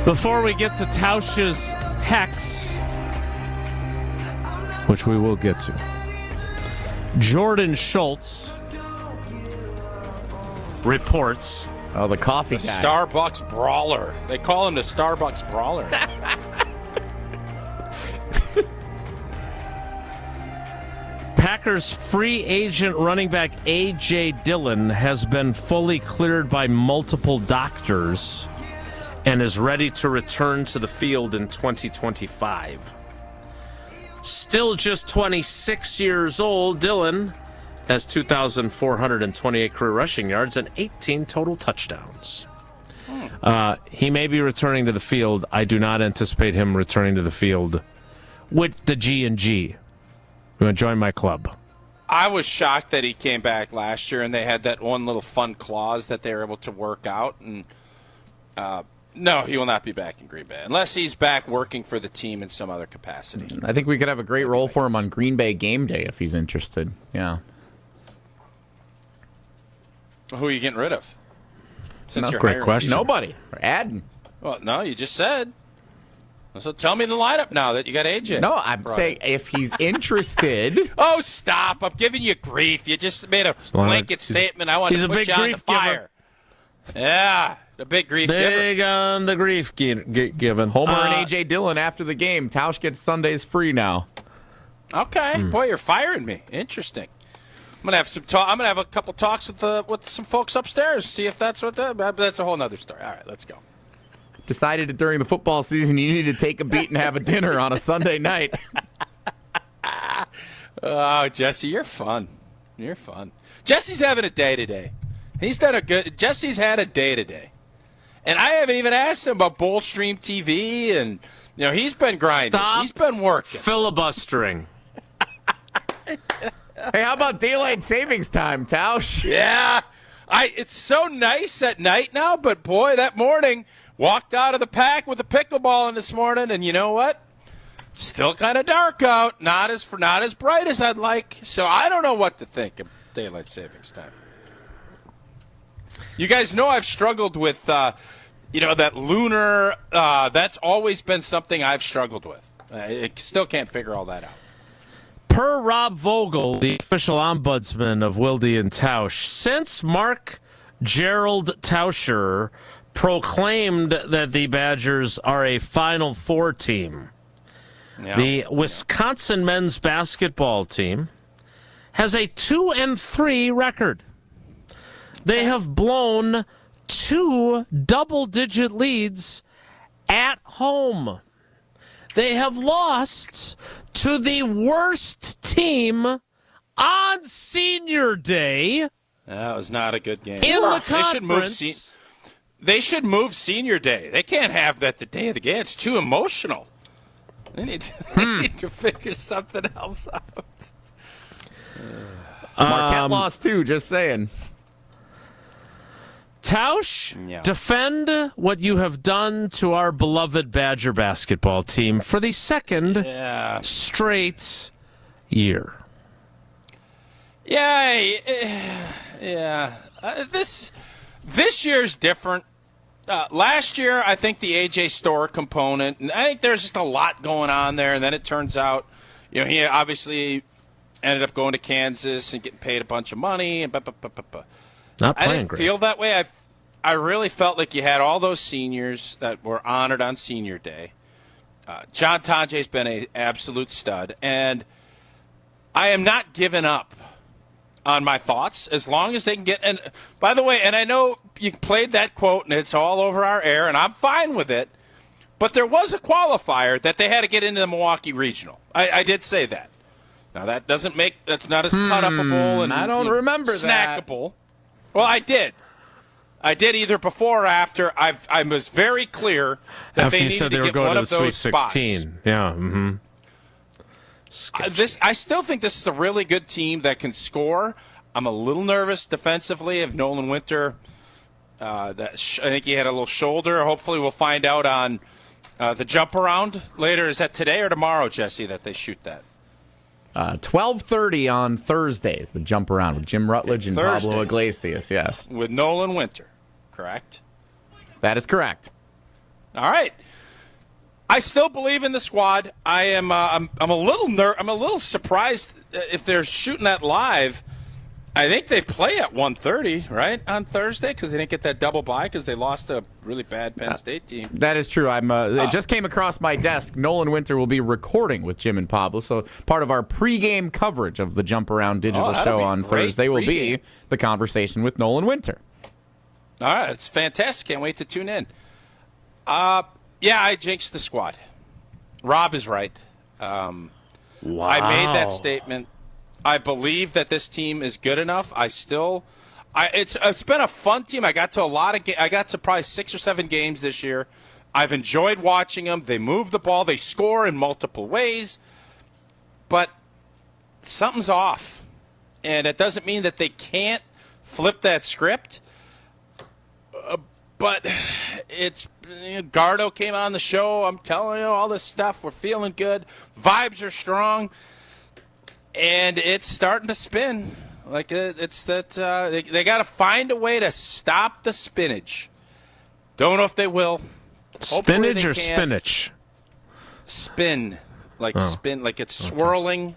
Before we get to Tausch's Hex, which we will get to, Jordan Schultz reports. Oh, the coffee the guy. Starbucks brawler. They call him the Starbucks brawler. Packers free agent running back A.J. Dillon has been fully cleared by multiple doctors and is ready to return to the field in 2025. Still just 26 years old, Dillon has 2,428 career rushing yards and 18 total touchdowns. He may be returning to the field. I do not anticipate him returning to the field with the G&G. You want to join my club? I was shocked that he came back last year and they had that one little fun clause that they were able to work out. And no, he will not be back in Green Bay unless he's back working for the team in some other capacity. I think we could have a great role for him on Green Bay game day if he's interested. Yeah. Who are you getting rid of? Since you're great hiring question. Nobody. We're adding. Well, no, you just said. So tell me the lineup now that you got AJ. No, I'm saying if he's interested. Oh, stop. I'm giving you grief. You just made a blanket statement. I want to put you on the fire. Yeah, the big grief giver. Big on the grief given. Homer and A.J. Dillon after the game. Tausch gets Sundays free now. Okay. Boy, you're firing me. Interesting. I'm gonna have some talk. I'm gonna have a couple talks with some folks upstairs. See if that's what that's a whole nother story. All right, let's go. Decided that during the football season you need to take a beat and have a dinner on a Sunday night. Oh, Jesse, you're fun. You're fun. Jesse's having a day today. Jesse's had a day today. And I haven't even asked him about Boldstream TV, and he's been grinding. He's been working. Filibustering. Hey, how about daylight savings time, Tausch? Yeah. It's so nice at night now, but boy, that morning, walked out of the pack with the pickleball in this morning, and you know what? Still kind of dark out. Not as bright as I'd like. So I don't know what to think of daylight savings time. You guys know I've struggled with, that lunar. That's always been something I've struggled with. I still can't figure all that out. Per Rob Vogel, the official ombudsman of Wilde and Tausch, since Mark Gerald Tauscher proclaimed that the Badgers are a Final Four team, the Wisconsin men's basketball team has a 2-3 record. They have blown 2 double-digit leads at home. They have lost to the worst team on Senior Day. That was not a good game. In the conference. They should move Senior Day. They can't have that the day of the game. It's too emotional. They need to figure something else out. Marquette lost too, just saying. Tausch, defend what you have done to our beloved Badger basketball team for the second straight year. This year's different. Last year, I think the A.J. Storr component, and I think there's just a lot going on there, and then it turns out, he obviously ended up going to Kansas and getting paid a bunch of money. And Not playing I didn't great. feel that way. I really felt like you had all those seniors that were honored on Senior Day. John Tonje's been an absolute stud, and I am not giving up on my thoughts as long as they can get. And by the way, and I know you played that quote, and it's all over our air, and I'm fine with it. But there was a qualifier that they had to get into the Milwaukee Regional. I did say that. Now that doesn't that's not as cut upable and I don't remember snackable. Well, I did. I did either before or after. I was very clear that After they you needed said they to were get going one to of the those Sweet spots. 16. Yeah. Mm-hmm. I still think this is a really good team that can score. I'm a little nervous defensively of Nolan Winter. I think he had a little shoulder. Hopefully we'll find out on the jump around later. Is that today or tomorrow, Jesse, that they shoot that? 12:30 on Thursdays, the jump around with Jim Rutledge and Pablo Iglesias, yes. With Nolan Winter, correct? That is correct. All right. I still believe in the squad. I am. I'm a little surprised if they're shooting that live. I think they play at 1:30, right, on Thursday, because they didn't get that double bye because they lost a really bad Penn State team. That is true. It just came across my desk. Nolan Winter will be recording with Jim and Pablo, so part of our pregame coverage of the Jump Around digital show on Thursday will be the conversation with Nolan Winter. All right, it's fantastic. Can't wait to tune in. I jinxed the squad. Rob is right. Wow. I made that statement. I believe that this team is good enough. It's been a fun team. I got to I got to probably 6 or 7 games this year. I've enjoyed watching them. They move the ball. They score in multiple ways. But something's off. And it doesn't mean that they can't flip that script. But Gardo came on the show. I'm telling you all this stuff. We're feeling good. Vibes are strong. And it's starting to spin. They got to find a way to stop the spinach. Don't know if they will. Spinach or spinach? Spin, spin, like it's swirling.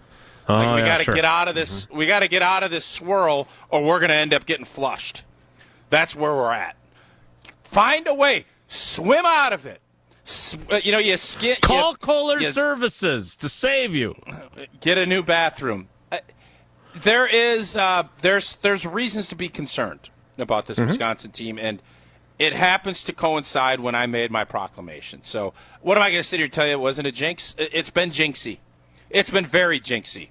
We got to get out of this. Mm-hmm. We got to get out of this swirl, or we're going to end up getting flushed. That's where we're at. Find a way. Swim out of it. You skid. Call Kohler Services to save you. Get a new bathroom. There's reasons to be concerned about this Wisconsin team, and it happens to coincide when I made my proclamation. So what am I going to sit here and tell you? It wasn't a jinx. It's been jinxy. It's been very jinxy.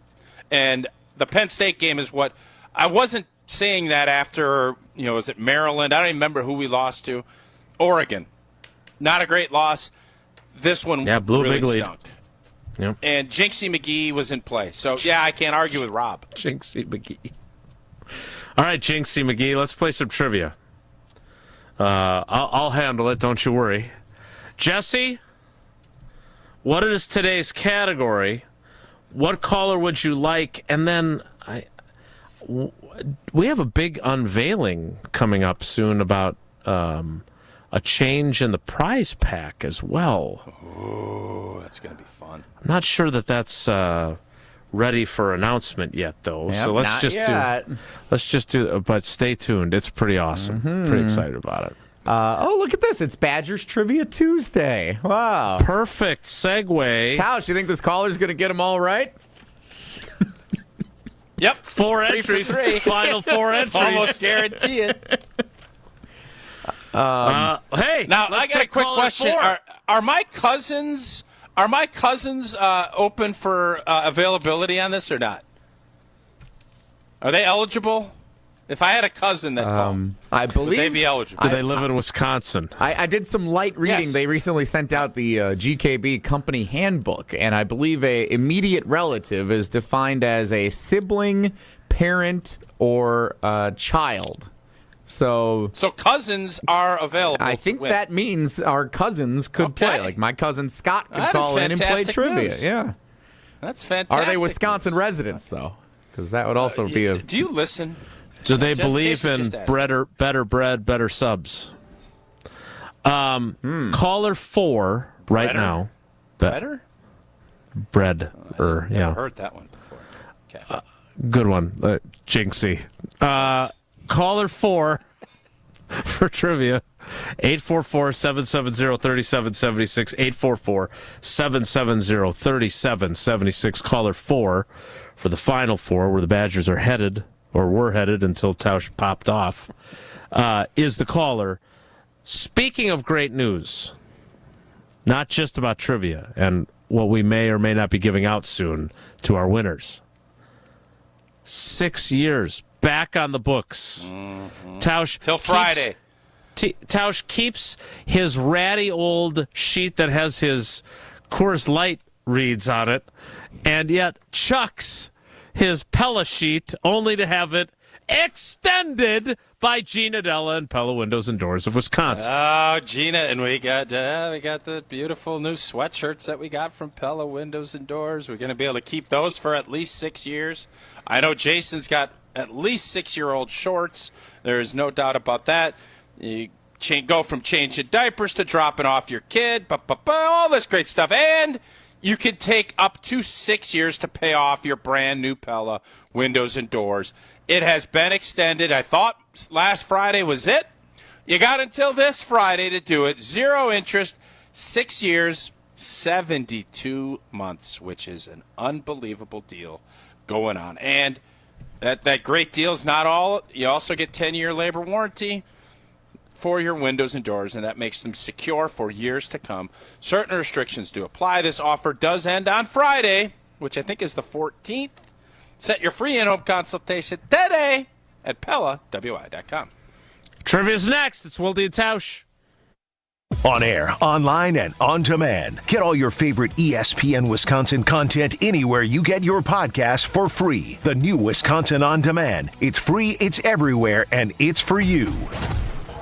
And the Penn State game is what I wasn't saying that after. Was it Maryland? I don't even remember who we lost to. Oregon. Not a great loss. This one blew really a big lead. stunk. Yep. And Jinxie McGee was in play. So, I can't argue with Rob. Jinxie McGee. All right, Jinxie McGee, let's play some trivia. I'll handle it, don't you worry. Jesse, what is today's category? What caller would you like? And then we have a big unveiling coming up soon about a change in the prize pack as well. Oh, that's going to be fun. I'm not sure that's ready for announcement yet, though. Yep, so let's just do. But stay tuned. It's pretty awesome. Pretty excited about it. Look at this. It's Badgers Trivia Tuesday. Wow. Perfect segue. Tausch, you think this caller's going to get them all right? Yep. 4 entries. Final 4 entries. Almost guarantee it. Hey, now I got a quick question. Are my cousins open for availability on this or not? Are they eligible? If I had a cousin that called, I believe would they be eligible? Do they live in Wisconsin? I did some light reading. Yes. They recently sent out the GKB company handbook, and I believe a immediate relative is defined as a sibling, parent, or child. So cousins are available. I think that means our cousins could play. Like my cousin Scott could That call is in and play fantastic trivia. news. Yeah. That's fantastic. Are they Wisconsin residents though? Because that would also be a. Do you listen? Do they Jason believe in just asked. better bread, better subs? Caller 4 right Better? now. Better? Bread. Never Yeah. heard that one before. Okay. Good one. Jinxie. Caller 4 for trivia. 844-770-3776. 844-770-3776. Caller 4 for the Final Four, where the Badgers are headed, or were headed until Tausch popped off, is the caller. Speaking of great news, not just about trivia and what we may or may not be giving out soon to our winners. 6 years back on the books. Tausch Till Friday. Tausch keeps his ratty old sheet that has his Coors Light reads on it, and yet chucks his Pella sheet only to have it extended by Gina Della and Pella Windows and Doors of Wisconsin. Oh, Gina, and we got the beautiful new sweatshirts that we got from Pella Windows and Doors. We're going to be able to keep those for at least 6 years. I know Jason's got at least 6-year-old shorts. There is no doubt about that. You go from changing diapers to dropping off your kid, all this great stuff. And you can take up to 6 years to pay off your brand new Pella Windows and Doors. It has been extended. I thought last Friday was it. You got until this Friday to do it. 0 interest, 6 years, 72 months, which is an unbelievable deal going on. And that great deal is not all. You also get 10-year labor warranty for your windows and doors, and that makes them secure for years to come. Certain restrictions do apply. This offer does end on Friday, which I think is the 14th. Set your free in-home consultation today at PellaWI.com. Trivia's next. It's Wilde and Tausch. On air, online, and on demand. Get all your favorite ESPN Wisconsin content anywhere you get your podcasts for free. The new Wisconsin On Demand. It's free, it's everywhere, and it's for you.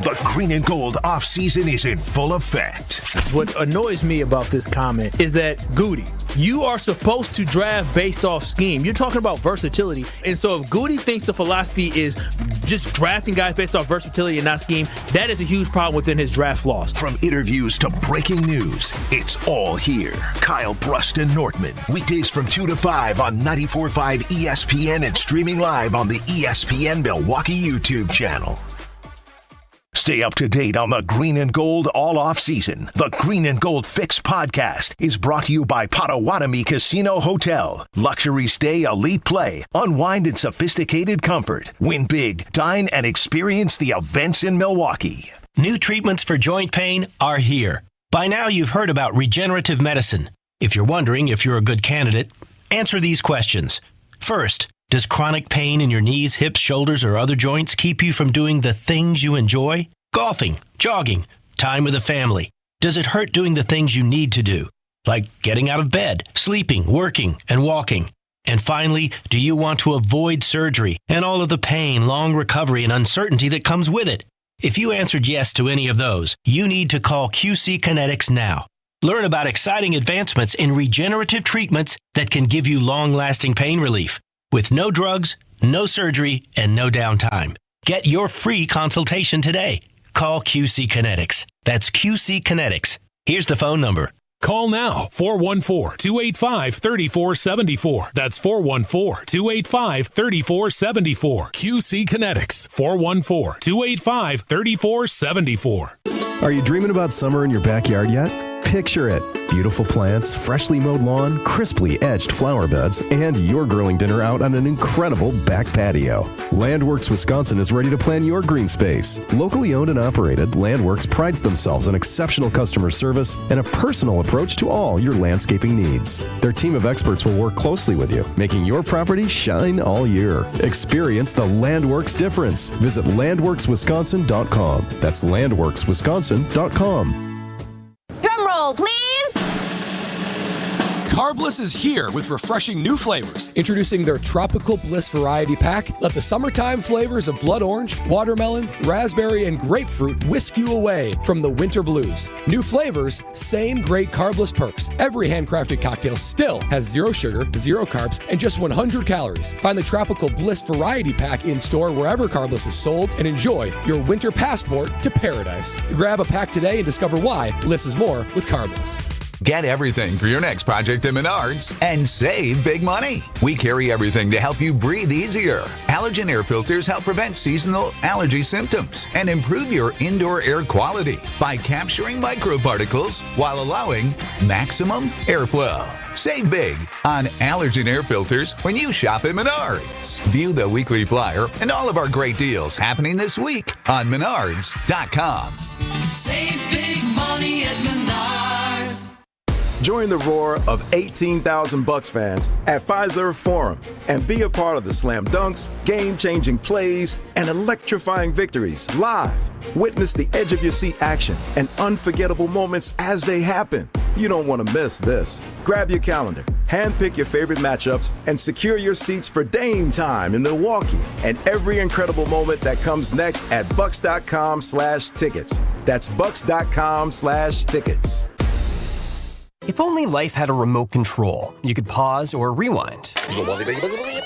The green and gold offseason is in full effect. What annoys me about this comment is that, Goody, you are supposed to draft based off scheme. You're talking about versatility. And so if Goody thinks the philosophy is just drafting guys based off versatility and not scheme, that is a huge problem within his draft flaws. From interviews to breaking news, it's all here. Kyle Brust and Nortman. Weekdays from 2 to 5 on 94.5 ESPN and streaming live on the ESPN Milwaukee YouTube channel. Stay up to date on the Green and Gold all off season. The Green and Gold Fix podcast is brought to you by Potawatomi Casino Hotel. Luxury stay, elite play, unwind in sophisticated comfort. Win big, dine, and experience the events in Milwaukee. New treatments for joint pain are here. By now you've heard about regenerative medicine. If you're wondering if you're a good candidate, answer these questions. First, does chronic pain in your knees, hips, shoulders, or other joints keep you from doing the things you enjoy? Golfing, jogging, time with the family. Does it hurt doing the things you need to do? Like getting out of bed, sleeping, working, and walking. And finally, do you want to avoid surgery and all of the pain, long recovery, and uncertainty that comes with it? If you answered yes to any of those, you need to call QC Kinetics now. Learn about exciting advancements in regenerative treatments that can give you long-lasting pain relief. With no drugs, no surgery, and no downtime. Get your free consultation today. Call QC Kinetics. That's QC Kinetics. Here's the phone number. Call now, 414-285-3474. That's 414-285-3474. QC Kinetics, 414-285-3474. Are you dreaming about summer in your backyard yet? Picture it. Beautiful plants, freshly mowed lawn, crisply edged flower beds, and your grilling dinner out on an incredible back patio. Landworks Wisconsin is ready to plan your green space. Locally owned and operated, Landworks prides themselves on exceptional customer service and a personal approach to all your landscaping needs. Their team of experts will work closely with you, making your property shine all year. Experience the Landworks difference. Visit landworkswisconsin.com. That's landworkswisconsin.com. Drum roll, please. Carbliss is here with refreshing new flavors. Introducing their Tropical Bliss Variety Pack. Let the summertime flavors of blood orange, watermelon, raspberry, and grapefruit whisk you away from the winter blues. New flavors, same great Carbliss perks. Every handcrafted cocktail still has 0 sugar, 0 carbs, and just 100 calories. Find the Tropical Bliss Variety Pack in store wherever Carbliss is sold and enjoy your winter passport to paradise. Grab a pack today and discover why less is more with Carbliss. Get everything for your next project at Menards and save big money. We carry everything to help you breathe easier. Allergen air filters help prevent seasonal allergy symptoms and improve your indoor air quality by capturing microparticles while allowing maximum airflow. Save big on allergen air filters when you shop at Menards. View the weekly flyer and all of our great deals happening this week on Menards.com. Save big money at Menards. Join the roar of 18,000 Bucs fans at Fiserv Forum and be a part of the slam dunks, game-changing plays, and electrifying victories live. Witness the edge-of-your-seat action and unforgettable moments as they happen. You don't want to miss this. Grab your calendar, handpick your favorite matchups, and secure your seats for Dame time in Milwaukee and every incredible moment that comes next at Bucs.com/tickets. That's Bucs.com/tickets. If only life had a remote control, you could pause or rewind.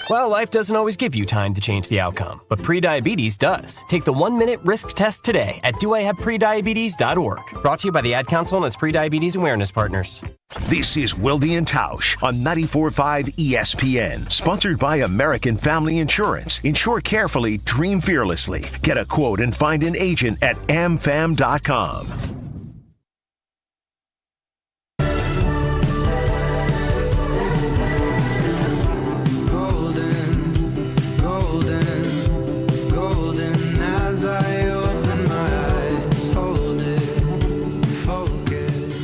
Well, life doesn't always give you time to change the outcome, but prediabetes does. Take the 1-minute risk test today at doihaveprediabetes.org. Brought to you by the Ad Council and its prediabetes awareness partners. This is Wilde and Tausch on 94.5 ESPN, sponsored by American Family Insurance. Insure carefully, dream fearlessly. Get a quote and find an agent at amfam.com.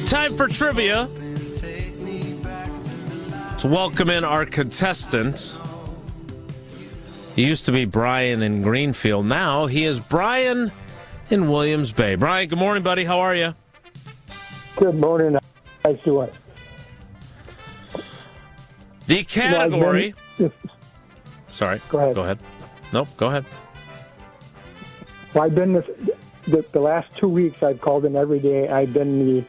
Time for trivia. To welcome in our contestant. He used to be Brian in Greenfield. Now he is Brian in Williams Bay. Brian, good morning, buddy. How are you? Good morning. How's it doing? The category. Sorry. Go ahead. Go ahead. Nope. Go ahead. Well, I've been the last 2 weeks. I've called in every day. I've been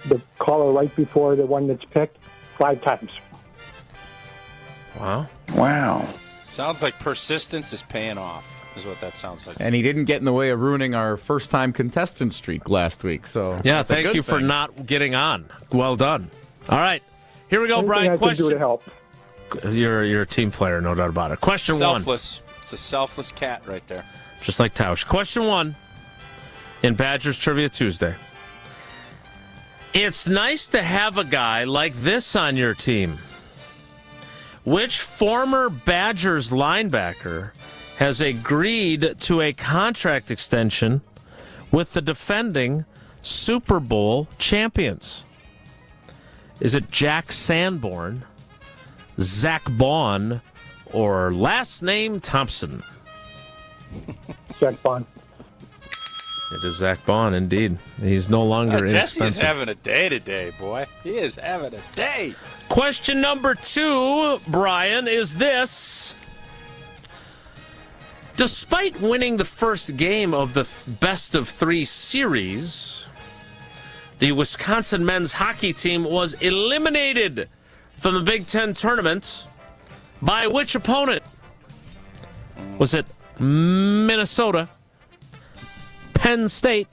the caller right before the one that's picked 5 times. Wow. Sounds like persistence is paying off, is what that sounds like. And he didn't get in the way of ruining our first-time contestant streak last week. So Yeah, thank you for not getting on. Well done. All right. Here we go, Brian. Anything I can do to help. You're a team player, no doubt about it. Question Selfless. It's a selfless cat right there. Just like Tausch. Question 1 in Badgers Trivia Tuesday. It's nice to have a guy like this on your team. Which former Badgers linebacker has agreed to a contract extension with the defending Super Bowl champions? Is it Jack Sanborn, Zach Bond, or last name Thompson? Zach Bond. It is Zach Bond, indeed. He's no longer Jesse's inexpensive. having a day today, boy. He is having a day. Question number 2, Brian, is this. Despite winning the first game of the best-of-3 series, the Wisconsin men's hockey team was eliminated from the Big Ten tournament by which opponent? Was it Minnesota, Penn State,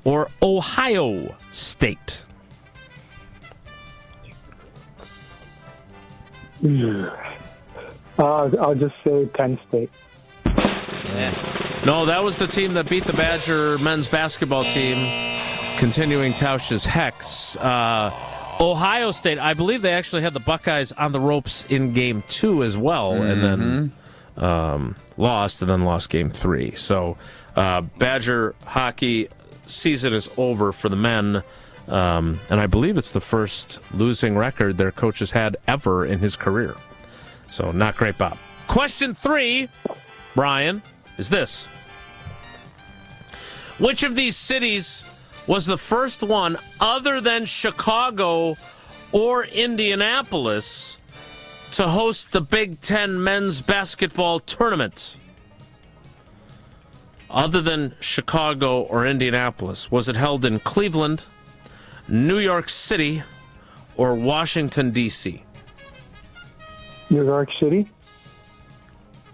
or Ohio State? I'll just say Penn State. No, that was the team that beat the Badger men's basketball team, continuing Tausch's hex. Ohio State, I believe they actually had the Buckeyes on the ropes in Game 2 as well, and then lost, and then lost Game 3. So Badger hockey season is over for the men, and I believe it's the first losing record their coach has had ever in his career. So not great, Bob. Question 3, Brian, is this. Which of these cities was the first one other than Chicago or Indianapolis to host the Big Ten men's basketball tournament? Other than Chicago or Indianapolis, was it held in Cleveland, New York City, or Washington, D.C.? New York City.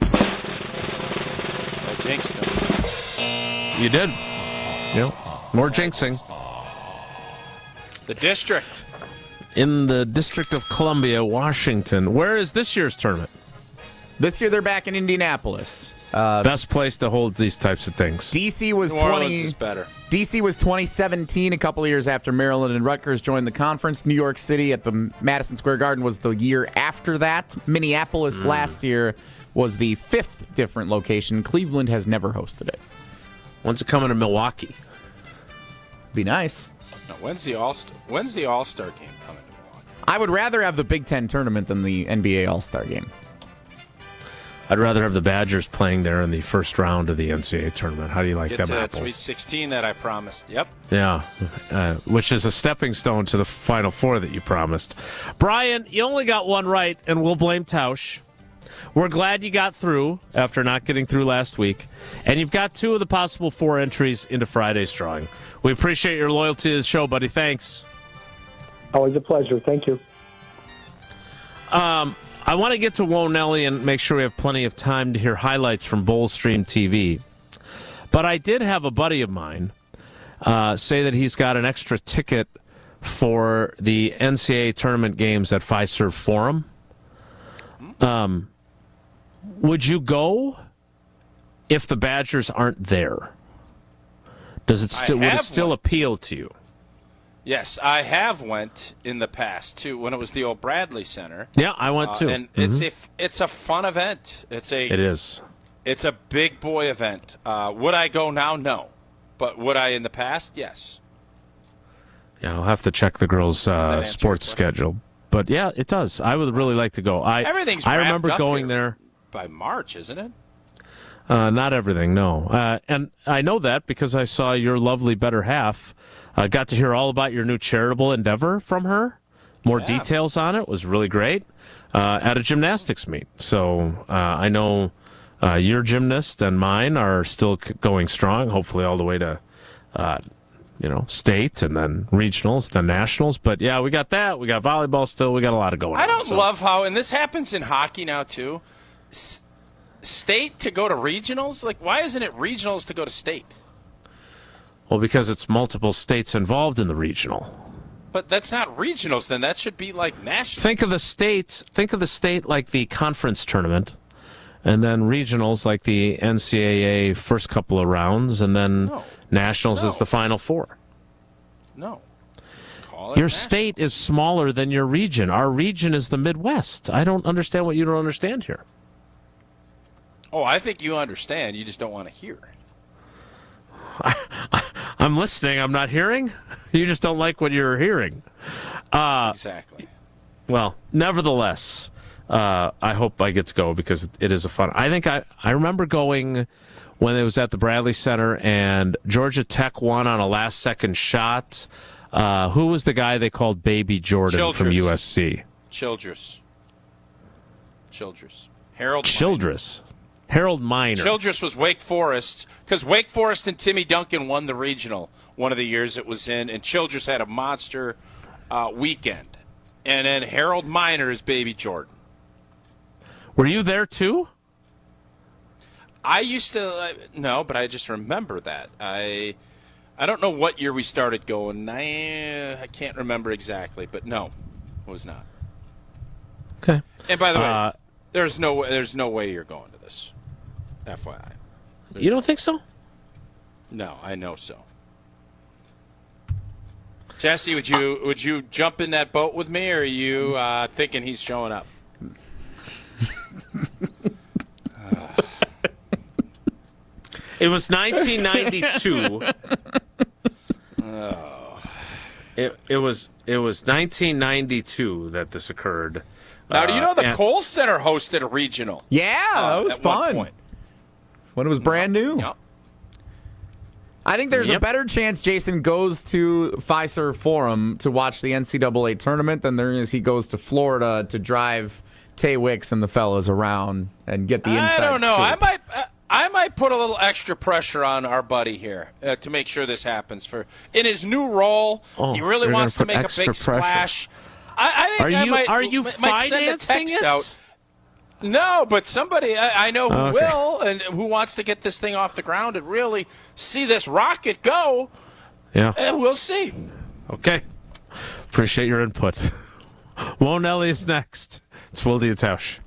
I jinxed him. You did. Yep. More jinxing. The district. In the District of Columbia, Washington. Where is this year's tournament? This year they're back in Indianapolis. Best place to hold these types of things. DC was New Orleans is better. DC was 2017, a couple of years after Maryland and Rutgers joined the conference. New York City at the Madison Square Garden was the year after that. Minneapolis last year was the 5th different location. Cleveland has never hosted it. When's it coming to Milwaukee? Be nice. Now, when's the All-Star game coming to Milwaukee? I would rather have the Big Ten tournament than the NBA All-Star game. I'd rather have the Badgers playing there in the first round of the NCAA tournament. How do you like Get them to that apples? Sweet 16 that I promised. Yep. Yeah, which is a stepping stone to the Final Four that you promised. Brian, you only got one right, and we'll blame Tausch. We're glad you got through after not getting through last week. And you've got 2 of the possible 4 entries into Friday's drawing. We appreciate your loyalty to the show, buddy. Thanks. Always a pleasure. Thank you. I want to get to Wonelli and make sure we have plenty of time to hear highlights from Bullstream TV. But I did have a buddy of mine say that he's got an extra ticket for the NCAA tournament games at Fiserv Forum. Would you go if the Badgers aren't there? Would it still appeal to you? Yes, I have went in the past too when it was the old Bradley Center. Yeah, I went too. And it's a fun event. It is. It's a big boy event. Would I go now? No. But would I in the past? Yes. Yeah, I'll have to check the girls' sports schedule. But yeah, it does. I would really like to go. Everything's I remember wrapped up going here there by March, isn't it? Not everything, no. And I know that because I saw your lovely better half. I got to hear all about your new charitable endeavor from her. More details on it. Was really great at a gymnastics meet. So I know your gymnast and mine are still going strong, hopefully all the way to state and then regionals, then nationals. But yeah, we got that. We got volleyball still. We got a lot of going on. I don't love how, and this happens in hockey now too, state to go to regionals? Like, why isn't it regionals to go to state? Well, because it's multiple states involved in the regional. But that's not regionals, then. That should be like national. Think of the state like the conference tournament, and then regionals like the NCAA first couple of rounds, and then nationals is the Final Four. No. Your state is smaller than your region. Our region is the Midwest. I don't understand what you don't understand here. Oh, I think you understand. You just don't want to hear it. I'm listening. I'm not hearing. You just don't like what you're hearing. Exactly. Well, nevertheless, I hope I get to go because it is a fun. I think I remember going when it was at the Bradley Center and Georgia Tech won on a last-second shot. Who was the guy they called Baby Jordan from USC? Childress. Harold Miner. Childress was Wake Forest, because Wake Forest and Timmy Duncan won the regional one of the years it was in, and Childress had a monster weekend. And then Harold Miner is Baby Jordan. Were you there too? I used to no, but I just remember that. I don't know what year we started going. I can't remember exactly, but no, it was not. Okay. And by the way, there's no way you're going to this. FYI. You don't think so? No, I know so. Jesse, would you jump in that boat with me, or are you thinking he's showing up? It was 1992. It was 1992 that this occurred. Now, do you know the Kohl Center hosted a regional? Yeah, that was at one fun. point. When it was brand new. Yep. I think there's a better chance Jason goes to Fiserv Forum to watch the NCAA tournament than there is he goes to Florida to drive Tay Wicks and the fellas around and get the inside I don't know. scoop. I might put a little extra pressure on our buddy here to make sure this happens. In his new role, he really wants to make a big splash. I think are you might send a text it? out. No, but somebody I know who will and who wants to get this thing off the ground and really see this rocket go. Yeah. And we'll see. Okay. Appreciate your input. Won't Ellie's next. It's Wilde and Tausch.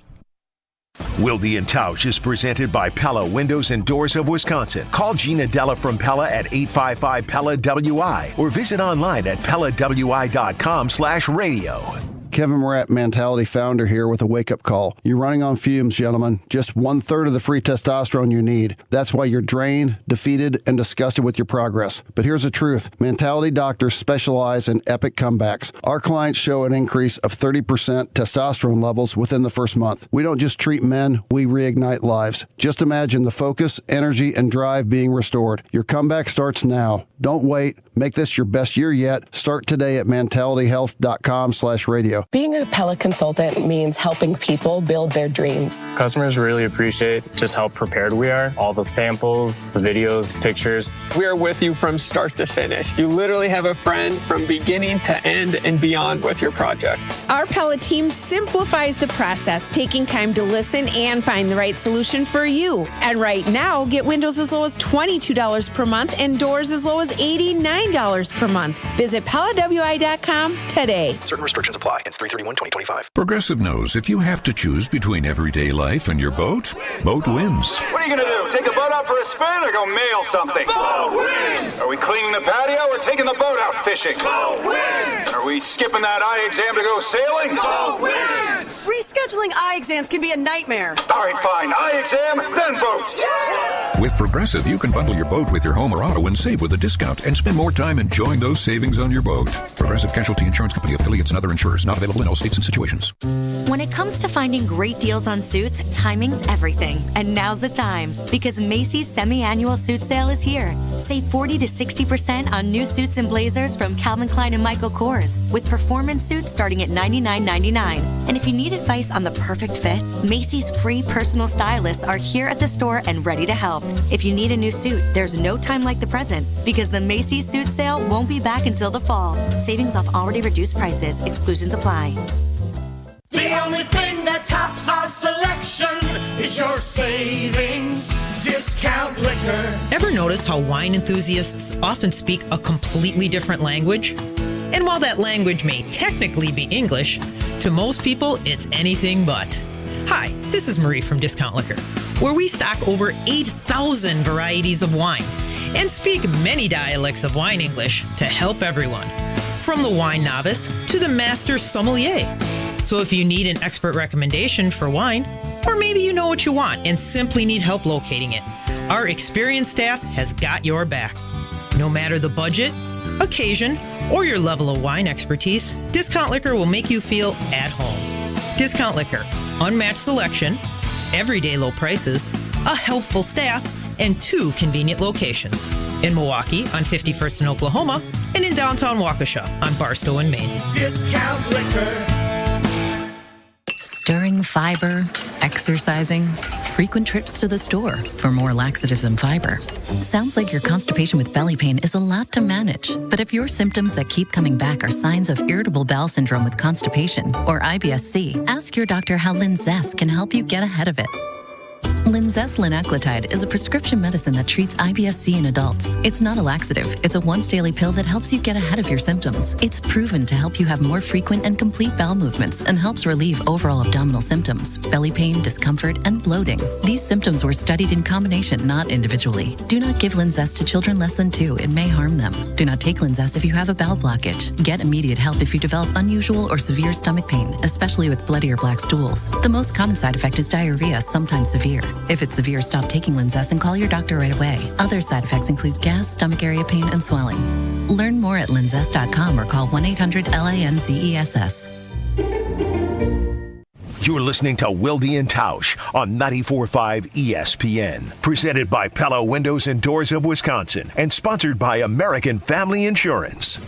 Wilde and Tausch is presented by Pella Windows and Doors of Wisconsin. Call Gina Della from Pella at 855-PELLA-WI or visit online at PellaWI.com/radio. Kevin Morat, Mentality founder here with a wake-up call. You're running on fumes, gentlemen. Just 1/3 of the free testosterone you need. That's why you're drained, defeated, and disgusted with your progress. But here's the truth. Mentality doctors specialize in epic comebacks. Our clients show an increase of 30% testosterone levels within the first month. We don't just treat men, we reignite lives. Just imagine the focus, energy, and drive being restored. Your comeback starts now. Don't wait. Make this your best year yet. Start today at mentalityhealth.com/radio. Being a Pella consultant means helping people build their dreams. Customers really appreciate just how prepared we are. All the samples, the videos, pictures. We are with you from start to finish. You literally have a friend from beginning to end and beyond with your project. Our Pella team simplifies the process, taking time to listen and find the right solution for you. And right now, get windows as low as $22 per month and doors as low as $89 per month. Visit PellaWI.com today. Certain restrictions apply. It's 3/31/2025. Progressive knows if you have to choose between everyday life and your boat, boat wins. What are you going to do? Take the boat out for a spin or go mail something? Boat wins! Are we cleaning the patio or taking the boat out fishing? Boat wins! Are we skipping that eye exam to go sailing? Boat wins! Rescheduling eye exams can be a nightmare. All right, fine. Eye exam, then boat. Yeah! With Progressive, you can bundle your boat with your home or auto and save with a discount and spend more time enjoying those savings on your boat. Progressive Casualty Insurance Company, affiliates, and other insurers not available in all states and situations. When it comes to finding great deals on suits, timing's everything. And now's the time, because Macy's semi-annual suit sale is here. Save 40 to 60% on new suits and blazers from Calvin Klein and Michael Kors, with performance suits starting at $99.99. And if you need advice on the perfect fit, Macy's free personal stylists are here at the store and ready to help. If you need a new suit, there's no time like the present, because the Macy's suit sale won't be back until the fall. Savings off already reduced prices. Exclusions apply. The only thing that tops our selection is your savings discount liquor. Ever notice how wine enthusiasts often speak a completely different language? And while that language may technically be English, to most people it's anything but. Hi, this is Marie from Discount Liquor, where we stock over 8,000 varieties of wine and speak many dialects of wine English to help everyone, from the wine novice to the master sommelier. So if you need an expert recommendation for wine, or maybe you know what you want and simply need help locating it, our experienced staff has got your back. No matter the budget, occasion, or your level of wine expertise, Discount Liquor will make you feel at home. Discount Liquor, unmatched selection, everyday low prices, a helpful staff, and 2 convenient locations. In Milwaukee on 51st in Oklahoma, and in downtown Waukesha on Barstow in Maine. Discount Liquor. Stirring fiber, exercising, frequent trips to the store for more laxatives and fiber. Sounds like your constipation with belly pain is a lot to manage. But if your symptoms that keep coming back are signs of irritable bowel syndrome with constipation or IBS-C, ask your doctor how Linzess can help you get ahead of it. Linzess linaclotide is a prescription medicine that treats IBS-C in adults. It's not a laxative. It's a once-daily pill that helps you get ahead of your symptoms. It's proven to help you have more frequent and complete bowel movements and helps relieve overall abdominal symptoms, belly pain, discomfort, and bloating. These symptoms were studied in combination, not individually. Do not give Linzess to children less than 2. It may harm them. Do not take Linzess if you have a bowel blockage. Get immediate help if you develop unusual or severe stomach pain, especially with bloody or black stools. The most common side effect is diarrhea, sometimes severe. If it's severe, stop taking Linzess and call your doctor right away. Other side effects include gas, stomach area pain, and swelling. Learn more at linzess.com or call 1-800-LINZESS. You're listening to Wilde and Tausch on 94.5 ESPN. Presented by Pella Windows and Doors of Wisconsin and sponsored by American Family Insurance.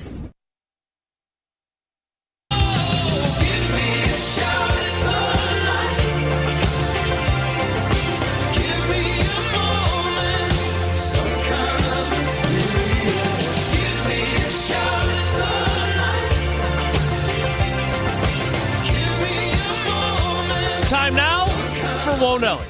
Time now for Whoa Nelly.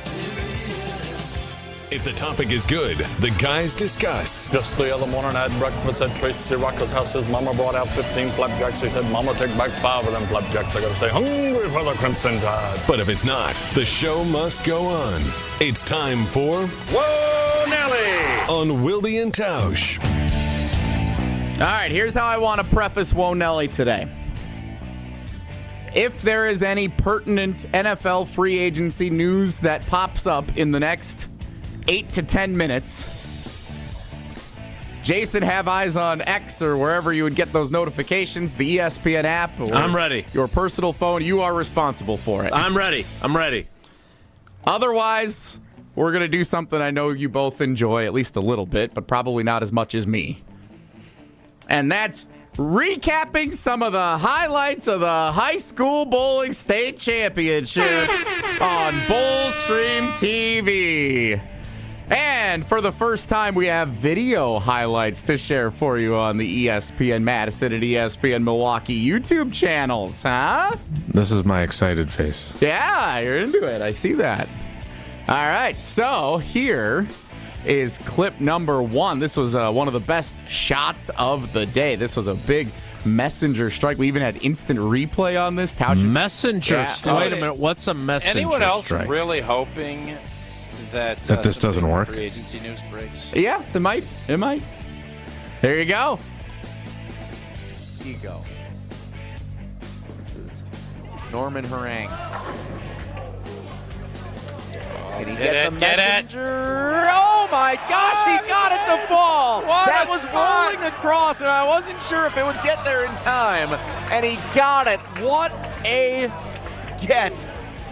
If the topic is good, the guys discuss. Just the other morning I had breakfast at Tracy Rocker's house. His mama brought out 15 flapjacks. He said, Mama, take back 5 of them flapjacks. I gotta stay hungry for the Crimson Tide. But if it's not, the show must go on. It's time for Whoa Nelly on Wilde and Tausch. All right, here's how I want to preface Whoa Nelly today. If there is any pertinent NFL free agency news that pops up in the next 8 to 10 minutes, Jason, have eyes on X or wherever you would get those notifications, the ESPN app. Or I'm ready. Your personal phone, you are responsible for it. I'm ready. Otherwise, we're going to do something I know you both enjoy, at least a little bit, but probably not as much as me. And that's recapping some of the highlights of the high school bowling state championships on Bullstream TV. And for the first time, we have video highlights to share for you on the ESPN Madison and ESPN Milwaukee YouTube channels, huh? This is my excited face. Yeah, you're into it. I see that. All right, so here is clip number 1. This was one of the best shots of the day. This was a big messenger strike. We even had instant replay on this. Tausch, messenger strike. Wait a minute. What's a messenger strike? Anyone else really hoping that this doesn't work? Free agency news breaks? Yeah, it might. It might. There you go. Ego. This is Norman Harang. Can he get the messenger? Oh my gosh, he got it to fall. That was spot. rolling across, and I wasn't sure if it would get there in time. And he got it. What a get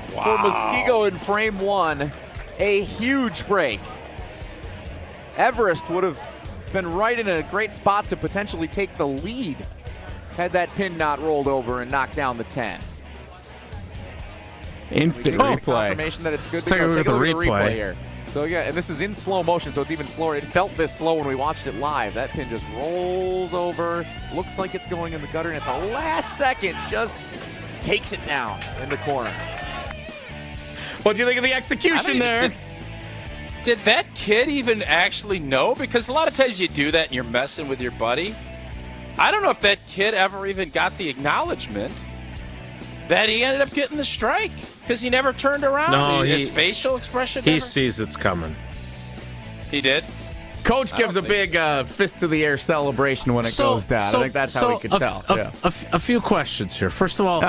for Muskego in frame 1. A huge break. Everest would have been right in a great spot to potentially take the lead had that pin not rolled over and knocked down the 10. Instant replay. Confirmation that it's good to go. Take a look at the replay here. So yeah, and this is in slow motion, so it's even slower. It felt this slow when we watched it live. That pin just rolls over, looks like it's going in the gutter, and at the last second, just takes it down in the corner. What do you think of the execution there? Did that kid even actually know? Because a lot of times you do that and you're messing with your buddy. I don't know if that kid ever even got the acknowledgement that he ended up getting the strike because he never turned around. No, his facial expression. He sees it's coming. He did. Coach gives a big fist to the air celebration when it goes down. I think that's how we could tell. A few questions here. First of all,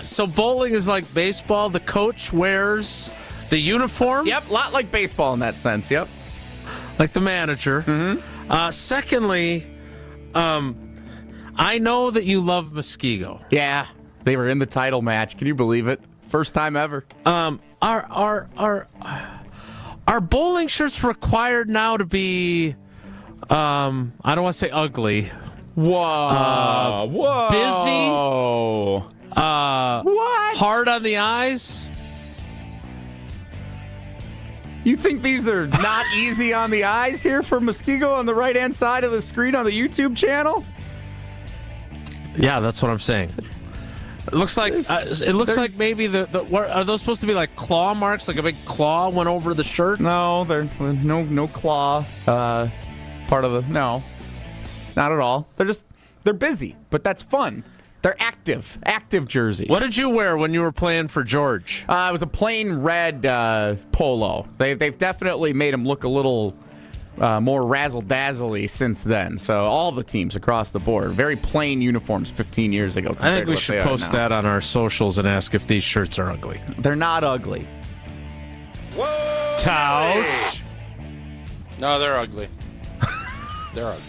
so bowling is like baseball. The coach wears the uniform. Yep, a lot like baseball in that sense. Yep, like the manager. Mm-hmm. Secondly, I know that you love Muskego. Yeah, they were in the title match. Can you believe it? First time ever. Are bowling shirts required now to be, I don't want to say ugly. Whoa. Busy. What? Hard on the eyes. You think these are not easy on the eyes here for Muskego on the right-hand side of the screen on the YouTube channel? Yeah, that's what I'm saying. It looks like maybe what, are those supposed to be like claw marks? Like a big claw went over the shirt? No, there's no claw part of the. No, not at all. They're busy, but that's fun. They're active jerseys. What did you wear when you were playing for George? It was a plain red polo. They've definitely made them look a little more razzle-dazzly since then. So all the teams across the board, very plain uniforms 15 years ago. I think we should post that on our socials and ask if these shirts are ugly. They're not ugly. Whoa! Tausch. No, they're ugly. They're ugly.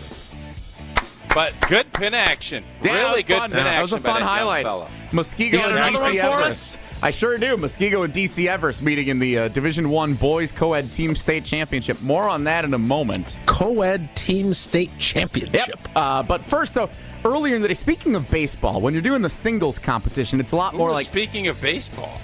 But good pin action. Yeah, really good fun. pin action. That was a fun highlight. Muskego and DC Everest. I sure do. Muskego and DC Everest meeting in the Division I Boys Co-Ed Team State Championship. More on that in a moment. Co-Ed Team State Championship. Yep. But first, though, earlier in the day, speaking of baseball, when you're doing the singles competition, it's a lot more like... Speaking of baseball...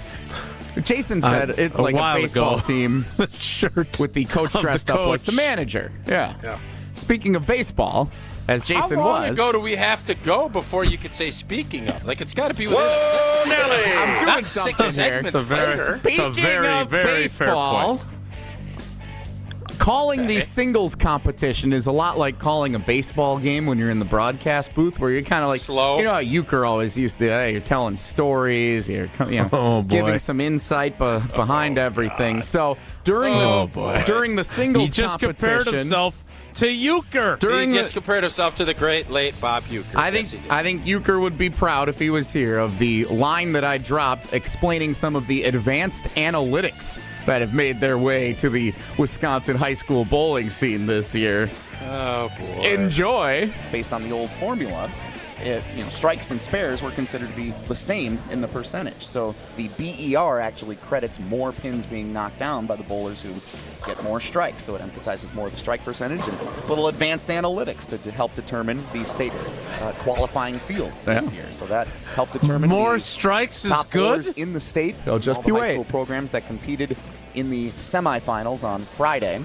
Jason said it's like a baseball team shirt with the coach dressed up like the manager. Yeah. Speaking of baseball... As Jason How long ago do we have to go before you could say speaking of? Like, it's got to be within a second. I'm doing Not something 6 here. segments later. Speaking of baseball, calling the singles competition is a lot like calling a baseball game when you're in the broadcast booth, where you're kind of like slow. You know how Euchre always used to. Hey, you're telling stories, you're giving some insight behind everything. So during the singles he just competition, compared himself to Euchre. He just compared himself to the great late Bob Euchre. I think Euchre would be proud if he was here of the line that I dropped explaining some of the advanced analytics that have made their way to the Wisconsin high school bowling scene this year. Oh boy! Enjoy. Based on the old formula, strikes and spares were considered to be the same in the percentage. So the BER actually credits more pins being knocked down by the bowlers who get more strikes. So it emphasizes more of the strike percentage and little advanced analytics to help determine the state qualifying field this year. So that helped determine more strikes is top good bowlers in the state. Just all you the high wait. school programs that competed in the semifinals on Friday.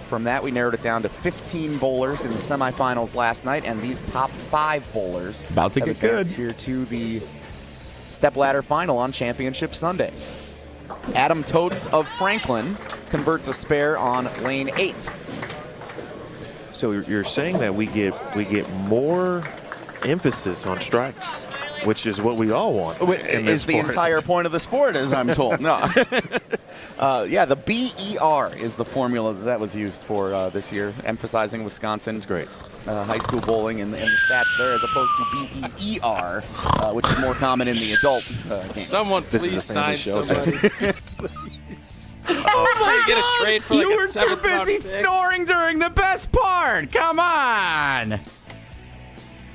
From that, we narrowed it down to 15 bowlers in the semifinals last night, and these top 5 bowlers it's about to get good here to the stepladder final on Championship Sunday. Adam Totes of Franklin converts a spare on lane 8. So you're saying that we get more emphasis on strikes, which is what we all want. Is the entire point of the sport, as I'm told. No. The BER is the formula that was used for this year, emphasizing Wisconsin's great high school bowling and the stats there, as opposed to BEER, which is more common in the adult game. Someone please sign somebody. Please. Oh my you get a trade for like you a were too busy snoring during the best part. Come on.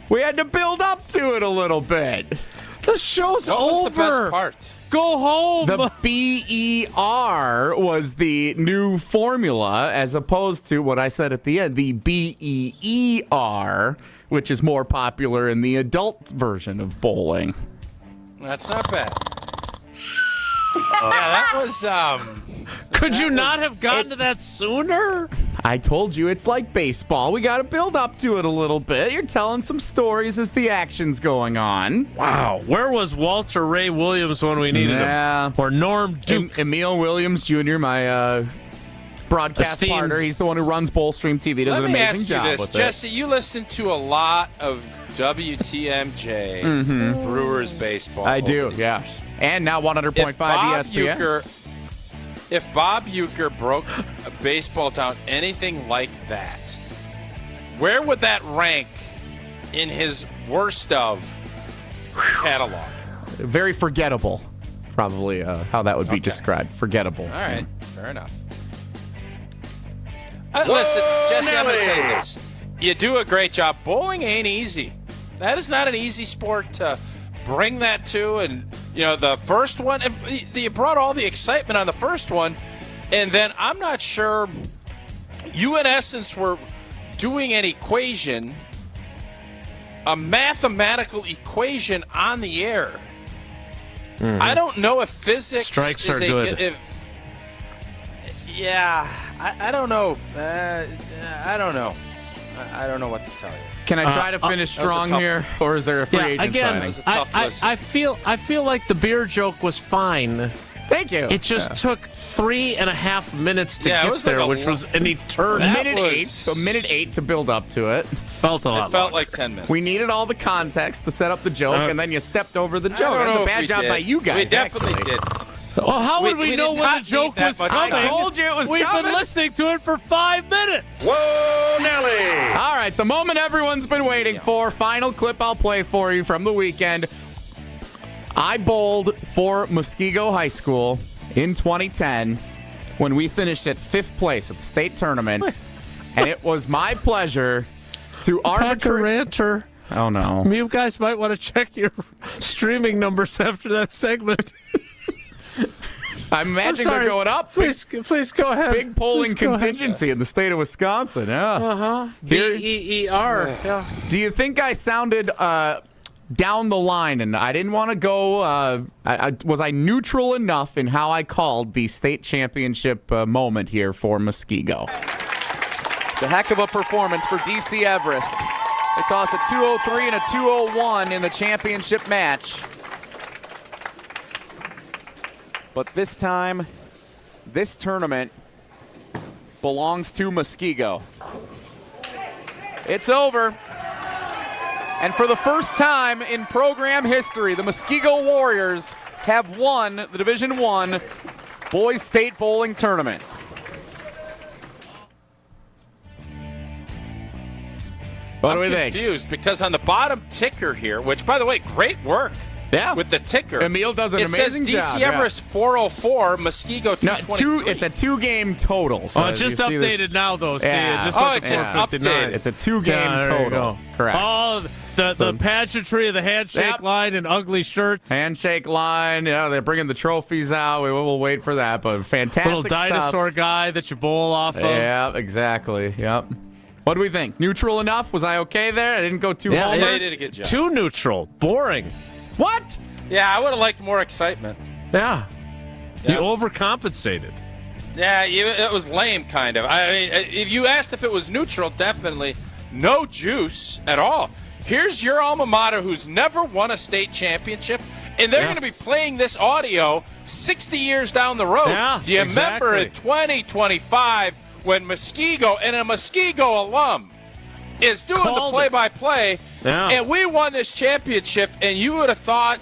We had to build up to it a little bit. The show's over. What was the best part? Go home. The BER was the new formula, as opposed to what I said at the end, the BEER, which is more popular in the adult version of bowling. That's not bad. Yeah, that was. Could you not have gotten to that sooner? I told you it's like baseball. We got to build up to it a little bit. You're telling some stories as the action's going on. Wow. Where was Walter Ray Williams when we needed him? Or Norm Duke? Emil Williams Jr., my broadcast partner. He's the one who runs Bowl Stream TV. Does an amazing job with it. Jesse, you listen to a lot of WTMJ Brewers baseball. I do, yeah. And now 100.5 ESPN. If Bob Euchre broke a baseball down anything like that, where would that rank in his worst of catalog? Very forgettable, probably how that would be described. Forgettable. All right, fair enough. Listen, Jesse, I'm going to tell you this. You do a great job. Bowling ain't easy. That is not an easy sport to bring that to. And, the first one, you brought all the excitement on the first one. And then I'm not sure you, in essence, were doing an equation, a mathematical equation on the air. Mm-hmm. I don't know if physics strikes is are good. I don't know. I don't know. I don't know what to tell you. Can I try to finish strong here, or is there a free agent signing? I feel like the beer joke was fine. Thank you. It just took 3.5 minutes to get there, which was an eternity. Minute 8 to build up to it. Felt a lot. It felt like 10 minutes. We needed all the context to set up the joke, and then you stepped over the joke. That's a bad job by you guys. We definitely did. Well, how would we know when the joke was coming? I told you it was We've coming. been listening to it for 5 minutes. Whoa, Nelly! All right, the moment everyone's been waiting for. Final clip I'll play for you from the weekend. I bowled for Muskego High School in 2010 when we finished at 5th place at the state tournament, and it was my pleasure to arbitrate. Ranter. Oh no! You guys might want to check your streaming numbers after that segment. I'm imagining they're going up. Please go ahead. Big polling contingency in the state of Wisconsin. Yeah. BEER. Yeah. Do you think I sounded down the line, and I didn't want to go? Was I neutral enough in how I called the state championship moment here for Muskego? The heck of a performance for DC Everest. They toss a 203 and a 201 in the championship match. But this time, this tournament belongs to Muskego. It's over. And for the first time in program history, the Muskego Warriors have won the Division I Boys State Bowling Tournament. What do we think? I'm confused because on the bottom ticker here, which, by the way, great work. Yeah. With the ticker. Emil does an amazing job. It says DC Everest 404, Muskego 223. It's a 2-game total. So it just updated now, though. See, yeah. it just updated. It's a 2-game total. Correct. Oh, the pageantry of the handshake line and ugly shirts. Handshake line. Yeah, they're bringing the trophies out. We will wait for that, but fantastic little dinosaur stuff. guy that you bowl off of. Yeah, exactly. Yep. What do we think? Neutral enough? Was I okay there? I didn't go too homer? Yeah, you did a good job. Too neutral. Boring. What? Yeah, I would have liked more excitement. Yeah. You overcompensated. Yeah, it was lame, kind of. I mean, if you asked if it was neutral, definitely no juice at all. Here's your alma mater who's never won a state championship, and they're going to be playing this audio 60 years down the road. Yeah, do you remember in 2025 when Muskego, and a Muskego alum, is doing the play-by-play, and we won this championship, and you would have thought,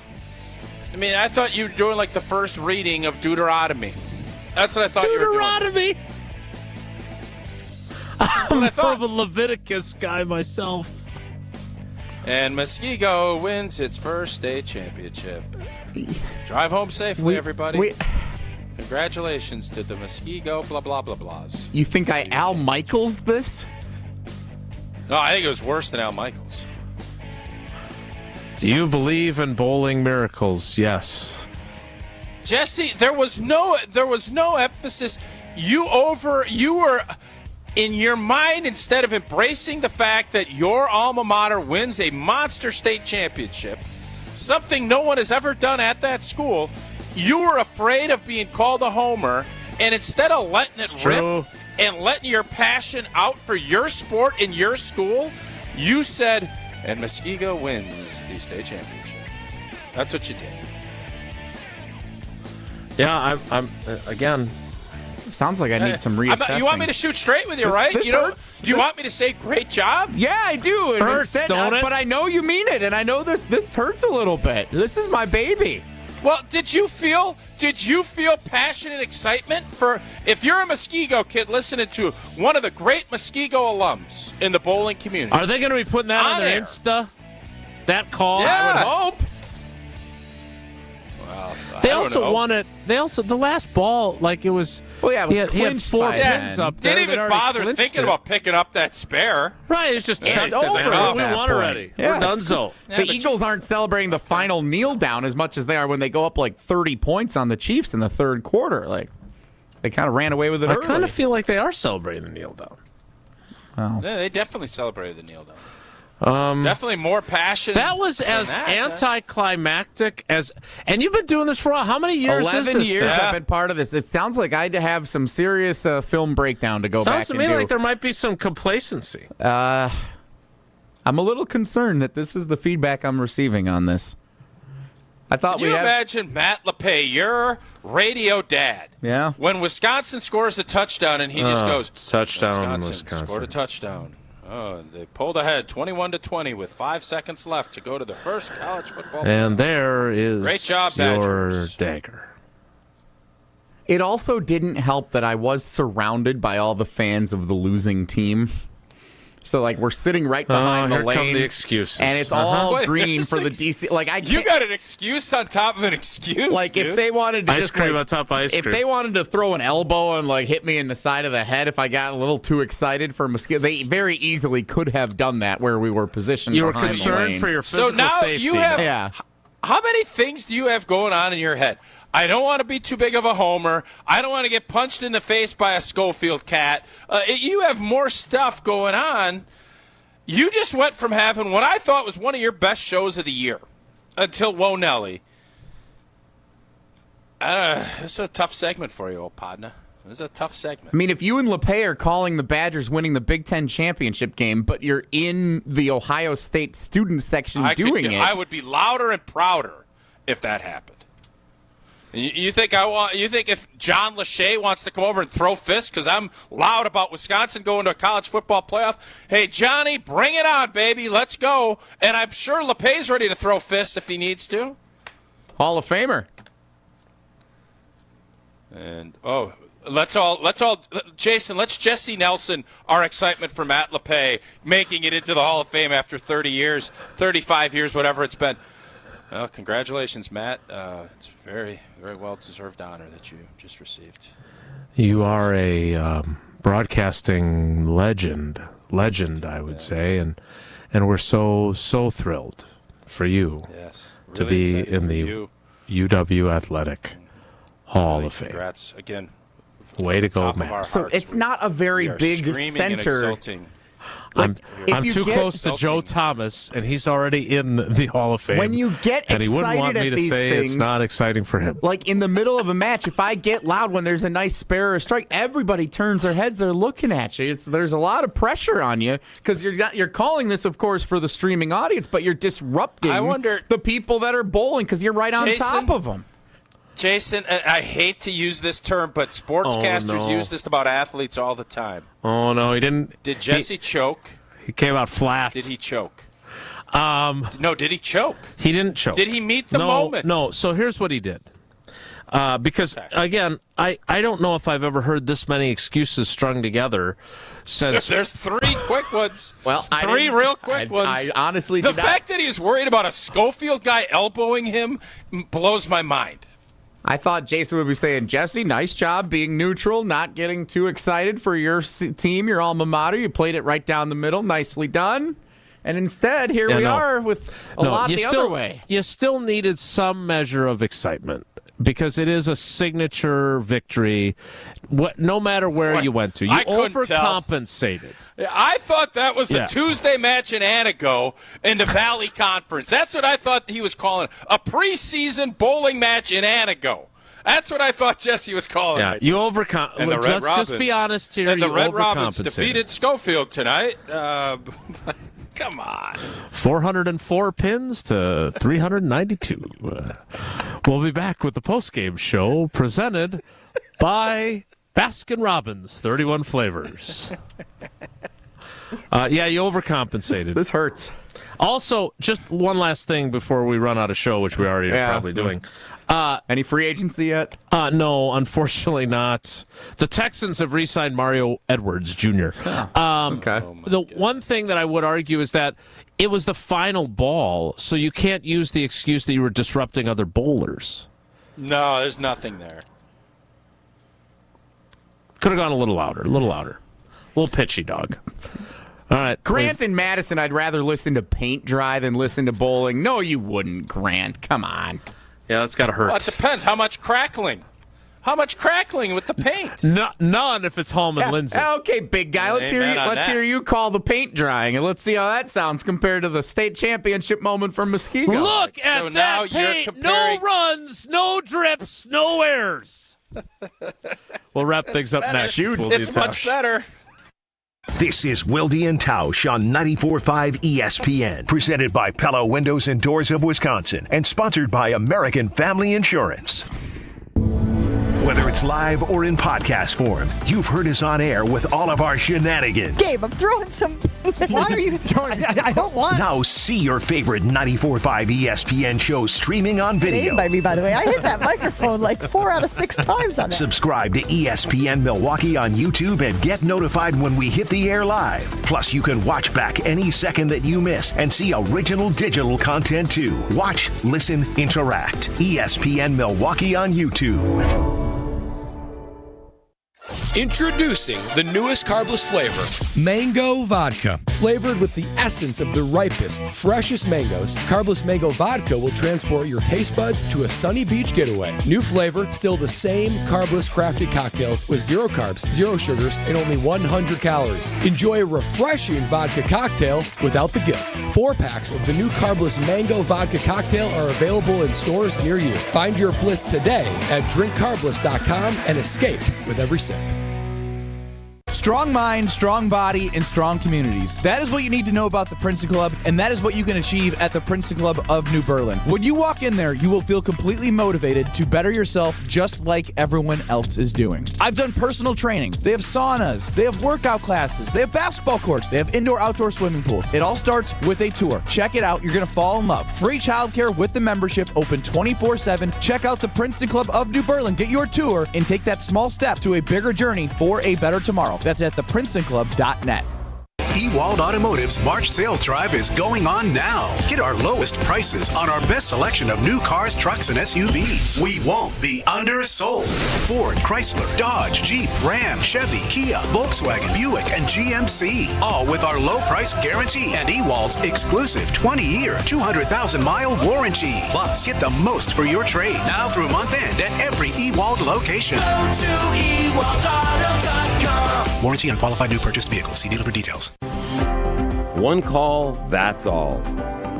I thought you were doing like the first reading of Deuteronomy. That's what I thought you were doing. Deuteronomy? I'm more of a Leviticus guy myself. And Muskego wins its first state championship. Drive home safely, everybody. Congratulations to the Muskego blah, blah, blah, blahs. You think I Al Michaels this? No, I think it was worse than Al Michaels. Do you believe in bowling miracles? Yes. Jesse, there was no emphasis. You were in your mind, instead of embracing the fact that your alma mater wins a monster state championship, something no one has ever done at that school, you were afraid of being called a homer, and instead of letting it rip and letting your passion out for your sport in your school, you said, and Muskego wins the state championship. That's what you did. Yeah, I'm again. Sounds like I need some reassessing. You want me to shoot straight with you, right? This hurts. Do you want me to say great job? Yeah, I do. And hurts, don't it? But I know you mean it, and I know this hurts a little bit. This is my baby. Well, did you feel passion and excitement for, if you're a Muskego kid listening to one of the great Muskego alums in the bowling community? Are they going to be putting that on their Insta? That call? Yeah. I would hope. Well, they also won it. They also, the last ball, like it was. Well, yeah, it was he had clinched 4 by pins then. up there. Didn't even bother thinking about picking up that spare. Right, it's just checked. It's over at We that won point. already. Yeah, We're donezo. The Eagles aren't celebrating the final kneel down as much as they are when they go up like 30 points on the Chiefs in the third quarter. Like, they kind of ran away with it early. I kind of feel like they are celebrating the kneel down. Oh. Yeah, they definitely celebrated the kneel down. Definitely more passion. That was as anticlimactic as, and you've been doing this for how many years? 11 years now? I've been part of this. It sounds like I had to have some serious film breakdown to go back and do. Sounds to me like there might be some complacency. I'm a little concerned that this is the feedback I'm receiving on this. I thought Can you imagine Matt LePay, your radio dad? Yeah. When Wisconsin scores a touchdown and he just goes, touchdown, Wisconsin. Scored a touchdown. Oh, they pulled ahead 21-20 with 5 seconds left to go to the first college football. And there is Great job, your Badgers. dagger. It also didn't help that I was surrounded by all the fans of the losing team. So, like, we're sitting right behind the here lanes. come the excuses. And it's all Wait, green for the DC. Like, I You can't, got an excuse on top of an excuse, like, dude. if they wanted to Ice just, cream like, on top of ice if cream. they wanted to throw an elbow and, like, hit me in the side of the head if I got a little too excited for mosquito, they very easily could have done that where we were positioned You were behind the concerned lanes. for your physical So now safety. you have. Yeah. How many things do you have going on in your head? I don't want to be too big of a homer. I don't want to get punched in the face by a Schofield cat. You have more stuff going on. You just went from having what I thought was one of your best shows of the year until Whoa Nelly. It's a tough segment for you, old Podna. It's a tough segment. I mean, if you and LePay are calling the Badgers winning the Big Ten championship game, but you're in the Ohio State student section doing it, I would be louder and prouder if that happened. You think if John Lachey wants to come over and throw fists because I'm loud about Wisconsin going to a college football playoff? Hey, Johnny, bring it on, baby. Let's go. And I'm sure LePay's ready to throw fists if he needs to. Hall of Famer. And Jason, let's Jesse Nelson our excitement for Matt LePay making it into the Hall of Fame after 30 years, 35 years, whatever it's been. Well, congratulations, Matt. It's a very, very well-deserved honor that you just received. You are a broadcasting legend, I would say, and we're so thrilled for you to be in the UW Athletic Hall of Fame. Congrats again. Way to go, Matt. So it's not a very big center. I'm too close to Joe Thomas, and he's already in the Hall of Fame. When you get and he wouldn't want excited me at to these say things, it's not exciting for him. Like in the middle of a match, if I get loud when there's a nice spare or a strike, everybody turns their heads. They're looking at you. There's a lot of pressure on you because you're calling this, of course, for the streaming audience, but you're disrupting the people that are bowling because you're right on top of them. Jason, I hate to use this term, but sportscasters use this about athletes all the time. Oh, no, he didn't. Did Jesse choke? He came out flat. Did he choke? No, did he choke? He didn't choke. Did he meet the moment? No, so here's what he did. Because, again, I don't know if I've ever heard this many excuses strung together since. There's 3 quick ones. Well, three real quick ones. I honestly the fact that he's worried about a Schofield guy elbowing him blows my mind. I thought Jason would be saying, Jesse, nice job being neutral, not getting too excited for your team, your alma mater. You played it right down the middle. Nicely done. And instead, here we are with a lot the other way. You still needed some measure of excitement because it is a signature victory. No matter where you went to, you overcompensated. I thought that was a Tuesday match in Anago in the Valley Conference. That's what I thought he was calling a preseason bowling match in Anago. That's what I thought Jesse was calling it. You overcompensated. Let's just be honest here. And the you Red Robins overcompensated. defeated Schofield tonight. Come on. 404 pins to 392. We'll be back with the postgame show presented by Baskin-Robbins, 31 flavors. You overcompensated. This hurts. Also, just one last thing before we run out of show, which we already are probably doing. Any free agency yet? No, unfortunately not. The Texans have re-signed Mario Edwards Jr. Okay. The one thing that I would argue is that it was the final ball, so you can't use the excuse that you were disrupting other bowlers. No, there's nothing there. Could have gone a little louder. A little pitchy, dog. All right. Grant and Madison, I'd rather listen to paint dry than listen to bowling. No, you wouldn't, Grant. Come on. Yeah, that's got to hurt. Well, it depends. How much crackling? How much crackling with the paint? None if it's Hallman Lindsay. Okay, big guy. Let's hear you call the paint drying, and let's see how that sounds compared to the state championship moment from Muskego. Look at that paint. No runs, no drips, no errors. We'll wrap things up next. It's much better. This is Wilde and Tausch on 94.5 ESPN, presented by Pella Windows and Doors of Wisconsin, and sponsored by American Family Insurance. Whether it's live or in podcast form, you've heard us on air with all of our shenanigans. Gabe, I'm throwing some. Why are you throwing? I don't want. Now see your favorite 94.5 ESPN shows streaming on video. Named by me, by the way. I hit that microphone like 4 out of 6 times on that. Subscribe to ESPN Milwaukee on YouTube and get notified when we hit the air live. Plus, you can watch back any second that you miss and see original digital content too. Watch, listen, interact. ESPN Milwaukee on YouTube. Introducing the newest carbless flavor, Mango Vodka. Flavored with the essence of the ripest, freshest mangoes, carbless mango vodka will transport your taste buds to a sunny beach getaway. New flavor, still the same carbless crafted cocktails with 0 carbs, 0 sugars, and only 100 calories. Enjoy a refreshing vodka cocktail without the guilt. 4 packs of the new carbless mango vodka cocktail are available in stores near you. Find your bliss today at drinkcarbless.com and escape with every sip. Strong mind, strong body, and strong communities. That is what you need to know about the Princeton Club, and that is what you can achieve at the Princeton Club of New Berlin. When you walk in there, you will feel completely motivated to better yourself just like everyone else is doing. I've done personal training. They have saunas. They have workout classes. They have basketball courts. They have indoor-outdoor swimming pools. It all starts with a tour. Check it out. You're going to fall in love. Free childcare with the membership, open 24/7. Check out the Princeton Club of New Berlin. Get your tour and take that small step to a bigger journey for a better tomorrow. That's at theprincetonclub.net. Wilde Automotive's March sales drive is going on now. Get our lowest prices on our best selection of new cars, trucks, and SUVs. We won't be undersold. Ford, Chrysler, Dodge, Jeep, Ram, Chevy, Kia, Volkswagen, Buick, and GMC. All with our low price guarantee and Ewald's exclusive 20-year, 200,000-mile warranty. Plus, get the most for your trade now through month end at every Ewald location. Go to ewaldauto.com. Warranty on qualified new purchased vehicles. See dealer for details. One call, that's all.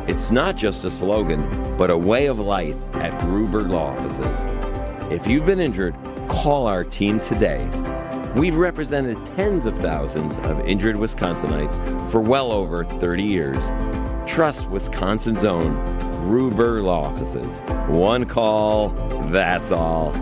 It's not just a slogan, but a way of life at Gruber Law Offices. If you've been injured, call our team today. We've represented tens of thousands of injured Wisconsinites for well over 30 years. Trust Wisconsin's own Gruber Law Offices. One call, that's all.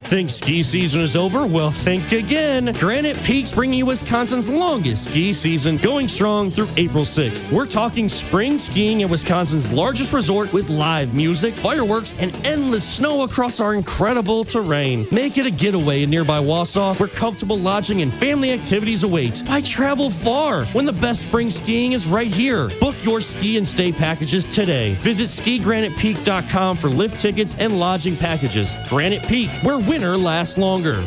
Think ski season is over? Well, think again. Granite Peak's bringing you Wisconsin's longest ski season, going strong through April 6th. We're talking spring skiing at Wisconsin's largest resort with live music, fireworks, and endless snow across our incredible terrain. Make it a getaway in nearby Wausau, where comfortable lodging and family activities await. Why travel far when the best spring skiing is right here? Book your ski and stay packages today. Visit skigranitepeak.com for lift tickets and lodging packages. Granite Peak, where winter lasts longer.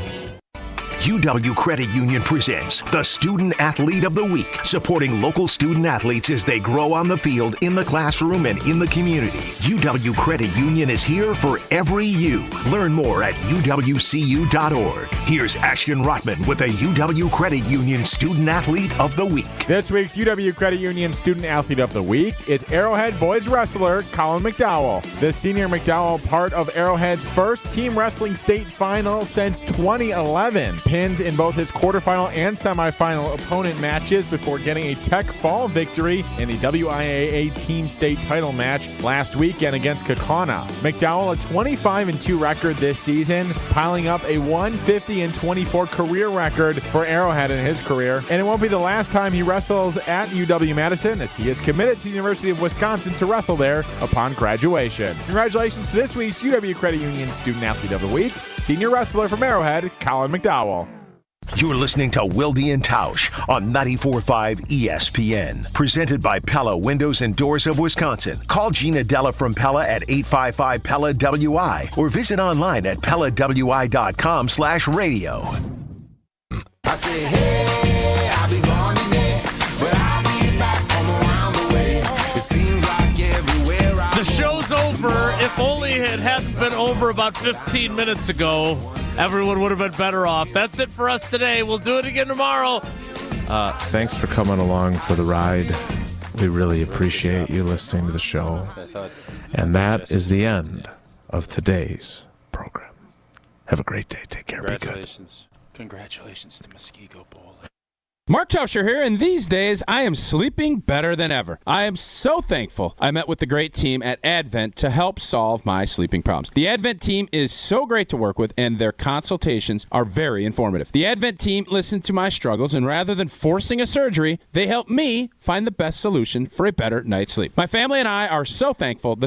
UW Credit Union presents the Student Athlete of the Week, supporting local student athletes as they grow on the field, in the classroom, and in the community. UW Credit Union is here for every you. Learn more at uwcu.org. Here's Ashton Rotman with the UW Credit Union Student Athlete of the Week. This week's UW Credit Union Student Athlete of the Week is Arrowhead boys wrestler Colin McDowell. The senior McDowell, part of Arrowhead's first team wrestling state final since 2011. Pins in both his quarterfinal and semifinal opponent matches before getting a Tech Fall victory in the WIAA team state title match last weekend against Kaukauna. McDowell, a 25-2 record this season, piling up a 150-24 career record for Arrowhead in his career. And it won't be the last time he wrestles at UW-Madison, as he is committed to the University of Wisconsin to wrestle there upon graduation. Congratulations to this week's UW Credit Union Student Athlete of the Week, senior wrestler from Arrowhead, Colin McDowell. You're listening to Wilde and Tausch on 94.5 ESPN. Presented by Pella Windows and Doors of Wisconsin. Call Gina Della from Pella at 855-PELLA-WI or visit online at PellaWI.com/radio. I say, hey, I'll be gone in there, but I'll be back from around the way. It seems like everywhere I The show's over. If only it hadn't been over about 15 minutes ago, everyone would have been better off. That's it for us today. We'll do it again tomorrow. Thanks for coming along for the ride. We really appreciate you listening to the show. And that is the end of today's program. Have a great day. Take care. Be good. Congratulations. Congratulations to Muskego Bowl. Mark Tauscher here, and these days I am sleeping better than ever. I am so thankful I met with the great team at Advent to help solve my sleeping problems. The Advent team is so great to work with, and their consultations are very informative. The Advent team listened to my struggles, and rather than forcing a surgery, they helped me find the best solution for a better night's sleep. My family and I are so thankful that